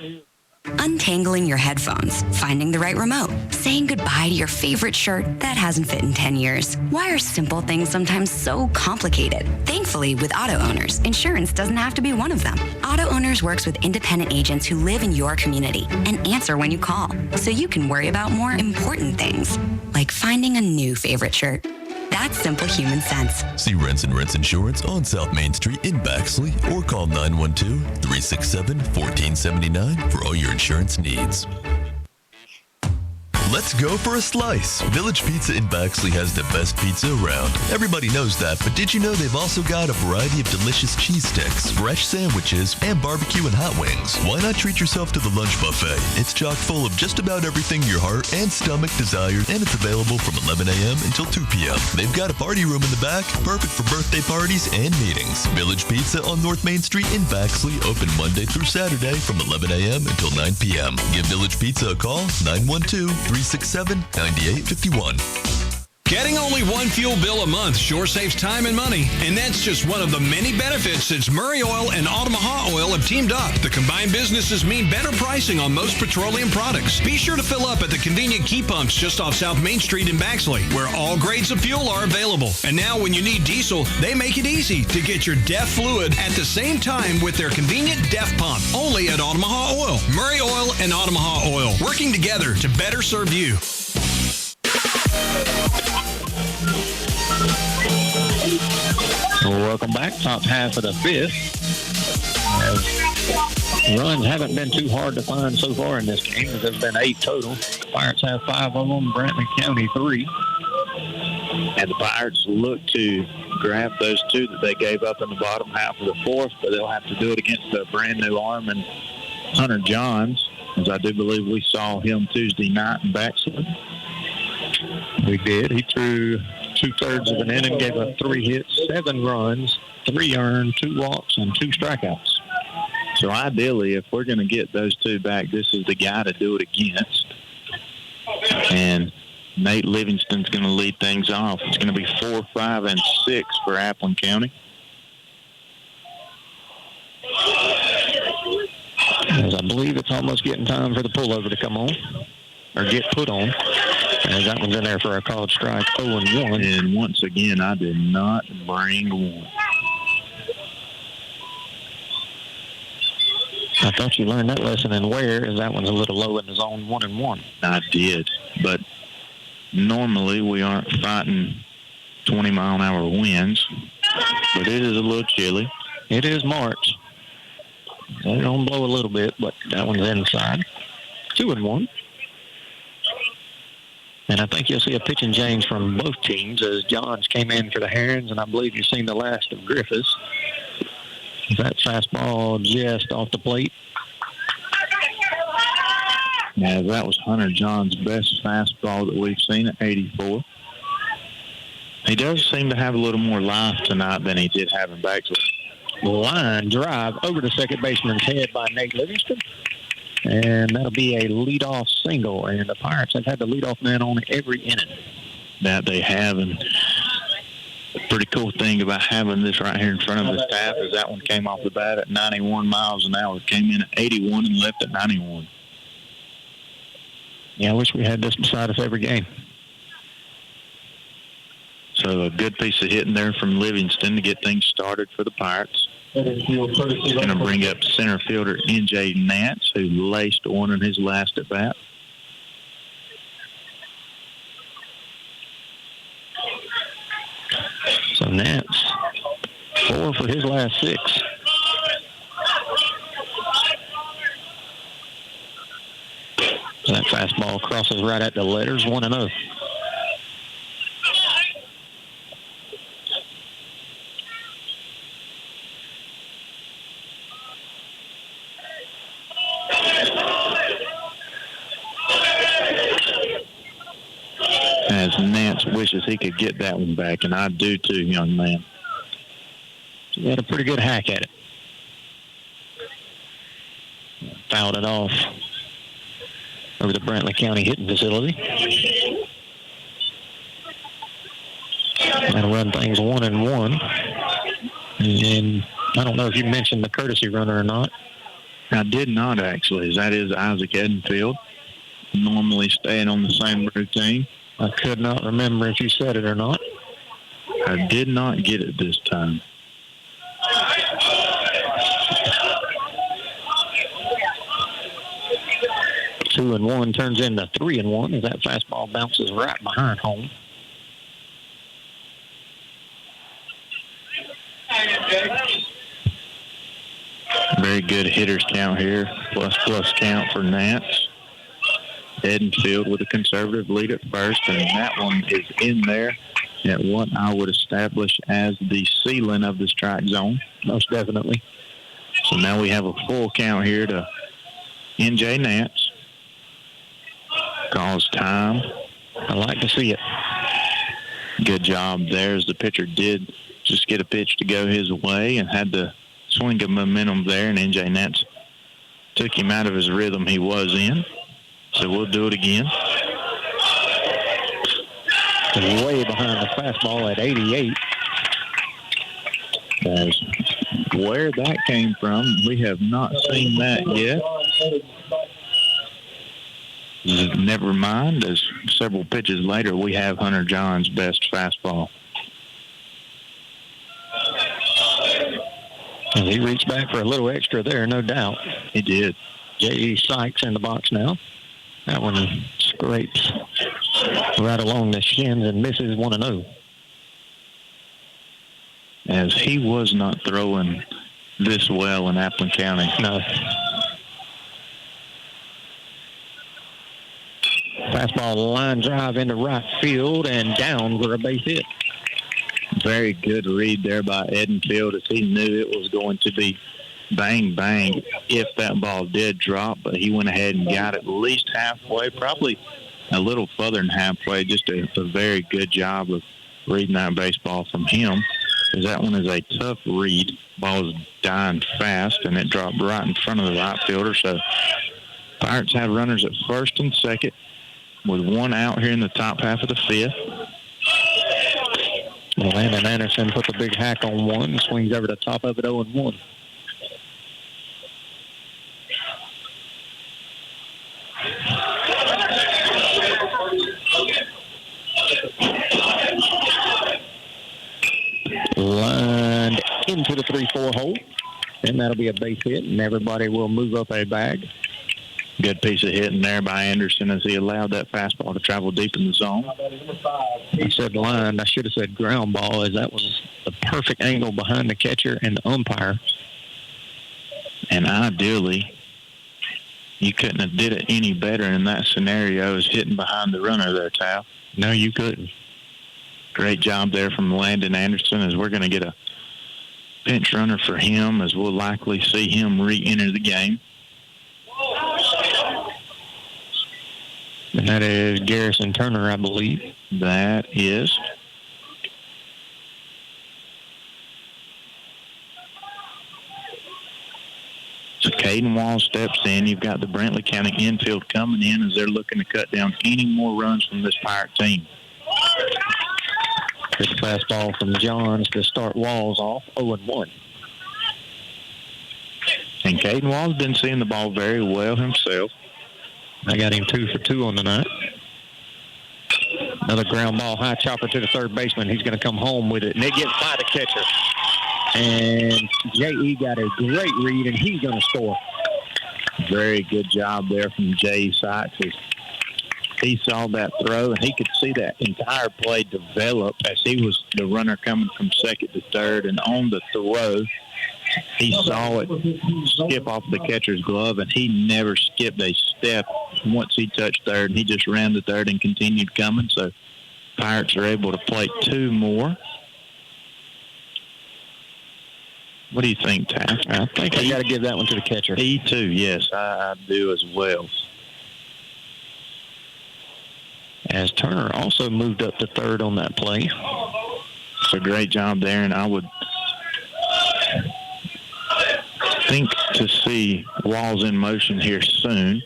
Untangling your headphones, finding the right remote, saying goodbye to your favorite shirt that hasn't fit in 10 years. Why are simple things sometimes so complicated? Thankfully, with Auto Owners, insurance doesn't have to be one of them. Auto Owners works with independent agents who live in your community and answer when you call, so you can worry about more important things, like finding a new favorite shirt. That's simple human sense. See Rents and Rents Insurance on South Main Street in Baxley or call 912-367-1479 for all your insurance needs. Let's go for a slice. Village Pizza in Baxley has the best pizza around. Everybody knows that, but did you know they've also got a variety of delicious cheese sticks, fresh sandwiches, and barbecue and hot wings? Why not treat yourself to the lunch buffet? It's chock full of just about everything your heart and stomach desires, and it's available from 11 a.m. until 2 p.m. They've got a party room in the back, perfect for birthday parties and meetings. Village Pizza on North Main Street in Baxley, open Monday through Saturday from 11 a.m. until 9 p.m. Give Village Pizza a call, 912-367-9851. Getting only one fuel bill a month sure saves time and money, and that's just one of the many benefits since Murray Oil and Omaha Oil have teamed up. The combined businesses mean better pricing on most petroleum products. Be sure to fill up at the convenient key pumps just off South Main Street in Baxley, where all grades of fuel are available. And now when you need diesel, they make it easy to get your DEF fluid at the same time with their convenient DEF pump, only at Omaha Oil. Murray Oil and Omaha Oil, working together to better serve you. Welcome back. Top half of the fifth. Runs haven't been too hard to find so far in this game. There's been 8 total. Pirates have 5 of them. Brantley County 3. And the Pirates look to grab those 2 that they gave up in the bottom half of the fourth, but they'll have to do it against a brand new arm and Hunter Johns, as I do believe we saw him Tuesday night in Baxley. We did. He threw 2/3 of an inning, gave up 3 hits, 7 runs, 3 earned, 2 walks, and 2 strikeouts. So ideally, if we're going to get those 2 back, this is the guy to do it against. And Nate Livingston's going to lead things off. It's going to be 4, 5, and 6 for Appleton County. As I believe it's almost getting time for the pullover to come on, or get put on. And that one's in there for a called strike, 0-1. And once again, I did not bring one. I thought you learned that lesson in Ware, as that one's a little low in the zone, 1-1. I did, but normally we aren't fighting 20-mile-an-hour winds, but it is a little chilly. It is March. They're going to blow a little bit, but that one's inside. 2-1. And I think you'll see a pitching change from both teams as Johns came in for the Herons, and I believe you've seen the last of Griffiths. That fastball just off the plate. Yeah, that was Hunter Johns' best fastball that we've seen at 84. He does seem to have a little more life tonight than he did have in Baxley. Line drive over to second baseman's head by Nate Livingston. And that'll be a leadoff single. And the Pirates have had the leadoff man on every inning that they have. And the pretty cool thing about having this right here in front of the staff is that one came off the bat at 91 miles an hour. Came in at 81 and left at 91. Yeah, I wish we had this beside us every game. So a good piece of hitting there from Livingston to get things started for the Pirates. Going to bring up center fielder N.J. Nance, who laced one in his last at bat. So Nance, 4 for his last 6. That fastball crosses right at the letters, 1-0. As Nance wishes he could get that one back, and I do too, young man. He had a pretty good hack at it. Fouled it off over the Brantley County hitting facility. That'll run things 1-1. And I don't know if you mentioned the courtesy runner or not. I did not, actually. That is Isaac Edenfield, normally staying on the same routine. I could not remember if you said it or not. I did not get it this time. Two and one turns into 3-1 as that fastball bounces right behind home. Very good hitters count here. Plus count for Nance. Edenfield with a conservative lead at first, and that one is in there at what I would establish as the ceiling of the strike zone, most definitely. So now we have a full count here to N.J. Nance. Calls time. I like to see it. Good job there as the pitcher did just get a pitch to go his way and had the swing of momentum there, and N.J. Nance took him out of his rhythm he was in. So we'll do it again. way behind the fastball at 88. As where that came from, we have not seen that yet. Never mind, as several pitches later, we have Hunter John's best fastball. And he reached back for a little extra there, no doubt. He did. J.E. Sykes in the box now. That one scrapes right along the shins and misses 1-0. As he was not throwing this well in Appleton County. No. Fastball line drive into right field and down for a base hit. Very good read there by Edenfield, as he knew it was going to be bang, bang if that ball did drop, but he went ahead and got at least halfway, probably a little further than halfway. Just a very good job of reading that baseball from him, because that one is a tough read. Ball is dying fast, and it dropped right in front of the right fielder. So Pirates have runners at first and second with one out here in the top half of the fifth. Landon Anderson puts a big hack on one and swings over the top of it 0-1. Lined into the 3-4 hole, and that'll be a base hit, and everybody will move up a bag. Good piece of hitting there by Anderson as he allowed that fastball to travel deep in the zone. I said lined. I should have said ground ball, as that was the perfect angle behind the catcher and the umpire. And ideally, you couldn't have did it any better in that scenario as hitting behind the runner there, Tal. No, you couldn't. Great job there from Landon Anderson, as we're going to get a pinch runner for him, as we'll likely see him re-enter the game. And that is Garrison Turner, I believe. That is. So Caden Wall steps in. You've got the Brantley County infield coming in as they're looking to cut down any more runs from this Pirate team. Good fastball from Johns to start Walls off, 0-1. And Caden Wall's been seeing the ball very well himself. I got him 2 for 2 on the night. Another ground ball, high chopper to the third baseman. He's going to come home with it, and it gets by the catcher. And J.E. got a great read, and he's going to score. Very good job there from J.E. Sykes. He saw that throw, and he could see that entire play develop as he was the runner coming from second to third. And on the throw, he saw it skip off the catcher's glove, and he never skipped a step once he touched third, and he just ran to third and continued coming. So Pirates are able to play 2 more. What do you think, Ty? I think I got to give that one to the catcher. He too, yes, I do as well. As Turner also moved up to third on that play. It's a great job there, and I would think to see Walls in motion here soon.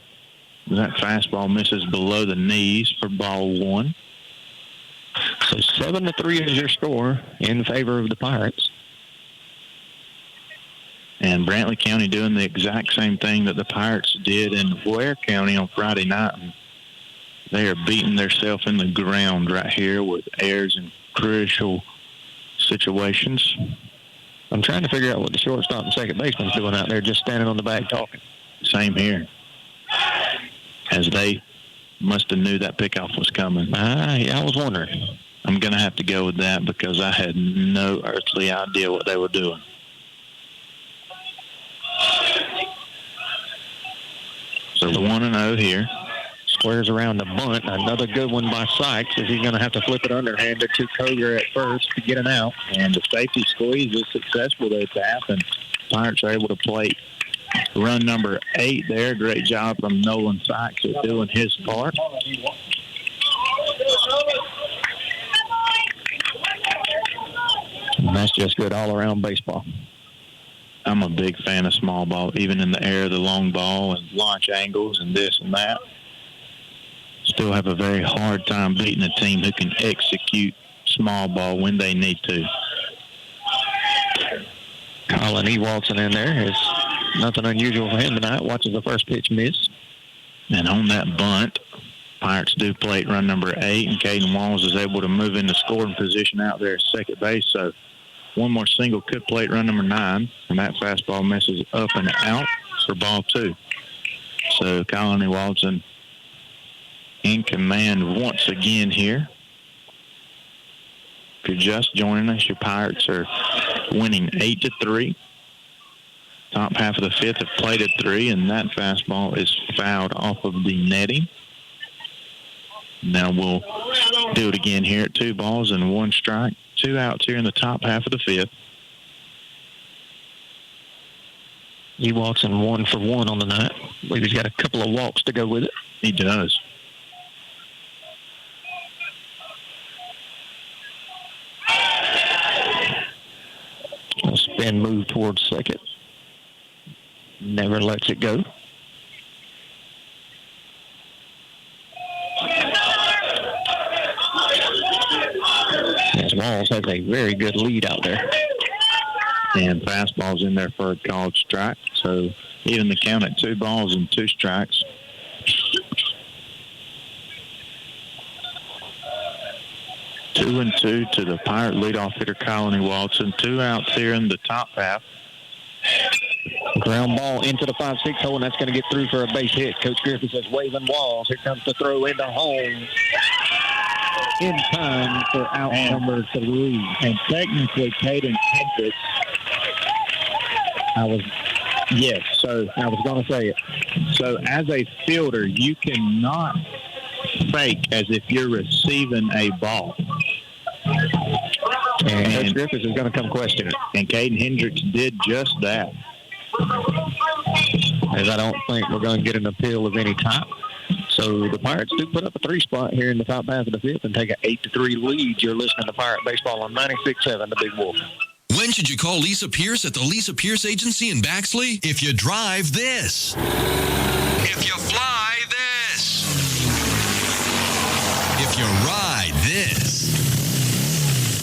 That fastball misses below the knees for ball 1. So 7-3 is your score in favor of the Pirates. And Brantley County doing the exact same thing that the Pirates did in Ware County on Friday night. And they are beating themselves in the ground right here with errors in crucial situations. I'm trying to figure out what the shortstop and second baseman's doing out there, just standing on the bag talking. Same here. As they must have knew that pickoff was coming. Yeah, I was wondering. I'm going to have to go with that because I had no earthly idea what they were doing. So the 1-0 here. Squares around the bunt. Another good one by Sykes, as he's going to have to flip it underhanded to Koger at first to get an out. And the safety squeeze is successful there, Taff, and Pirates are able to play run number 8 there. Great job from Nolan Sykes at doing his part. And that's just good all-around baseball. I'm a big fan of small ball, even in the air, the long ball and launch angles and this and that. still have a very hard time beating a team who can execute small ball when they need to. Colin Ewaldson in there. It's nothing unusual for him tonight. Watches the first pitch miss. And on that bunt, Pirates do plate run number 8, and Caden Walls is able to move into scoring position out there at second base. So one more single could plate run number 9, and that fastball misses up and out for ball 2. So Colin Ewaldson in command once again here. If you're just joining us, your Pirates are winning 8-3. Top half of the 5th have plated 3, and that fastball is fouled off of the netting. Now we'll do it again here at 2 balls and 1 strike. 2 outs here in the top half of the 5th. Ewaldson 1 for 1 on the night. I believe he's got a couple of walks to go with it. He does. A spin move towards second. Never lets it go. As Walls has a very good lead out there. And fastball's in there for a called strike. So even the count at 2 balls and 2 strikes. Two and 2 to the Pirate leadoff hitter, Colin Ewaldson. 2 outs here in the top half. Ground ball into the 5-6 hole, and that's going to get through for a base hit. Coach Griffith says, waving Walls. Here comes the throw into home. In time for out number 3. And technically, Caden Hendricks, I was going to say it. So as a fielder, you cannot fake as if you're receiving a ball. And Coach Griffith is going to come question it. And Caden Hendricks did just that. As I don't think we're going to get an appeal of any type. So the Pirates do put up a 3 spot here in the top half of the 5th and take an 8-3 lead. You're listening to Pirate Baseball on 96.7, The Big Wolf. When should you call Lisa Pierce at the Lisa Pierce Agency in Baxley? If you drive this. If you fly this. If you ride this.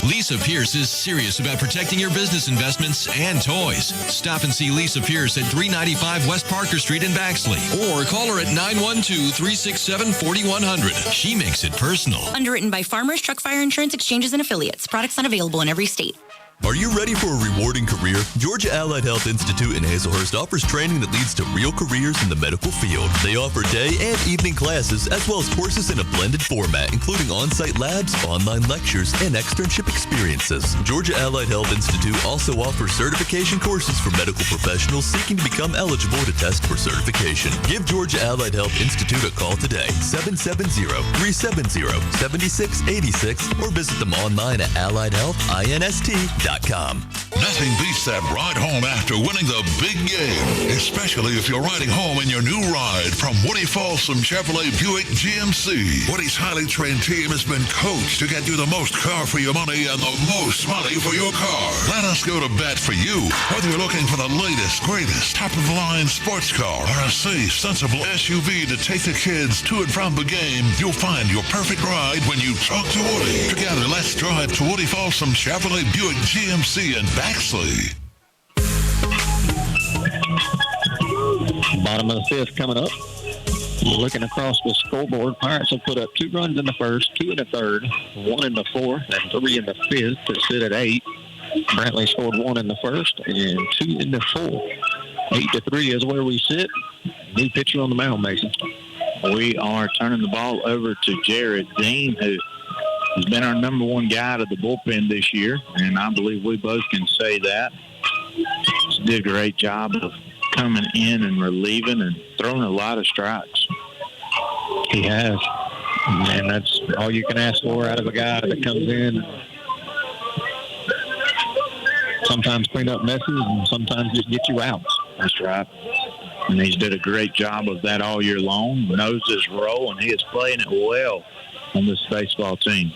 Lisa Pierce is serious about protecting your business investments and toys. Stop and see Lisa Pierce at 395 West Parker Street in Baxley. Or call her at 912-367-4100. She makes it personal. Underwritten by Farmers Truck Fire Insurance Exchanges and Affiliates. Products not available in every state. Are you ready for a rewarding career? Georgia Allied Health Institute in Hazelhurst offers training that leads to real careers in the medical field. They offer day and evening classes, as well as courses in a blended format, including on-site labs, online lectures, and externship experiences. Georgia Allied Health Institute also offers certification courses for medical professionals seeking to become eligible to test for certification. Give Georgia Allied Health Institute a call today, 770-370-7686, or visit them online at alliedhealthinst.com. Nothing beats that ride home after winning the big game, especially if you're riding home in your new ride from Woody Folsom Chevrolet Buick GMC. Woody's highly trained team has been coached to get you the most car for your money and the most money for your car. Let us go to bat for you. Whether you're looking for the latest, greatest, top-of-the-line sports car or a safe, sensible SUV to take the kids to and from the game, you'll find your perfect ride when you talk to Woody. Together, let's drive to Woody Folsom Chevrolet Buick GMC in Baxley. Bottom of the 5th coming up. Looking across the scoreboard, Pirates have put up 2 runs in the first, 2 in the third, 1 in the fourth, and 3 in the 5th to sit at 8. Brantley scored 1 in the first and 2 in the fourth. 8-3 is where we sit. New pitcher on the mound, Mason. We are turning the ball over to Jared Dean, who has been our number 1 guy out of the bullpen this year, and I believe we both can say that. He's did a great job of coming in and relieving and throwing a lot of strikes. He has. And that's all you can ask for out of a guy that comes in. Sometimes clean up messes and sometimes just get you out. That's right. And he's did a great job of that all year long. Knows his role, and he is playing it well on this baseball team.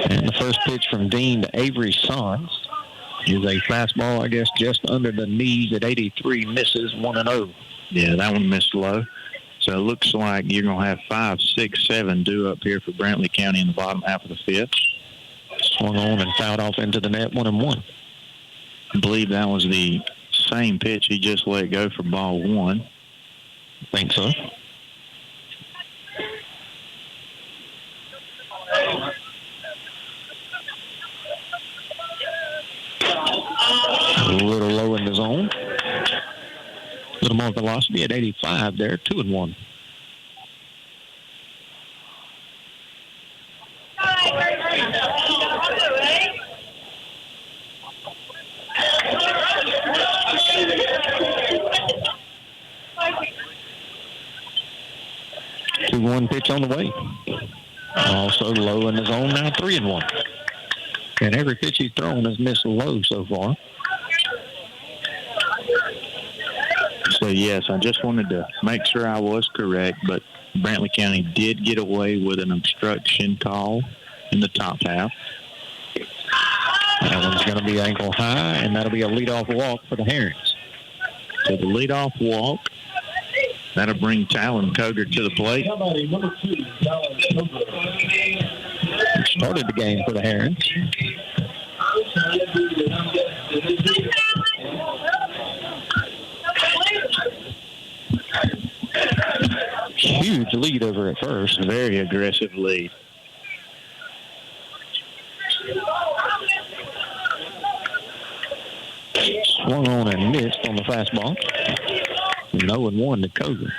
And the first pitch from Dean to Avery Sons. Is a fastball, I guess, just under the knees at 83, misses 1-0. Yeah, that one missed low. So it looks like you're going to have 5, 6, 7 due up here for Brantley County in the bottom half of the fifth. Swung on and fouled off into the net, 1-1. I believe that was the same pitch he just let go for ball one. I think so. A little low in the zone. A little more velocity at 85 there, 2-1. One pitch on the way. Also low in the zone now, 3-1. And every pitch he's thrown has missed low so far. So, yes, I just wanted to make sure I was correct, but Brantley County did get away with an obstruction call in the top half. That one's going to be ankle high, and that'll be a leadoff walk for the Herons. So the leadoff walk, that'll bring Talon Koger to the plate. Started the game for the Herons. Huge lead over at first. Very aggressive lead. Swung on and missed on the fastball. 0-1 to Koger.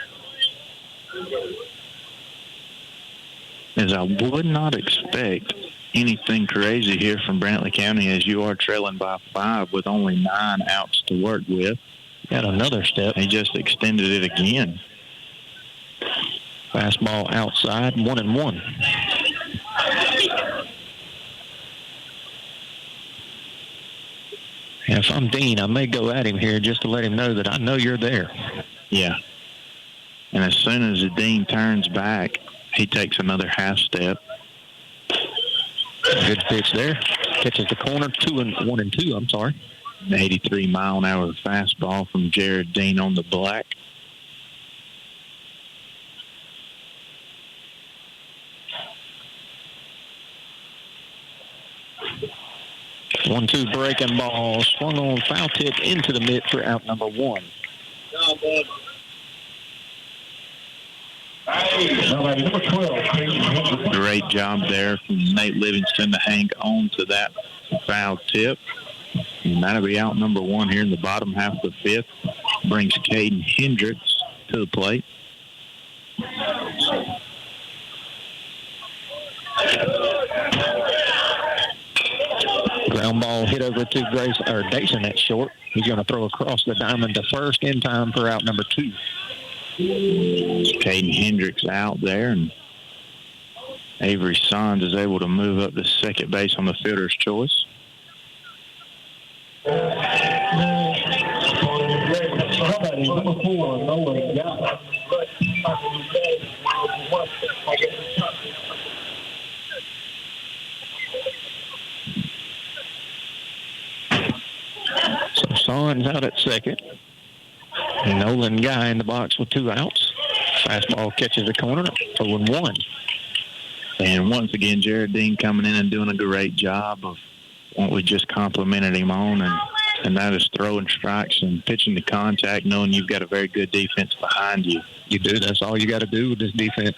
As I would not expect anything crazy here from Brantley County, as you are trailing by 5 with only 9 outs to work with. Got another step. He just extended it again. Fastball outside, 1-1. If I'm Dean, I may go at him here just to let him know that I know you're there. Yeah. And as soon as the Dean turns back, he takes another half step. Good pitch there. Catches the corner, 1-2, I'm sorry. An 83-mile-an-hour fastball from Jared Dean on the black. One-two breaking ball, swung on, foul tip into the mitt for out number 1. Great job there from Nate Livingston to hang on to that foul tip. And that'll be out number 1 here in the bottom half of the fifth. Brings Caden Hendricks to the plate. Ground ball hit over to Dason at short. He's going to throw across the diamond to first in time for out number 2. Caden Hendricks out there, and Avery Sons is able to move up to second base on the fielder's choice. So Sons out at second. Nolan Guy in the box with 2 outs. Fastball catches the corner, 0-1. And once again, Jared Dean coming in and doing a great job of what we just complimented him on, and that is throwing strikes and pitching to contact, knowing you've got a very good defense behind you. You do. That's all you got to do with this defense.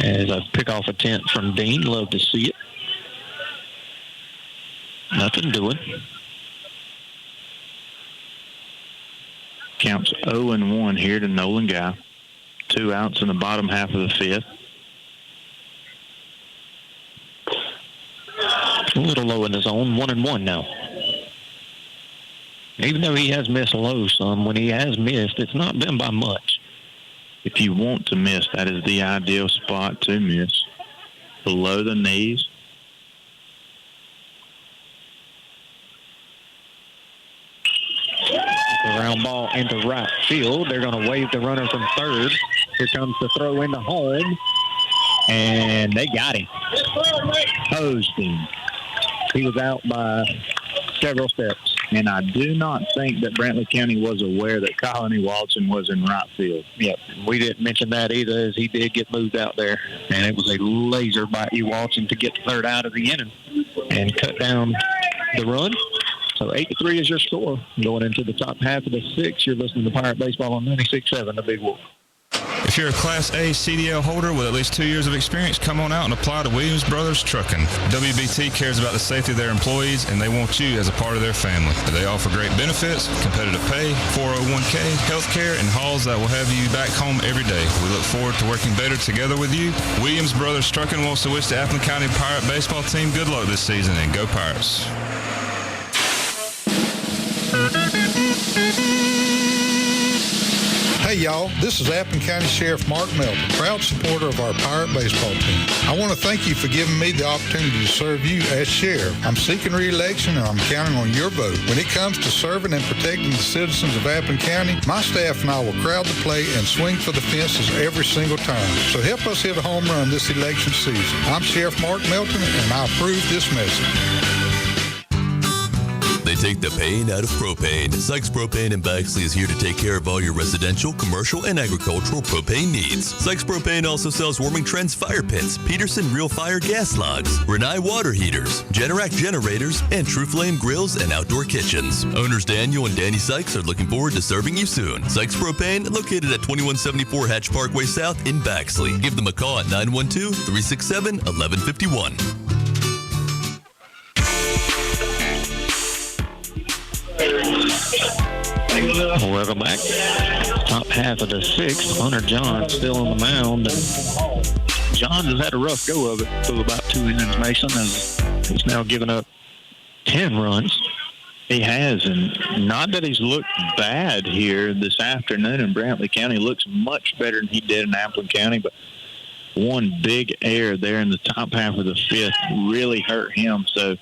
As a pick off attempt from Dean, love to see it. Nothing doing. Counts 0-1 here to Nolan Guy. 2 outs in the bottom half of the fifth. A little low in the zone, 1-1 now. Even though he has missed low some, when he has missed, it's not been by much. If you want to miss, that is the ideal spot to miss. Below the knees. Ground ball into right field. They're going to wave the runner from third. Here comes the throw into home. And they got him. Hosed him. He was out by several steps. And I do not think that Brantley County was aware that Colony Watson was in right field. Yep, we didn't mention that either, as he did get moved out there. And it was a laser by E. Watson to get the third out of the inning and cut down the run. So 8-3 is your score. Going into the top half of the sixth, you're listening to Pirate Baseball on 96.7, The Big Wolf. If you're a Class A CDL holder with at least 2 years of experience, come on out and apply to Williams Brothers Trucking. WBT cares about the safety of their employees, and they want you as a part of their family. They offer great benefits, competitive pay, 401k, health care, and hauls that will have you back home every day. We look forward to working better together with you. Williams Brothers Trucking wants to wish the Appleton County Pirate Baseball team good luck this season, and go Pirates. Hey y'all, this is Appleton County Sheriff Mark Melton, proud supporter of our Pirate baseball team. I want to thank you for giving me the opportunity to serve you as sheriff. I'm seeking re-election and I'm counting on your vote. When it comes to serving and protecting the citizens of Appleton County, my staff and I will crowd the plate and swing for the fences every single time. So help us hit a home run this election season. I'm Sheriff Mark Melton and I approve this message. They take the pain out of propane. Sykes Propane in Baxley is here to take care of all your residential, commercial, and agricultural propane needs. Sykes Propane also sells Warming Trends fire pits, Peterson Real Fire gas logs, Renai water heaters, Generac generators, and True Flame grills and outdoor kitchens. Owners Daniel and Danny Sykes are looking forward to serving you soon. Sykes Propane, located at 2174 Hatch Parkway South in Baxley. Give them a call at 912-367-1151. Welcome back. Top half of the sixth. Hunter Johns still on the mound. Johns has had a rough go of it through about 2 innings, Mason, as he's now given up 10 runs. He has, and not that he's looked bad here this afternoon in Brantley County. Looks much better than he did in Appleton County, but one big error there in the top half of the fifth really hurt him. So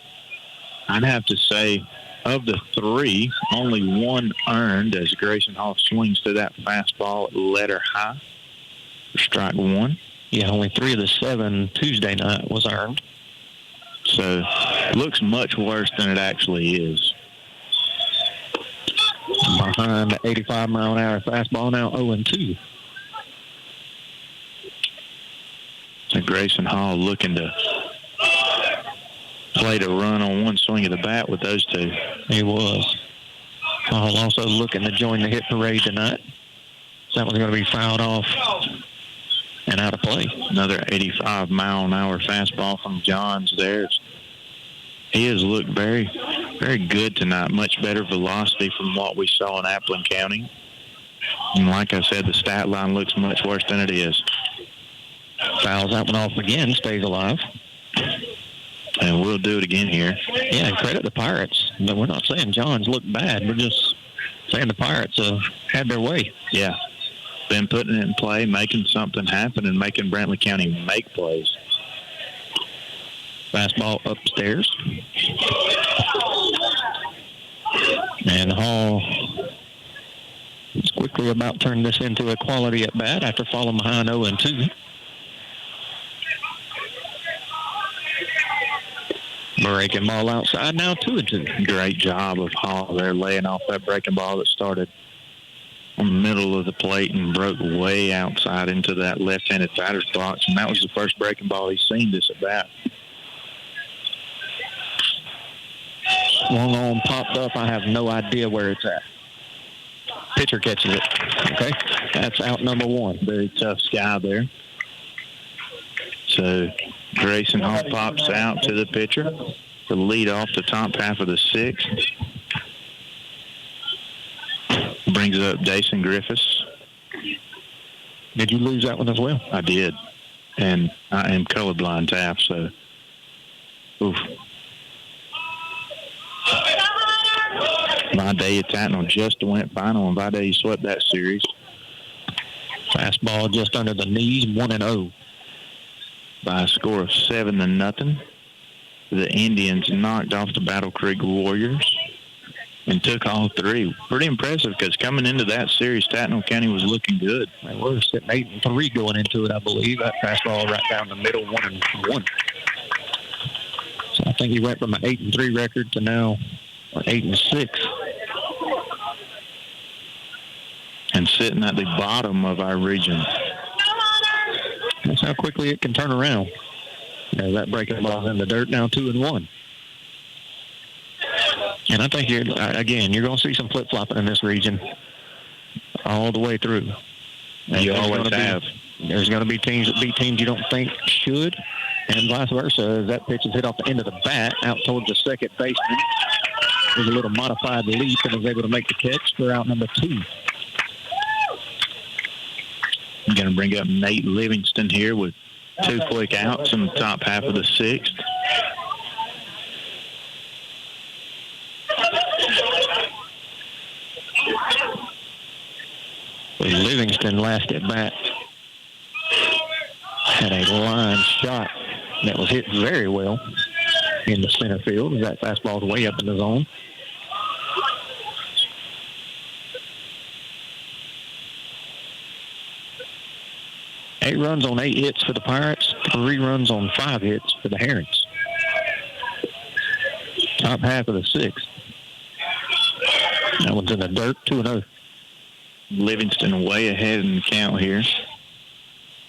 I'd have to say, of the three, only one earned as Grayson Hall swings to that fastball at letter high for strike one. Yeah, only 3 of the 7 Tuesday night was earned. So looks much worse than it actually is. Behind the 85-mile-an-hour fastball, now 0-2. So Grayson Hall looking to play to run on one swing of the bat with those two. He was. Hall also looking to join the hit parade tonight. So that one's going to be fouled off and out of play. Another 85-mile-an-hour fastball from Johns there. He has looked very, very good tonight. Much better velocity from what we saw in Appleton County. And like I said, the stat line looks much worse than it is. Fouls that one off again, stays alive. And we'll do it again here. Yeah, and credit the Pirates. But we're not saying Johns looked bad. We're just saying the Pirates had their way. Yeah. Been putting it in play, making something happen, and making Brantley County make plays. Fastball upstairs. And Hall is quickly about turning this into a quality at bat after falling behind 0-2. Breaking ball outside, now 2-2. Great job of Hall there, laying off that breaking ball that started on the middle of the plate and broke way outside into that left-handed batter's box, and that was the first breaking ball he's seen this at bat. Swung on, popped up. I have no idea where it's at. Pitcher catches it. Okay, that's out number one. Very tough sky there. So Grayson Hall pops out to the pitcher to lead off the top half of the sixth. Brings up Dason Griffiths. Did you lose that one as well? I did. And I am colorblind, Taff, so oof. Vade at Tatnall just went final, and Vade swept that series. Fastball just under the knees, 1-0. By a score of 7-0. The Indians knocked off the Battle Creek Warriors and took all three. Pretty impressive, because coming into that series, Tatnall County was looking good. They were sitting 8-3 going into it, I believe. That fastball right down the middle, 1-1. So I think he went from an 8-3 record to now We're 8-6. And sitting at the bottom of our region. That's how quickly it can turn around. That breaking ball's in the dirt now, 2-1. And I think you're going to see some flip-flopping in this region all the way through. And you always have. There's going to be teams that beat teams you don't think should, and vice versa. As that pitch is hit off the end of the bat out towards the second baseman. There's a little modified leap and is able to make the catch for out number 2. I'm going to bring up Nate Livingston here with 2 quick outs in the top half of the 6th. Livingston last at bat had a line shot that was hit very well in the center field. That fastball's way up in the zone. Eight runs on 8 hits for the Pirates, 3 runs on 5 hits for the Herons. Top half of the 6th. That one's in the dirt, 2-0. Livingston way ahead in the count here.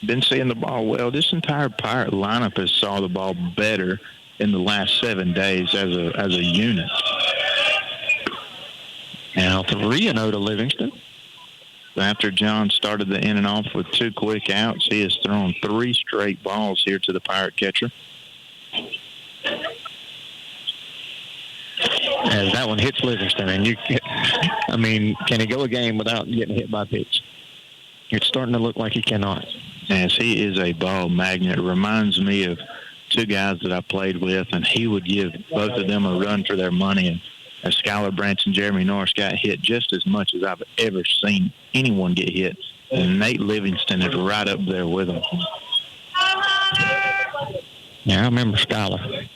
Been seeing the ball well. This entire Pirate lineup has saw the ball better in the last 7 days as a unit. Now 3-0 to Livingston. After John started the in and off with 2 quick outs, he has thrown 3 straight balls here to the Pirate catcher. As that one hits Livingston, and can he go a game without getting hit by a pitch? It's starting to look like he cannot. As he is a ball magnet. It reminds me of 2 guys that I played with, and he would give both of them a run for their money. And as Skylar Branch and Jeremy Norris got hit just as much as I've ever seen anyone get hit. And Nate Livingston is right up there with him. Yeah, I remember Skylar.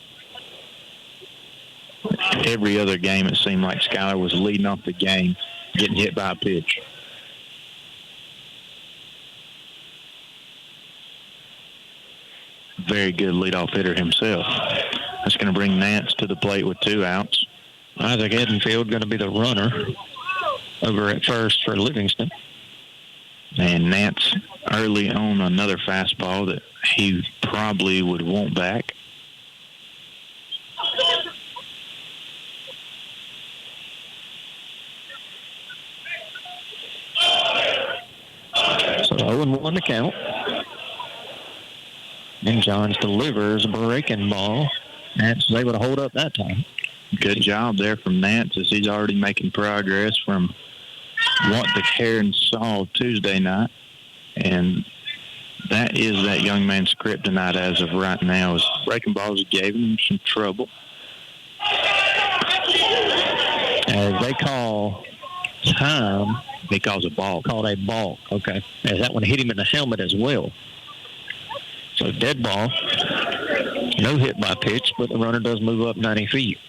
Every other game, it seemed like Skylar was leading off the game, getting hit by a pitch. Very good leadoff hitter himself. That's going to bring Nance to the plate with 2 outs. Isaac Edenfield going to be the runner over at first for Livingston. And Nance early on another fastball that he probably would want back. So 0-1 to count. And Johns delivers a breaking ball. Nance was able to hold up that time. Good job there from Nance as he's already making progress from what the Herons saw Tuesday night. And that is that young man's kryptonite as of right now. His breaking balls gave him some trouble. As they call time. He calls a balk. Called a balk, okay. As that one hit him in the helmet as well. So dead ball. No hit by pitch, but the runner does move up 90 feet.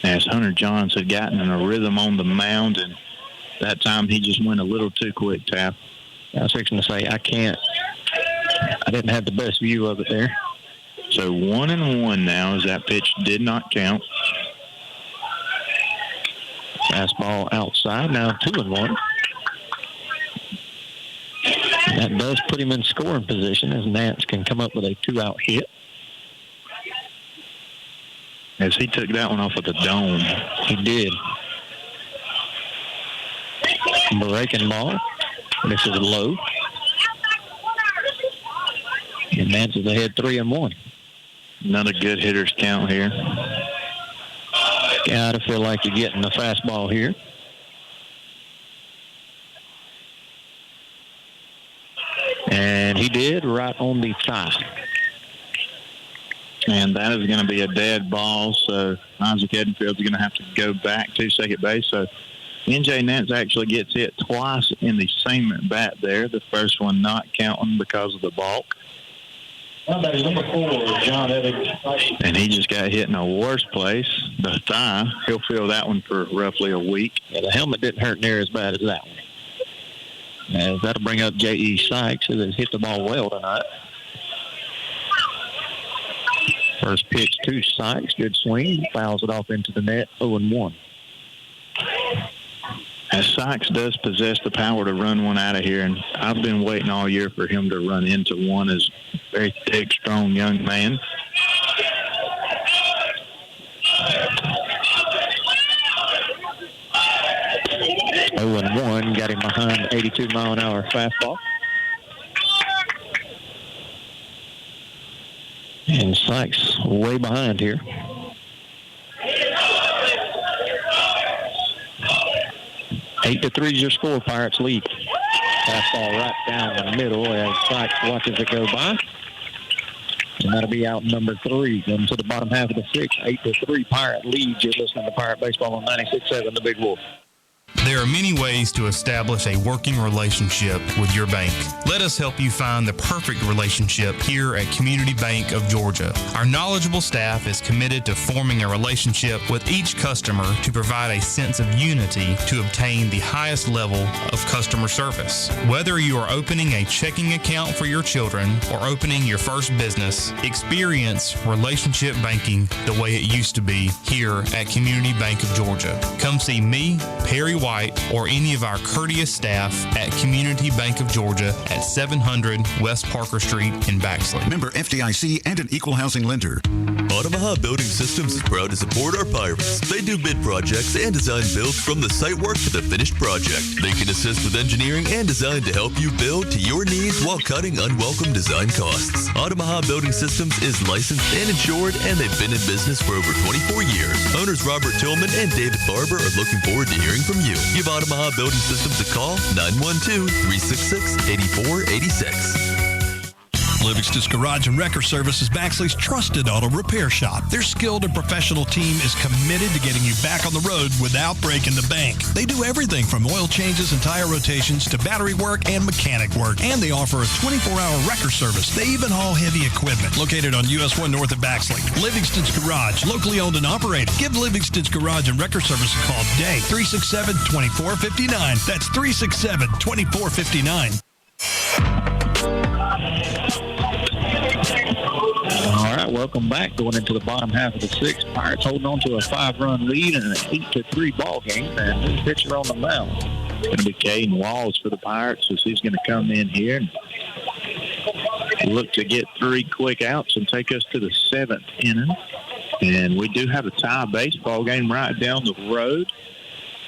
As Hunter Johns had gotten in a rhythm on the mound, and that time he just went a little too quick, Tap. I was fixing to say, I didn't have the best view of it there. So 1-1 now as that pitch did not count. Fastball outside, now 2-1. That does put him in scoring position as Nance can come up with a 2-out hit. As he took that one off of the dome. He did. Breaking ball. This is low. And Nance is ahead 3-1. Another good hitter's count here. Gotta feel like you're getting the fastball here. And he did, right on the thigh. And that is going to be a dead ball, so Isaac Edenfield's going to have to go back to second base. So N.J. Nance actually gets hit twice in the same at bat there. The first one not counting because of the balk. Number 4, John Evans. And he just got hit in a worse place, the thigh. He'll feel that one for roughly a week. Yeah, the helmet didn't hurt near as bad as that one. That'll bring up J.E. Sykes, who has hit the ball well tonight. First pitch to Sykes. Good swing. Fouls it off into the net. 0-1. As Sykes does possess the power to run one out of here, and I've been waiting all year for him to run into one as a very big, strong young man. One got him behind 82-mile-an-hour fastball. And Sykes way behind here. Eight to 3 is your score. Pirates lead. Fastball right down the middle as Sykes watches it go by. And that'll be out number 3. Going to the bottom half of the 6th. 8-3 Pirate lead. You're listening to Pirate Baseball on 96.7 The Big Wolf. There are many ways to establish a working relationship with your bank. Let us help you find the perfect relationship here at Community Bank of Georgia. Our knowledgeable staff is committed to forming a relationship with each customer to provide a sense of unity to obtain the highest level of customer service. Whether you are opening a checking account for your children or opening your first business, experience relationship banking the way it used to be here at Community Bank of Georgia. Come see me, Perry White, or any of our courteous staff at Community Bank of Georgia at 700 West Parker Street in Baxley. Member FDIC and an equal housing lender. Omaha Building Systems is proud to support our Pirates. They do bid projects and design builds from the site work to the finished project. They can assist with engineering and design to help you build to your needs while cutting unwelcome design costs. Omaha Building Systems is licensed and insured, and they've been in business for over 24 years. Owners Robert Tillman and David Barber are looking forward to hearing from you. Give Omaha Building Systems a call, 912-366-8486. Livingston's Garage and Wrecker Service is Baxley's trusted auto repair shop. Their skilled and professional team is committed to getting you back on the road without breaking the bank. They do everything from oil changes and tire rotations to battery work and mechanic work, and they offer a 24-hour wrecker service. They even haul heavy equipment. Located on US 1 north of Baxley, Livingston's Garage, locally owned and operated. Give Livingston's Garage and Wrecker Service a call today, 367-2459. That's 367-2459. All right, welcome back. Going into the bottom half of the 6th. Pirates holding on to a 5-run lead in an 8-3 ball game. And this pitcher on the mound. It's going to be Caden Walls for the Pirates as he's going to come in here and look to get 3 quick outs and take us to the 7th inning. And we do have a tie baseball game right down the road.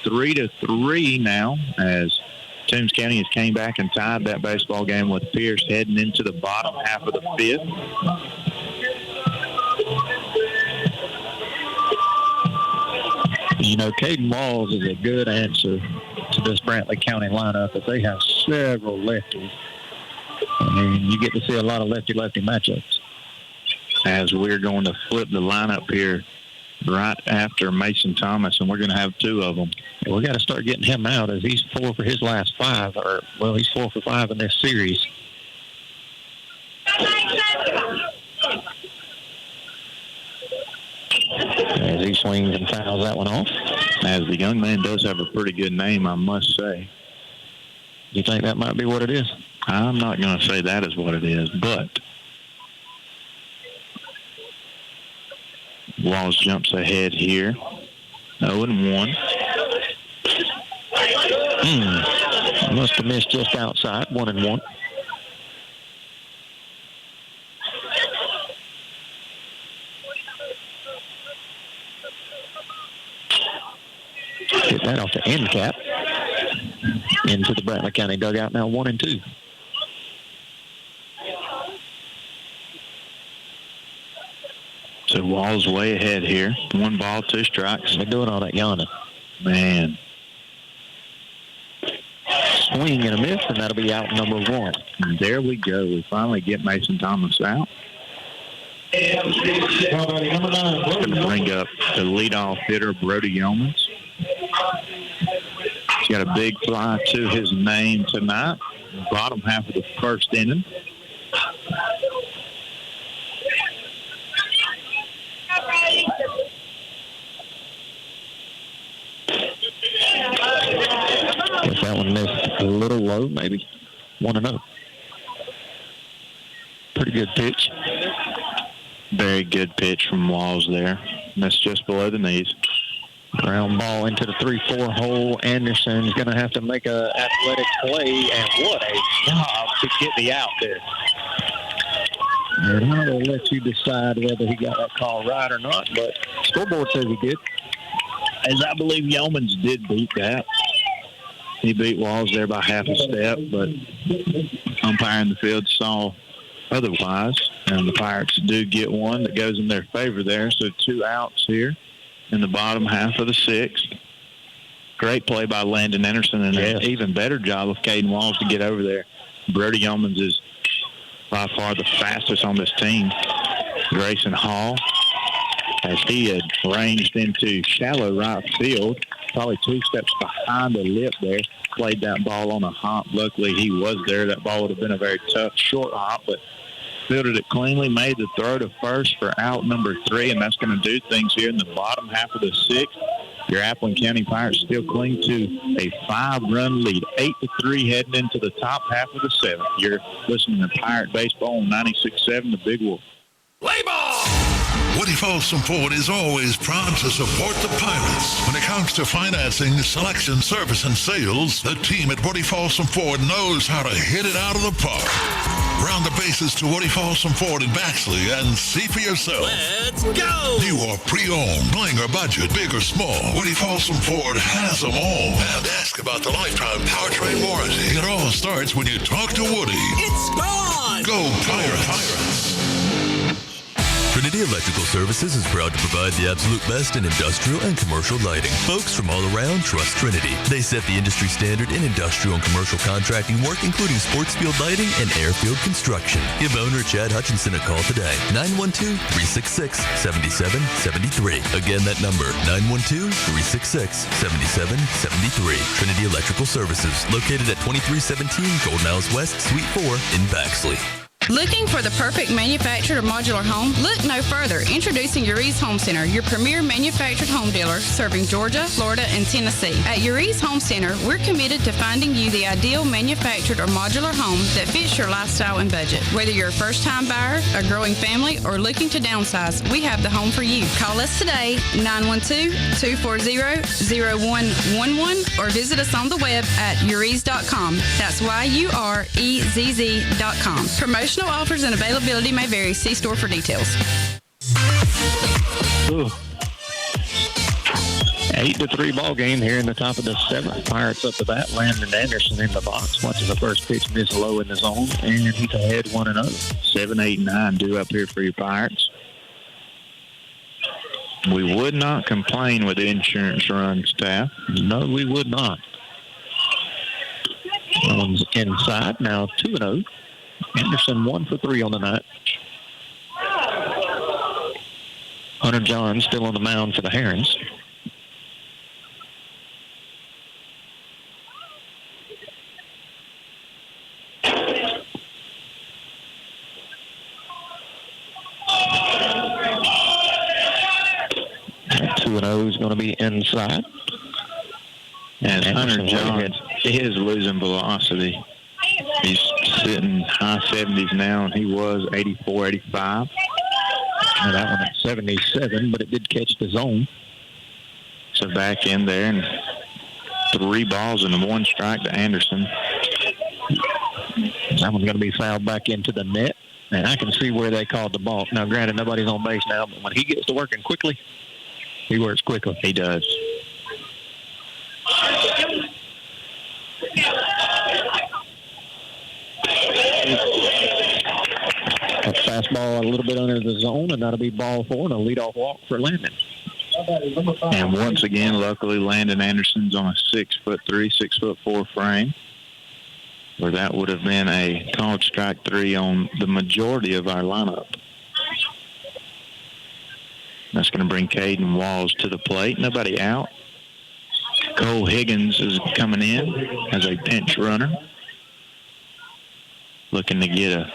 3-3 now as Toombs County has came back and tied that baseball game with Pierce heading into the bottom half of the 5th. You know, Caden Walls is a good answer to this Brantley County lineup, but they have several lefties. I mean, you get to see a lot of lefty-lefty matchups. As we're going to flip the lineup here right after Mason Thomas, and we're going to have 2 of them. And we got to start getting him out as he's 4 for his last 5, or, well, he's 4 for 5 in this series. As he swings and fouls that one off. As the young man does have a pretty good name, I must say. You think that might be what it is? I'm not going to say that is what it is, but Walls jumps ahead here. 0-1. Must have missed just outside. 1-1. Get that off the end cap. Into the Brantley County dugout now. 1-2. So Walls way ahead here. 1 ball, 2 strikes. They're doing all that yawning. Man. Swing and a miss, and that'll be out number 1. And there we go. We finally get Mason Thomas out. Going to bring up the leadoff hitter, Brody Yeomans. He's got a big fly to his name tonight. Bottom half of the 1st inning. Guess that one missed a little low, maybe 1-0. Pretty good pitch. Very good pitch from Walls there. That's just below the knees. Ground ball into the 3-4 hole. Anderson's going to have to make an athletic play, and what a job to get the out there. And I'll let you decide whether he got that call right or not, but scoreboard says he did. As I believe Yeomans did beat that. He beat Walls there by half a step, but umpire in the field saw otherwise, and the Pirates do get one that goes in their favor there, so 2 outs here in the bottom half of the 6th. Great play by Landon Anderson, and an even better job of Caden Walls to get over there. Brody Yeomans is by far the fastest on this team. Grayson Hall, as he had ranged into shallow right field, probably 2 steps behind the lip there, played that ball on a hop. Luckily, he was there. That ball would have been a very tough short hop, but fielded it cleanly, made the throw to first for out number 3, and that's going to do things here in the bottom half of the 6th. Your Appleton County Pirates still cling to a 5-run lead, 8-3 heading into the top half of the 7th. You're listening to Pirate Baseball on 96.7 The Big Wolf. Play ball! Woody Folsom Ford is always proud to support the Pirates. When it comes to financing, selection, service, and sales, the team at Woody Folsom Ford knows how to hit it out of the park. Round the bases to Woody Folsom Ford in Baxley and see for yourself. Let's go! New or pre-owned, bling or budget, big or small, Woody Folsom Ford has them all. And ask about the lifetime powertrain warranty. It all starts when you talk to Woody. It's gone! Go Pirates! Trinity Electrical Services is proud to provide the absolute best in industrial and commercial lighting. Folks from all around trust Trinity. They set the industry standard in industrial and commercial contracting work, including sports field lighting and airfield construction. Give owner Chad Hutchinson a call today, 912-366-7773. Again, that number, 912-366-7773. Trinity Electrical Services, located at 2317 Golden House West, Suite 4 in Baxley. Looking for the perfect manufactured or modular home? Look no further. Introducing Uri's Home Center, your premier manufactured home dealer serving Georgia, Florida, and Tennessee. At Uri's Home Center, we're committed to finding you the ideal manufactured or modular home that fits your lifestyle and budget. Whether you're a first-time buyer, a growing family, or looking to downsize, we have the home for you. Call us today, 912-240-0111, or visit us on the web at uris.com. That's YUREZZ.com. Promotional offers and availability may vary. See store for details. 8-3 ball game here in the top of the 7th. Pirates up to bat. Landon Anderson in the box. Watches the first pitch miss low in the zone, and he's ahead 1-0. 7, 8, 9 due up here for your Pirates. We would not complain with the insurance run staff. No, we would not. One's inside now, 2-0. Anderson 1 for 3 on the night. Hunter John still on the mound for the Herons. That 2-0 is going to be inside. And Hunter John is losing velocity. He's sitting high 70s now, and he was 84, 85. Now that one at 77, but it did catch the zone. So back in there, and 3 balls and 1 strike to Anderson. That one's going to be fouled back into the net, and I can see where they called the ball. Now, granted, nobody's on base now, but when he gets to working quickly, he works quickly. He does. A fastball a little bit under the zone, and that'll be ball 4 and a leadoff walk for Landon. And once again, luckily, Landon Anderson's on a 6'3", 6'4" frame, where that would have been a called strike 3 on the majority of our lineup. That's going to bring Caden Walls to the plate. Nobody out. Cole Higgins is coming in as a pinch runner, looking to get a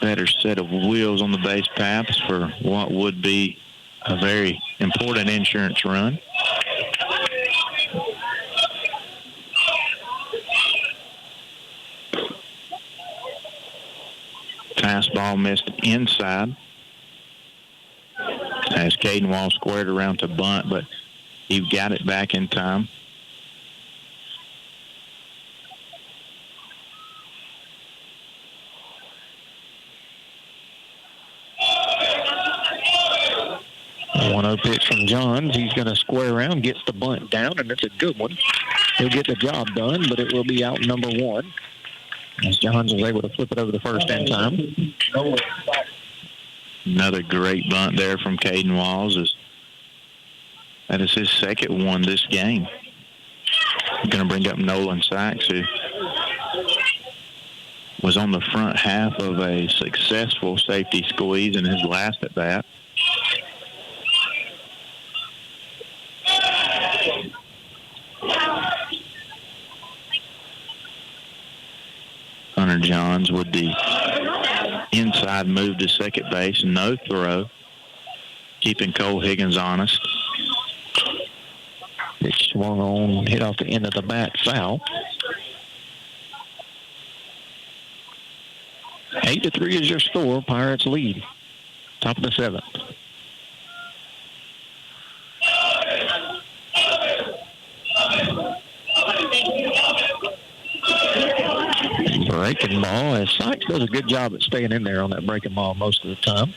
better set of wheels on the base paths for what would be a very important insurance run. Fastball missed inside. As Caden Wall squared around to bunt, but he got it back in time. A 1-0 pitch from Johns. He's going to square around, gets the bunt down, and it's a good one. He'll get the job done, but it will be out number 1. As Johns was able to flip it over the first in time. Another great bunt there from Caden Walls. That is his second one this game. Going to bring up Nolan Sykes, who was on the front half of a successful safety squeeze in his last at bat. Hunter Johns with the inside move to second base, no throw, keeping Cole Higgins honest. It swung on, hit off the end of the bat, foul. 8-3 is your score. Pirates lead. Top of the 7th. Breaking ball, as Sykes does a good job at staying in there on that breaking ball most of the time.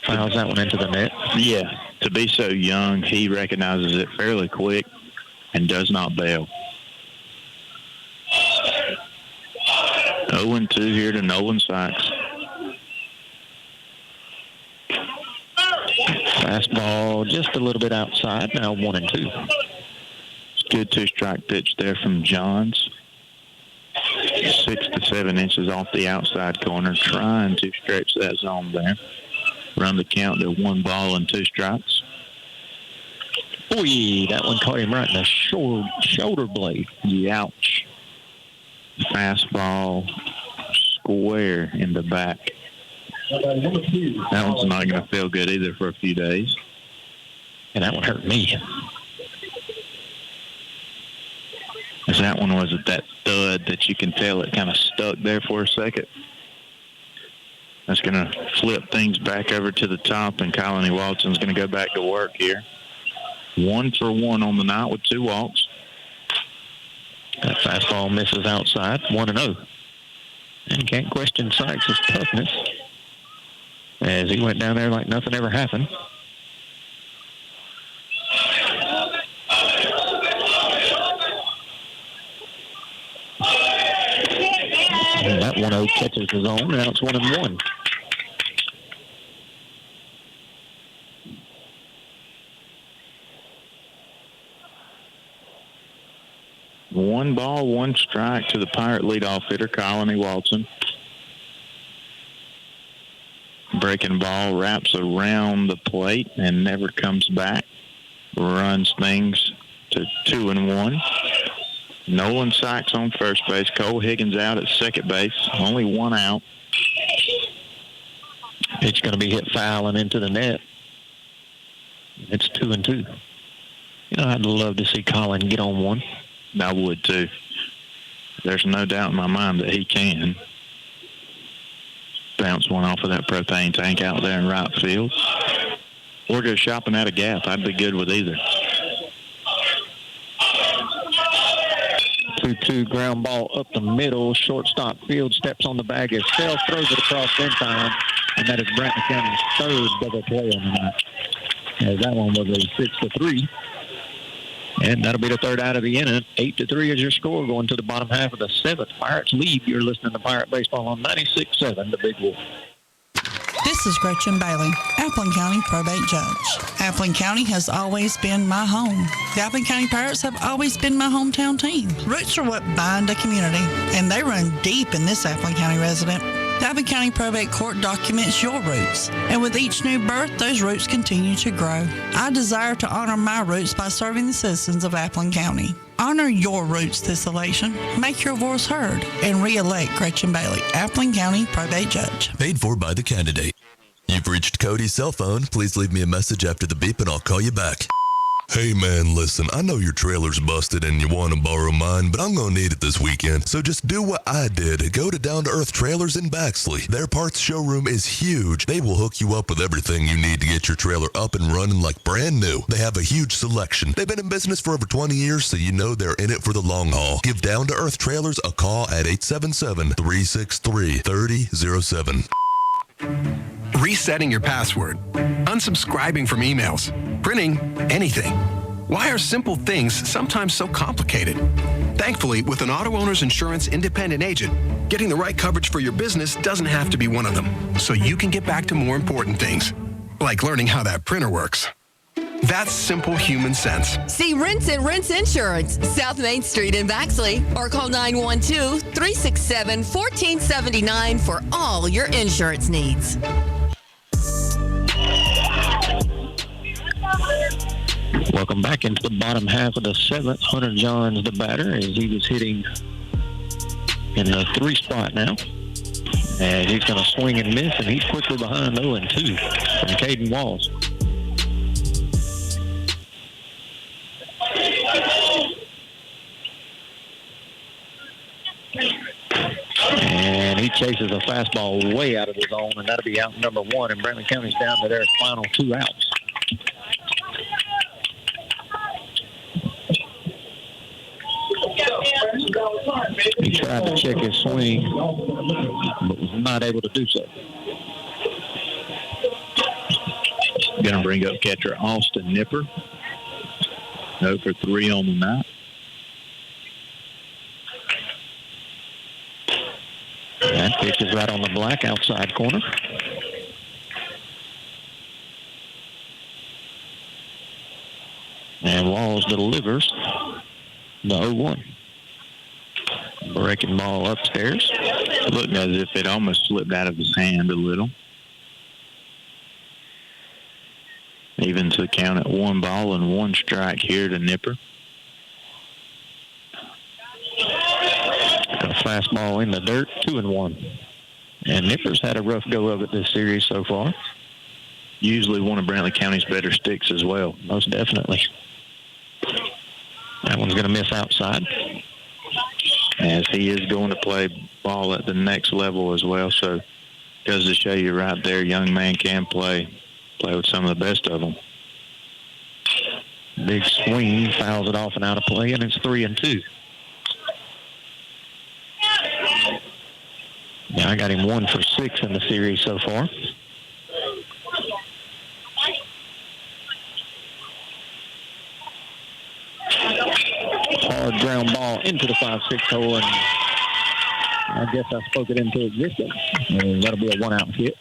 Fouls that one into the net. Yeah, to be so young, he recognizes it fairly quick and does not bail. 0-2 here to Nolan Sykes. Fastball just a little bit outside, now 1-2. Good 2-strike pitch there from Johns. 6 to 7 inches off the outside corner, trying to stretch that zone there. Run the count to 1 ball and 2 strikes. Boy, that one caught him right in the shoulder blade. Ouch. Fastball square in the back. That one's not going to feel good either for a few days. And that one hurt me. As that one was at that thud that you can tell it kind of stuck there for a second. That's going to flip things back over to the top, and Colony Walton's going to go back to work here. 1 for 1 on the night with 2 walks. That fastball misses outside, 1-0. And can't question Sykes' toughness as he went down there like nothing ever happened. And that 1-0 catches the zone. Now it's 1-1. One ball, 1 strike to the Pirate leadoff hitter, Colony Walton. Breaking ball wraps around the plate and never comes back. Runs things to 2-1. Nolan Sykes on first base. Cole Higgins out at second base. Only 1 out. It's going to be hit foul and into the net. It's 2-2. You know, I'd love to see Colin get on one. I would too. There's no doubt in my mind that he can. Bounce one off of that propane tank out there in right field. Or go shopping at a gap. I'd be good with either. 2-2 ground ball up the middle. Shortstop Field steps on the bag as Self throws it across in time. And that is Brantley County's 3rd double play on the night. As that one was a 6-3. And that'll be the 3rd out of the inning. 8-3 is your score going to the bottom half of the 7th. Pirates lead. You're listening to Pirate Baseball on 96.7, The Big Wolf. This is Gretchen Bailey, Appleton County Probate Judge. Appleton County has always been my home. The Appleton County Pirates have always been my hometown team. Roots are what bind a community, and they run deep in this Appleton County resident. The Appleton County Probate Court documents your roots, and with each new birth, those roots continue to grow. I desire to honor my roots by serving the citizens of Appleton County. Honor your roots this election. Make your voice heard, and re-elect Gretchen Bailey, Appleton County Probate Judge. Paid for by the candidate. You've reached Cody's cell phone. Please leave me a message after the beep and I'll call you back. Hey man, listen, I know your trailer's busted and you want to borrow mine, but I'm going to need it this weekend. So just do what I did. Go to Down to Earth Trailers in Baxley. Their parts showroom is huge. They will hook you up with everything you need to get your trailer up and running like brand new. They have a huge selection. They've been in business for over 20 years, so you know they're in it for the long haul. Give Down to Earth Trailers a call at 877-363-3007. Resetting your password, unsubscribing from emails, printing anything. Why are simple things sometimes so complicated? Thankfully, with an auto owner's insurance independent agent, getting the right coverage for your business doesn't have to be one of them, so you can get back to more important things, like learning how that printer works. That's simple human sense. See Rinse and Rinse Insurance, South Main Street in Baxley, or call 912-367-1479 for all your insurance needs. Welcome back into the bottom half of the seventh. Hunter Johns, the batter, as he was hitting in the 3 spot now. And he's going to swing and miss, and he's quickly behind 0-2 from Caden Walls. And he chases a fastball way out of the zone, and that'll be out number 1, and Brantley County's down to their final 2 outs. He tried to check his swing, but was not able to do so. Going to bring up catcher Austin Nipper. 0 for 3 on the night. That pitch is right on the black outside corner. And Walls delivers the 0-1. Breaking ball upstairs. It looked as if it almost slipped out of his hand a little. Even to count at 1 ball and 1 strike here to Nipper. A fastball in the dirt, 2-1. And Nipper's had a rough go of it this series so far. Usually one of Brantley County's better sticks as well. Most definitely. That one's going to miss outside. As he is going to play ball at the next level as well. So goes to show you right there, young man can play with some of the best of them. Big swing, fouls it off and out of play, and it's 3-2. Now I got him 1 for 6 in the series so far. Hard ground ball into the 5-6 hole, and I guess I spoke it into existence. And that'll be a 1-out hit.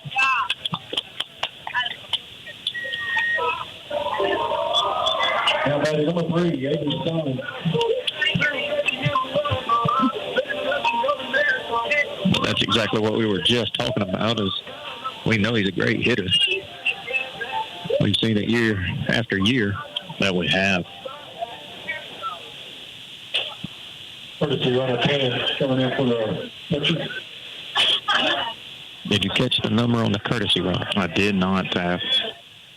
Now, batting number 3, Avery Stone. That's exactly what we were just talking about. Is we know he's a great hitter. We've seen it year after year. That we have. Courtesy runner 10 coming in for the pitcher. Did you catch the number on the courtesy run? I did not, Taft.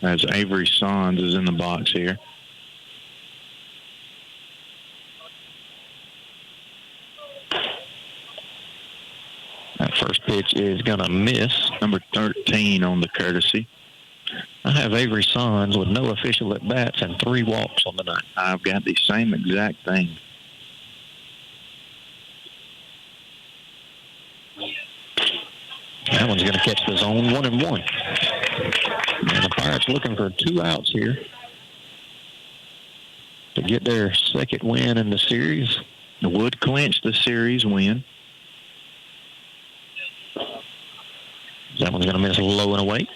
As Avery Sons is in the box here. That first pitch is going to miss. Number 13 on the courtesy. I have Avery Sons with no official at-bats and 3 walks on the night. I've got the same exact thing. That one's going to catch the zone, 1-1. And the Pirates looking for 2 outs here to get their second win in the series. Would clinch the series win. That one's going to miss low and away.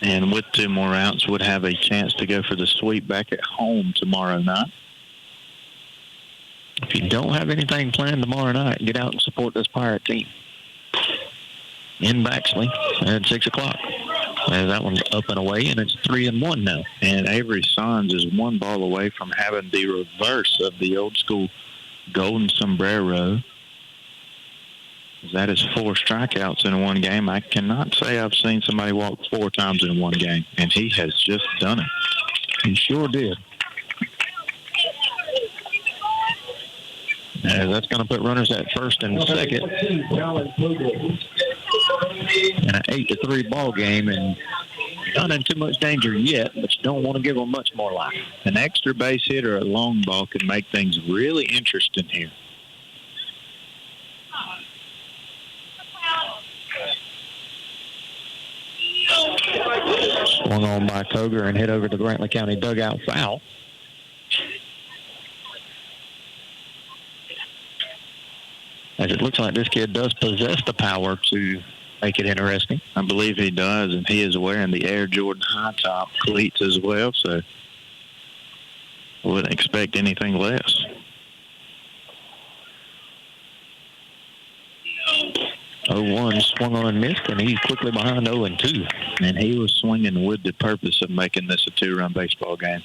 And with 2 more outs, would have a chance to go for the sweep back at home tomorrow night. If you don't have anything planned tomorrow night, get out and support this Pirate team. In Baxley at 6 o'clock. And that one's up and away, and it's 3-1 now. And Avery Sons is 1 ball away from having the reverse of the old school golden sombrero. That is 4 strikeouts in one game. I cannot say I've seen somebody walk 4 times in one game, and he has just done it. He sure did. That's going to put runners at first and second in an 8-3 ball game, and not in too much danger yet, but you don't want to give them much more life. An extra base hit or a long ball could make things really interesting here. Swung on by Koger and hit over the Brantley County dugout foul. As it looks like this kid does possess the power to make it interesting. I believe he does, and he is wearing the Air Jordan high top cleats as well, so wouldn't expect anything less. 0-1 swung on and missed, and he's quickly behind 0-2. And he was swinging with the purpose of making this a 2-run baseball game.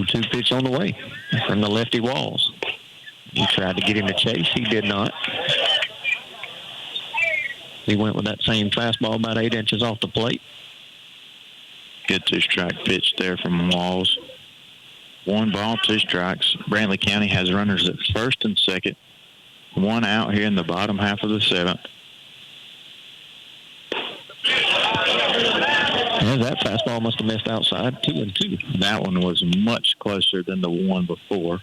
Two pitch on the way from the lefty Walls. He tried to get him to chase. He did not. He went with that same fastball about 8 inches off the plate. Good 2-strike pitch there from Walls. 1 ball, 2 strikes. Brantley County has runners at first and second. 1 out here in the bottom half of the 7th. Yeah, that fastball must have missed outside. 2-2. That one was much closer than the one before.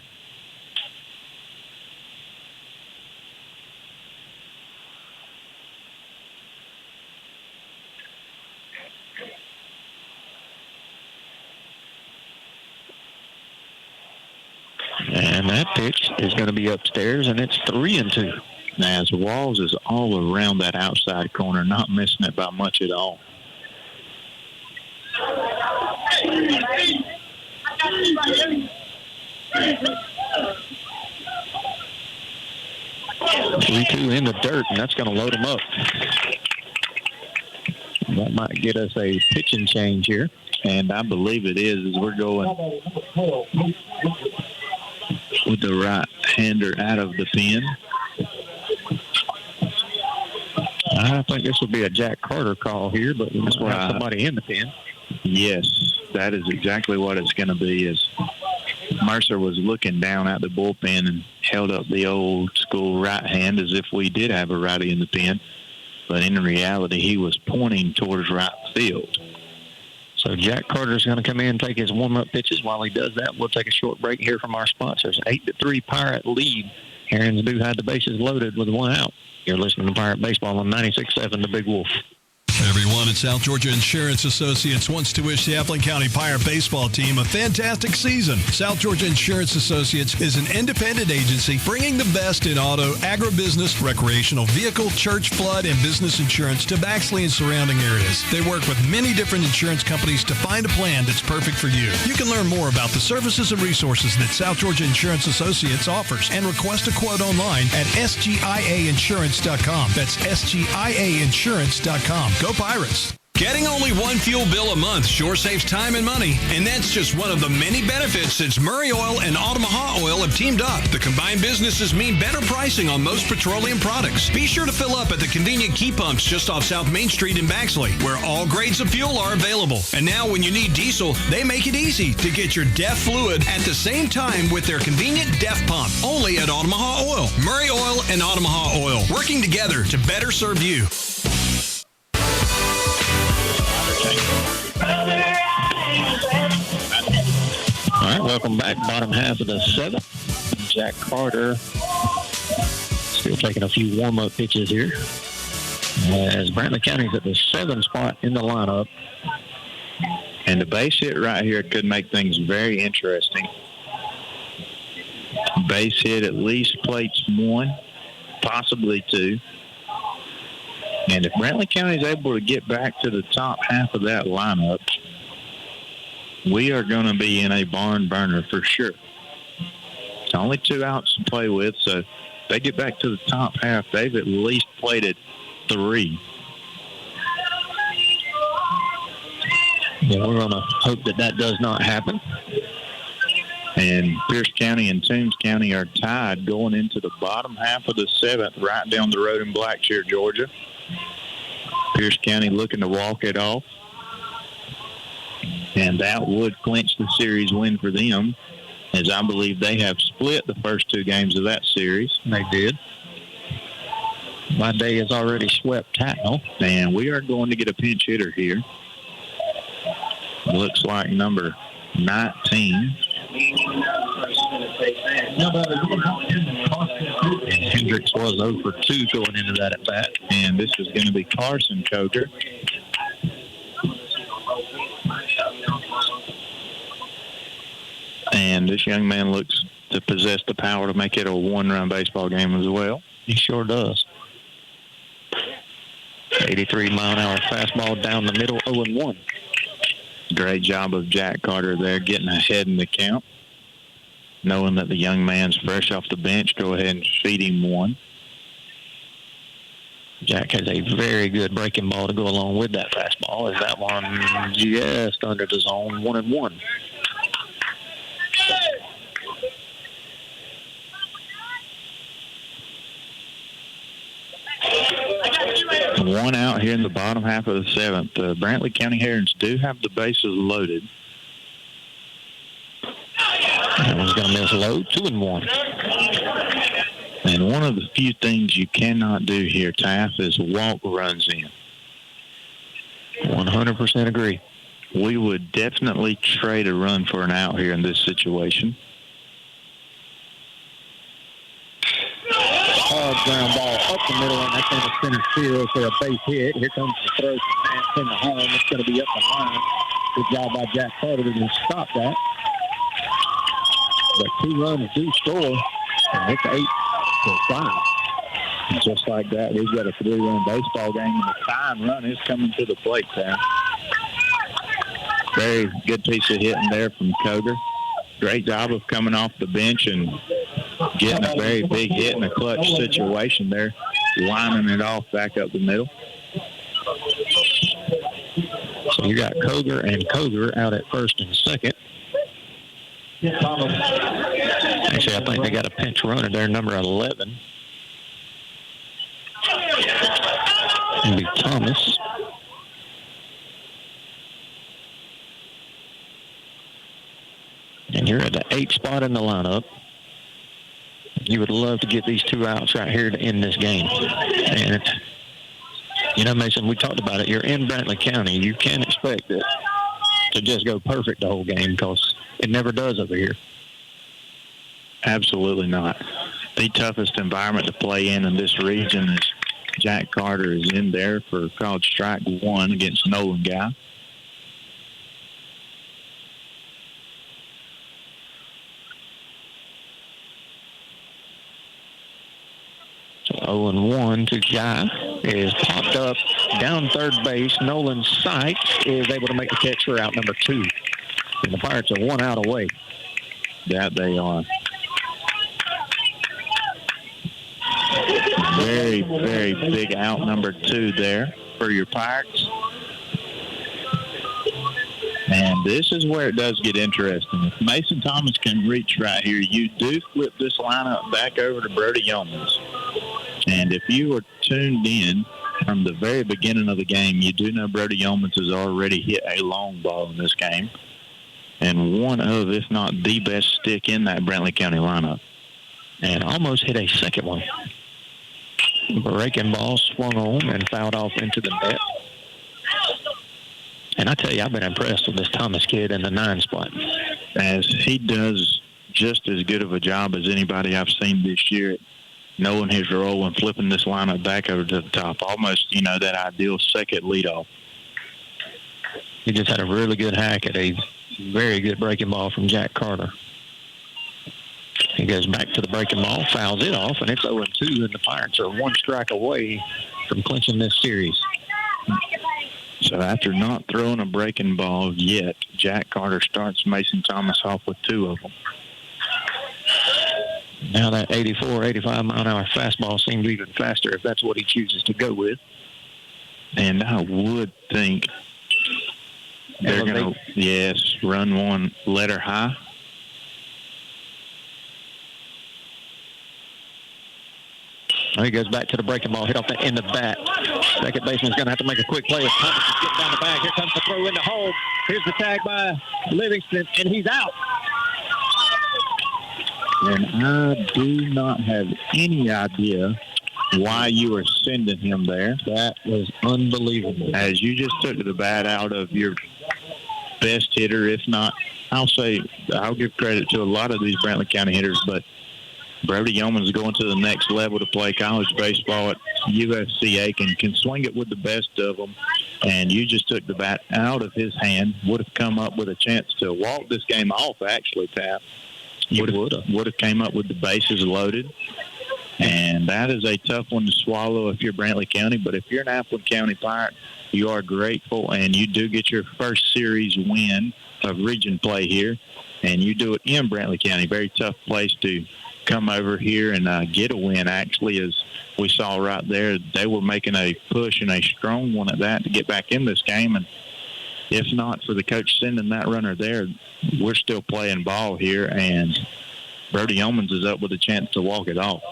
And that pitch is going to be upstairs, and it's 3-2. Now, as Walls is all around that outside corner, not missing it by much at all. 3-2 in the dirt, and that's going to load him up. That might get us a pitching change here. And I believe it is, as we're going with the right-hander out of the pen. I think this will be a Jack Carter call here, but we just want to have somebody in the pen. Yes, that is exactly what it's going to be. As Mercer was looking down at the bullpen and held up the old school right hand as if we did have a righty in the pen. But in reality, he was pointing towards right field. So Jack Carter's going to come in and take his warm-up pitches. While he does that, we'll take a short break here from our sponsors. 8-3 Pirate lead. Herons do have the bases loaded with 1 out. You're listening to Pirate Baseball on 96.7 The Big Wolf. Everyone at South Georgia Insurance Associates wants to wish the Appling County Pirate baseball team a fantastic season. South Georgia Insurance Associates is an independent agency bringing the best in auto, agribusiness, recreational vehicle, church, flood, and business insurance to Baxley and surrounding areas. They work with many different insurance companies to find a plan that's perfect for you. You can learn more about the services and resources that South Georgia Insurance Associates offers and request a quote online at sgiainsurance.com. That's sgiainsurance.com. Go Pirates! Getting only one fuel bill a month sure saves time and money, and that's just one of the many benefits since Murray Oil and Omaha Oil have teamed up. The combined businesses mean better pricing on most petroleum products. Be sure to fill up at the convenient key pumps just off South Main Street in Baxley, where all grades of fuel are available. And now when you need diesel, they make it easy to get your DEF fluid at the same time with their convenient DEF pump, only at Omaha Oil. Murray Oil and Omaha Oil, working together to better serve you. All right, welcome back. Bottom half of the 7th. Jack Carter still taking a few warm-up pitches here. As Brantley County's at the 7th spot in the lineup. And the base hit right here could make things very interesting. Base hit at least plates 1, possibly 2. And if Brantley County is able to get back to the top half of that lineup, we are going to be in a barn burner for sure. It's only 2 outs to play with, so if they get back to the top half, they've at least plated 3. Yeah, we're going to hope that that does not happen. And Pierce County and Toombs County are tied going into the bottom half of the 7th, right down the road in Blackshear, Georgia. Pierce County looking to walk it off. And that would clinch the series win for them, as I believe they have split the first 2 games of that series. They did. My day is already swept tackle. And we are going to get a pinch hitter here. Looks like number 19. And Hendricks was 0 for 2 going into that at bat. And this is going to be Carson Coker. And this young man looks to possess the power to make it a 1-run baseball game as well. He sure does. 83-mile-an-hour fastball down the middle, 0-1. Great job of Jack Carter there, getting ahead in the count. Knowing that the young man's fresh off the bench, go ahead and feed him one. Jack has a very good breaking ball to go along with that fastball. Is that one just under the zone, 1-1. One out here in the bottom half of the 7th. Brantley County Herons do have the bases loaded. That one's going to miss low, 2-1. And one of the few things you cannot do here, Taff, is walk runs in. 100% agree. We would definitely trade a run for an out here in this situation. Hard ground ball up the middle, and that's on the center field for a base hit. Here comes the throw from Nance in the home. It's going to be up the line. Good job by Jack Carter to stop that. But 2 runs do score, and it's 8-5. And just like that, we've got a 3-run baseball game, and the tying run is coming to the plate now. Very good piece of hitting there from Coger. Great job of coming off the bench and getting a very big hit in a clutch situation there, lining it off back up the middle. So you got Coger and Coger out at first and second. Actually, I think they got a pinch runner there, number 11. It'll be Thomas. And you're at the 8th spot in the lineup. You would love to get these 2 outs right here to end this game. And, you know, Mason, we talked about it. You're in Brantley County. You can't expect it to just go perfect the whole game because it never does over here. Absolutely not. The toughest environment to play in this region is Jack Carter is in there for called strike 1 against Nolan Guy. So 0-1 to Guy is popped up down third base. Nolan Sykes is able to make the catch for out number 2. And the Pirates are 1 out away. That they are. Very, very big out number 2 there for your Pirates. And this is where it does get interesting. If Mason Thomas can reach right here, you do flip this lineup back over to Brody Yeomans. And if you were tuned in from the very beginning of the game, you do know Brody Yeomans has already hit a long ball in this game. And one of, if not the best stick in that Brantley County lineup. And almost hit a second one. Breaking ball swung on and fouled off into the net. And I tell you, I've been impressed with this Thomas kid in the 9 spot. As he does just as good of a job as anybody I've seen this year at knowing his role and flipping this lineup back over to the top. Almost, you know, that ideal second leadoff. He just had a really good hack at a very good breaking ball from Jack Carter. He goes back to the breaking ball, fouls it off, and it's 0-2, and the Pirates are 1 strike away from clinching this series. So after not throwing a breaking ball yet, Jack Carter starts Mason Thomas off with 2 of them. Now that 84, 85-mile-an-hour fastball seems even faster if that's what he chooses to go with. And I would think they're going to, yes, run 1 letter high. He goes back to the breaking ball, hit off the end of the bat. Second baseman's going to have to make a quick play as Thomas is getting down the bag. Here comes the throw into home. Here's the tag by Livingston, and he's out. And I do not have any idea why you were sending him there. That was unbelievable. As you just took the bat out of your best hitter, if not, I'll give credit to a lot of these Brantley County hitters, but Brody Yeoman's going to the next level to play college baseball at USC Aiken, can swing it with the best of them, and you just took the bat out of his hand. Would have come up with a chance to walk this game off, actually, Tap. Would have came up with the bases loaded, and that is a tough one to swallow if you're Brantley County, but if you're an Appleton County Pirate, you are grateful, and you do get your first series win of region play here, and you do it in Brantley County. Very tough place to come over here and get a win, actually, as we saw right there. They were making a push, and a strong one at that, to get back in this game. And if not for the coach sending that runner there, we're still playing ball here, and Brody Yeomans is up with a chance to walk it off.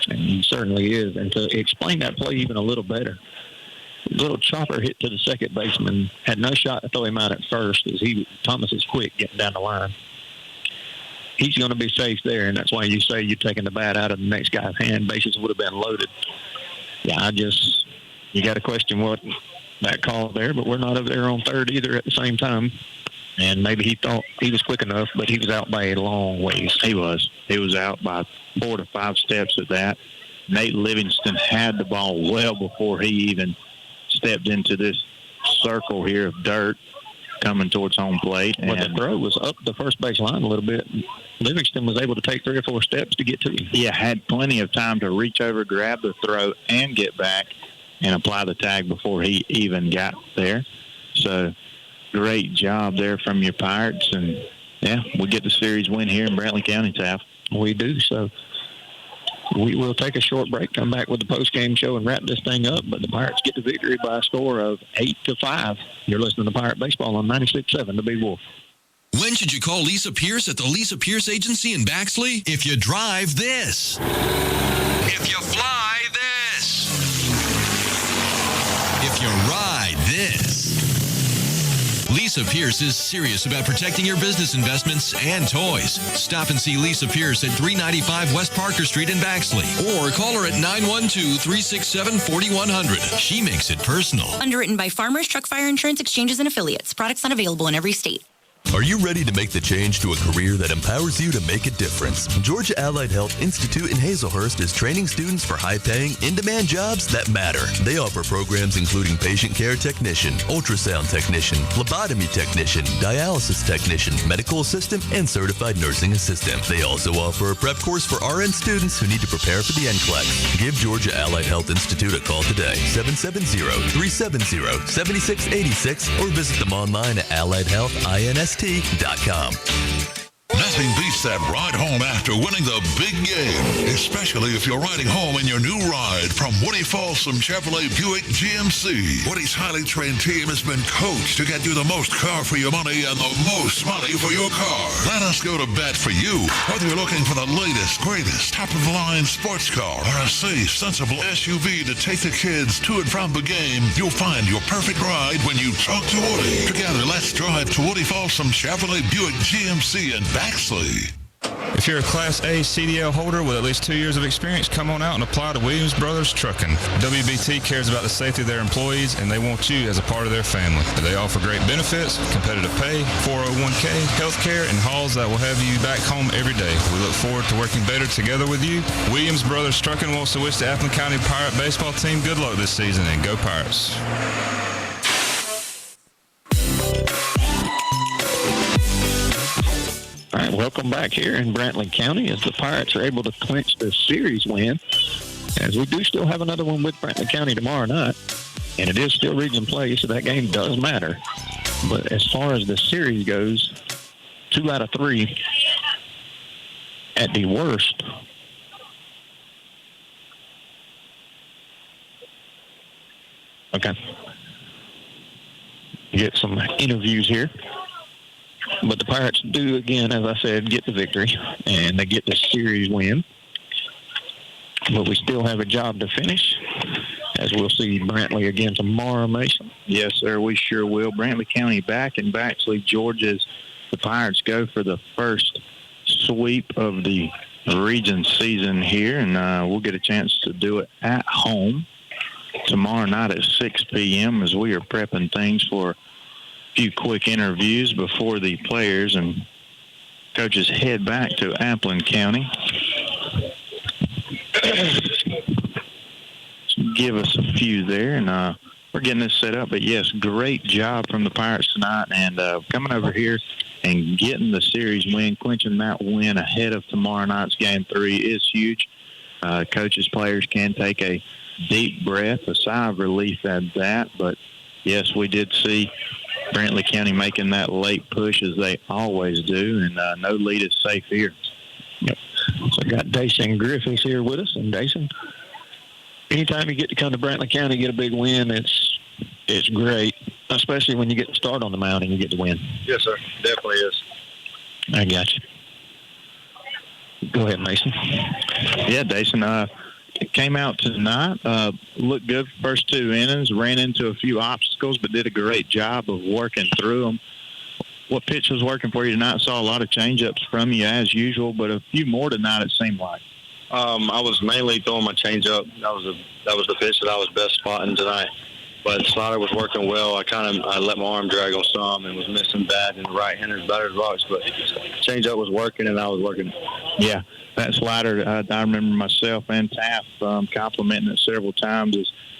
And he certainly is. And to explain that play even a little better, little chopper hit to the second baseman, had no shot to throw him out at first, as Thomas is quick getting down the line. He's going to be safe there, and that's why you say you're taking the bat out of the next guy's hand. Bases would have been loaded. Yeah, you got to question what that call there, but we're not over there on third either at the same time. And maybe he thought he was quick enough, but he was out by a long ways. He was out by 4 to 5 steps at that. Nate Livingston had the ball well before he even stepped into this circle here of dirt coming towards home plate. Well, the throw was up the first base line a little bit. Livingston was able to take 3 or 4 steps to get to him. Yeah, had plenty of time to reach over, grab the throw, and get back and apply the tag before he even got there. So, great job there from your Pirates. And, yeah, we get the series win here in Brantley County, Taft. We do. So, we will take a short break, come back with the post-game show, and wrap this thing up. But the Pirates get the victory by a score of 8-5. You're listening to Pirate Baseball on 96.7 The Big Wolf. When should you call Lisa Pierce at the Lisa Pierce Agency in Baxley? If you drive this. If you fly this. If you ride this. Lisa Pierce is serious about protecting your business investments and toys. Stop and see Lisa Pierce at 395 West Parker Street in Baxley, or call her at 912-367-4100. She makes it personal. Underwritten by Farmers Truck Fire Insurance Exchanges and Affiliates. Products not available in every state. Are you ready to make the change to a career that empowers you to make a difference? Georgia Allied Health Institute in Hazelhurst is training students for high-paying, in-demand jobs that matter. They offer programs including patient care technician, ultrasound technician, phlebotomy technician, dialysis technician, medical assistant, and certified nursing assistant. They also offer a prep course for RN students who need to prepare for the NCLEX. Give Georgia Allied Health Institute a call today, 770-370-7686, or visit them online at alliedhealthinst.com. Nothing beats that ride home after winning the big game, especially if you're riding home in your new ride from Woody Folsom Chevrolet Buick GMC. Woody's highly trained team has been coached to get you the most car for your money and the most money for your car. Let us go to bat for you. Whether you're looking for the latest, greatest, top-of-the-line sports car or a safe, sensible SUV to take the kids to and from the game, you'll find your perfect ride when you talk to Woody. Together, let's drive to Woody Folsom Chevrolet Buick GMC in Baxley. If you're a Class A CDL holder with at least 2 years of experience, come on out and apply to Williams Brothers Trucking. WBT cares about the safety of their employees, and they want you as a part of their family. They offer great benefits, competitive pay, 401k, health care, and hauls that will have you back home every day. We look forward to working better together with you. Williams Brothers Trucking wants to wish the Appleton County Pirate baseball team good luck this season, and go Pirates. All right, welcome back here in Brantley County as the Pirates are able to clinch the series win, as we do still have another one with Brantley County tomorrow night, and it is still region play, so that game does matter. But as far as the series goes, 2 out of 3 at the worst. Okay. Get some interviews here. But the Pirates do, again, as I said, get the victory, and they get the series win. but we still have a job to finish, as we'll see Brantley again tomorrow, Mason. Yes, sir, we sure will. Brantley County back in Baxley, Georgia, as the Pirates go for the first sweep of the region season here, and we'll get a chance to do it at home tomorrow night at 6 p.m. as we are prepping things for a few quick interviews before the players and coaches head back to Applin County. Give us a few there, and we're getting this set up. But, yes, great job from the Pirates tonight, and coming over here and getting the series win, clinching that win ahead of tomorrow night's Game 3 is huge. Coaches, players can take a deep breath, a sigh of relief at that. But, yes, we did see Brantley County making that late push as they always do, and no lead is safe here. Yep. So I got Dason Griffiths here with us, and Dason, anytime you get to come to Brantley County and get a big win, it's great, especially when you get to start on the mound and you get to win. Yes, sir. Definitely is. I got you. Go ahead, Mason. Yeah, Dason, came out tonight, looked good for the first 2 innings, ran into a few obstacles, but did a great job of working through them. What pitch was working for you tonight? Saw a lot of change-ups from you as usual, but a few more tonight it seemed like. I was mainly throwing my change-up. That was the pitch that I was best spotting tonight. But slider was working well. I let my arm drag on some and was missing that, and the right-hander's batter's box. But change-up was working, and I was working. Yeah, that slider, I remember myself and Taft complimenting it several times.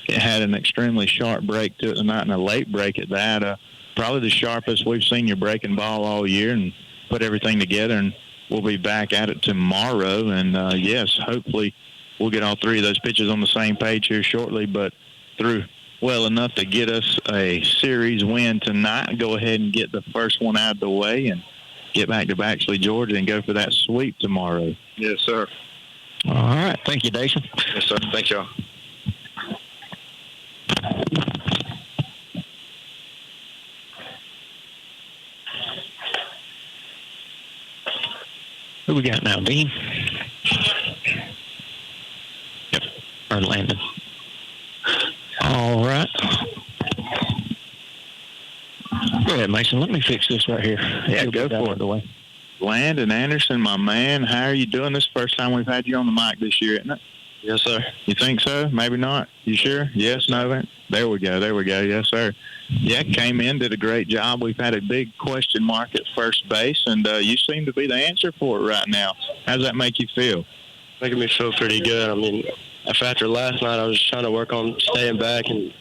It had an extremely sharp break to it tonight, and a late break at that. Probably the sharpest we've seen your breaking ball all year, and put everything together, and we'll be back at it tomorrow. And, yes, hopefully we'll get all 3 of those pitches on the same page here shortly, but through well enough to get us a series win tonight. Go ahead and get the first one out of the way and get back to Baxley, Georgia, and go for that sweep tomorrow. Yes, sir. All right. Thank you, Dason. Yes, sir. Thank y'all. Who we got now, Dean? Yep, or Landon. All right. Go ahead, Mason. Let me fix this right here. Yeah, go for it. The way. Landon Anderson, my man, how are you doing? This is the first time we've had you on the mic this year, isn't it? Yes, sir. You think so? Maybe not. You sure? Yes, no? There we go. Yes, sir. Yeah, came in, did a great job. We've had a big question mark at first base, and you seem to be the answer for it right now. How does that make you feel? Making me feel pretty good. I mean, after last night, I was trying to work on staying back and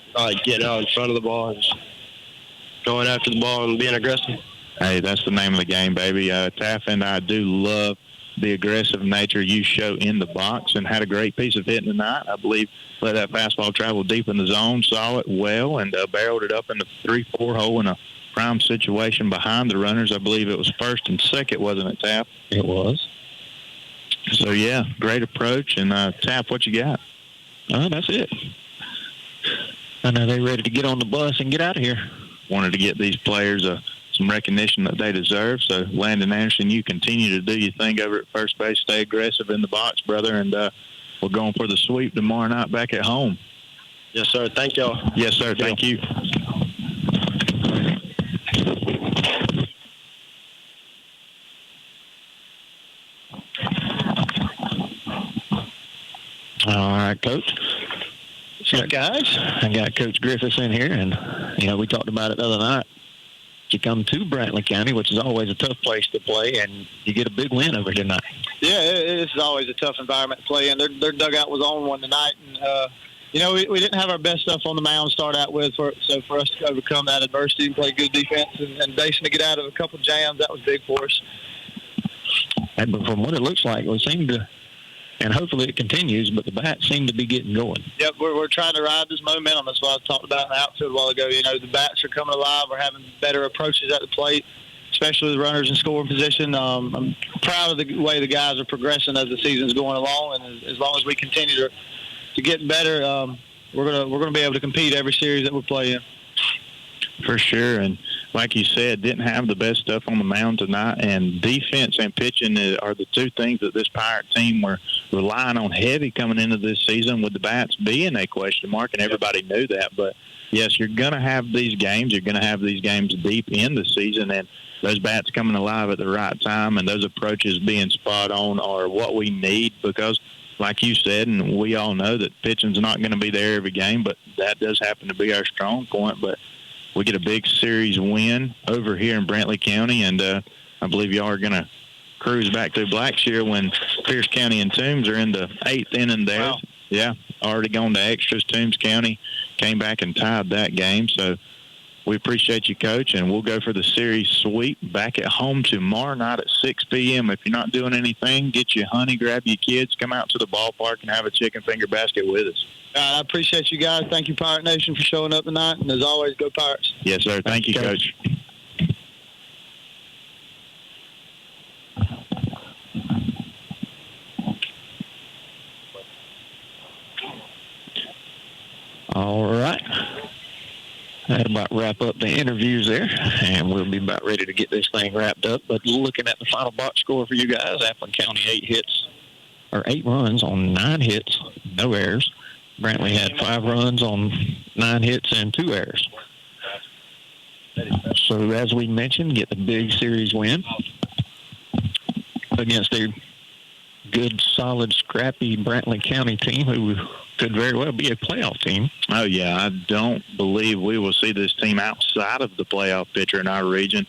getting out in front of the ball and just going after the ball and being aggressive. Hey, that's the name of the game, baby. Taff and I do love the aggressive nature you show in the box, and had a great piece of hitting tonight. I believe let that fastball travel deep in the zone, saw it well, and barreled it up in the 3-4 hole in a prime situation behind the runners. I believe it was first and second, wasn't it, Taff? It was. So, yeah, great approach. And, Taff, what you got? That's it. I know they're ready to get on the bus and get out of here. Wanted to get these players some recognition that they deserve. So, Landon Anderson, you continue to do your thing over at first base. Stay aggressive in the box, brother, and we're going for the sweep tomorrow night back at home. Yes, sir. Thank y'all. Yes, sir. Thank you. All right, Coach. What's up, guys? I got Coach Griffiths in here, and, we talked about it the other night. You come to Brantley County, which is always a tough place to play, and you get a big win over here tonight. Yeah, it's always a tough environment to play in. Their dugout was on one tonight, and, we didn't have our best stuff on the mound to start out with, so for us to overcome that adversity and play good defense and Dason to get out of a couple jams, that was big for us. And from what it looks like, we seem to, and hopefully it continues, but the bats seem to be getting going. Yep, we're trying to ride this momentum. That's what I talked about in the outfield a while ago. The bats are coming alive. We're having better approaches at the plate, especially the runners in scoring position. I'm proud of the way the guys are progressing as the season's going along, and as long as we continue to get better, we're gonna be able to compete every series that we play in. For sure, and like you said, didn't have the best stuff on the mound tonight, and defense and pitching are the two things that this Pirate team were relying on heavy coming into this season, with the bats being a question mark, and everybody knew that. But, yes, you're going to have these games. You're going to have these games deep in the season, and those bats coming alive at the right time and those approaches being spot on are what we need, because, like you said, and we all know that pitching's not going to be there every game, but that does happen to be our strong point. But we get a big series win over here in Brantley County, and I believe y'all are going to cruise back to Blackshear when Pierce County and Toombs are in the 8th inning there. Wow. Yeah, already gone to extras. Toombs County came back and tied that game. So we appreciate you, Coach, and we'll go for the series sweep back at home tomorrow night at 6 p.m. If you're not doing anything, get your honey, grab your kids, come out to the ballpark and have a chicken finger basket with us. I appreciate you guys. Thank you, Pirate Nation, for showing up tonight. And as always, go Pirates. Yes, sir. Thank you, Coach. All right. That about wrap up the interviews there, and we'll be about ready to get this thing wrapped up. But looking at the final box score for you guys, Appleton County 8 runs on 9 hits, no errors. Brantley had 5 runs on 9 hits and 2 errors. So as we mentioned, get the big series win against a good, solid, scrappy Brantley County team who could very well be a playoff team. Oh, yeah. I don't believe we will see this team outside of the playoff picture in our region.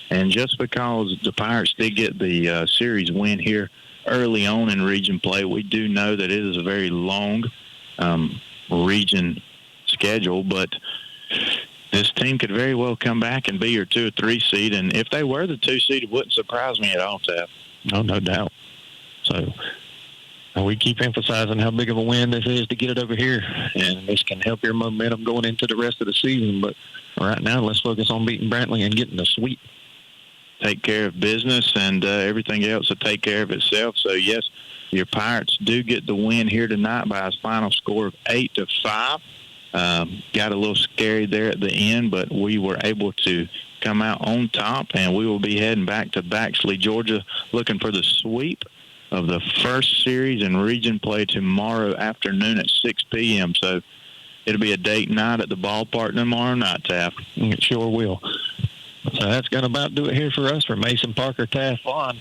And just because the Pirates did get the series win here early on in region play, we do know that it is a very long region schedule. But this team could very well come back and be your 2 or 3 seed. And if they were the 2 seed, it wouldn't surprise me at all, Taff. Oh, no doubt. So we keep emphasizing how big of a win this is to get it over here, and this can help your momentum going into the rest of the season. But right now, let's focus on beating Brantley and getting the sweep. Take care of business, and everything else will take care of itself. So, yes, your Pirates do get the win here tonight by a final score of 8-5. Got a little scary there at the end, but we were able to come out on top, and we will be heading back to Baxley, Georgia, looking for the sweep of the first series in region play tomorrow afternoon at 6 p.m. So it'll be a date night at the ballpark tomorrow night, Taff. It sure will. So that's going to about do it here for us. For Mason Parker, Taff Vaughn,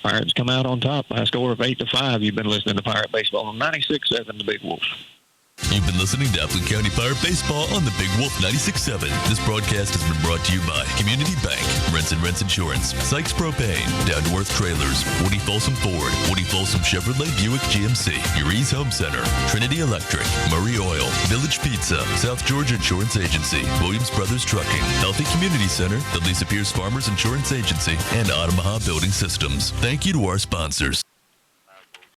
Pirates come out on top by a score of 8-5. You've been listening to Pirate Baseball on 96.7 The Big Wolf. You've been listening to Appleton County Pirate Baseball on the Big Wolf 96.7. This broadcast has been brought to you by Community Bank, Rents Insurance, Sykes Propane, Down to Earth Trailers, Woody Folsom Ford, Woody Folsom Chevrolet Buick GMC, Urie's Home Center, Trinity Electric, Murray Oil, Village Pizza, South Georgia Insurance Agency, Williams Brothers Trucking, Healthy Community Center, the Lisa Pierce Farmers Insurance Agency, and Omaha Building Systems. Thank you to our sponsors.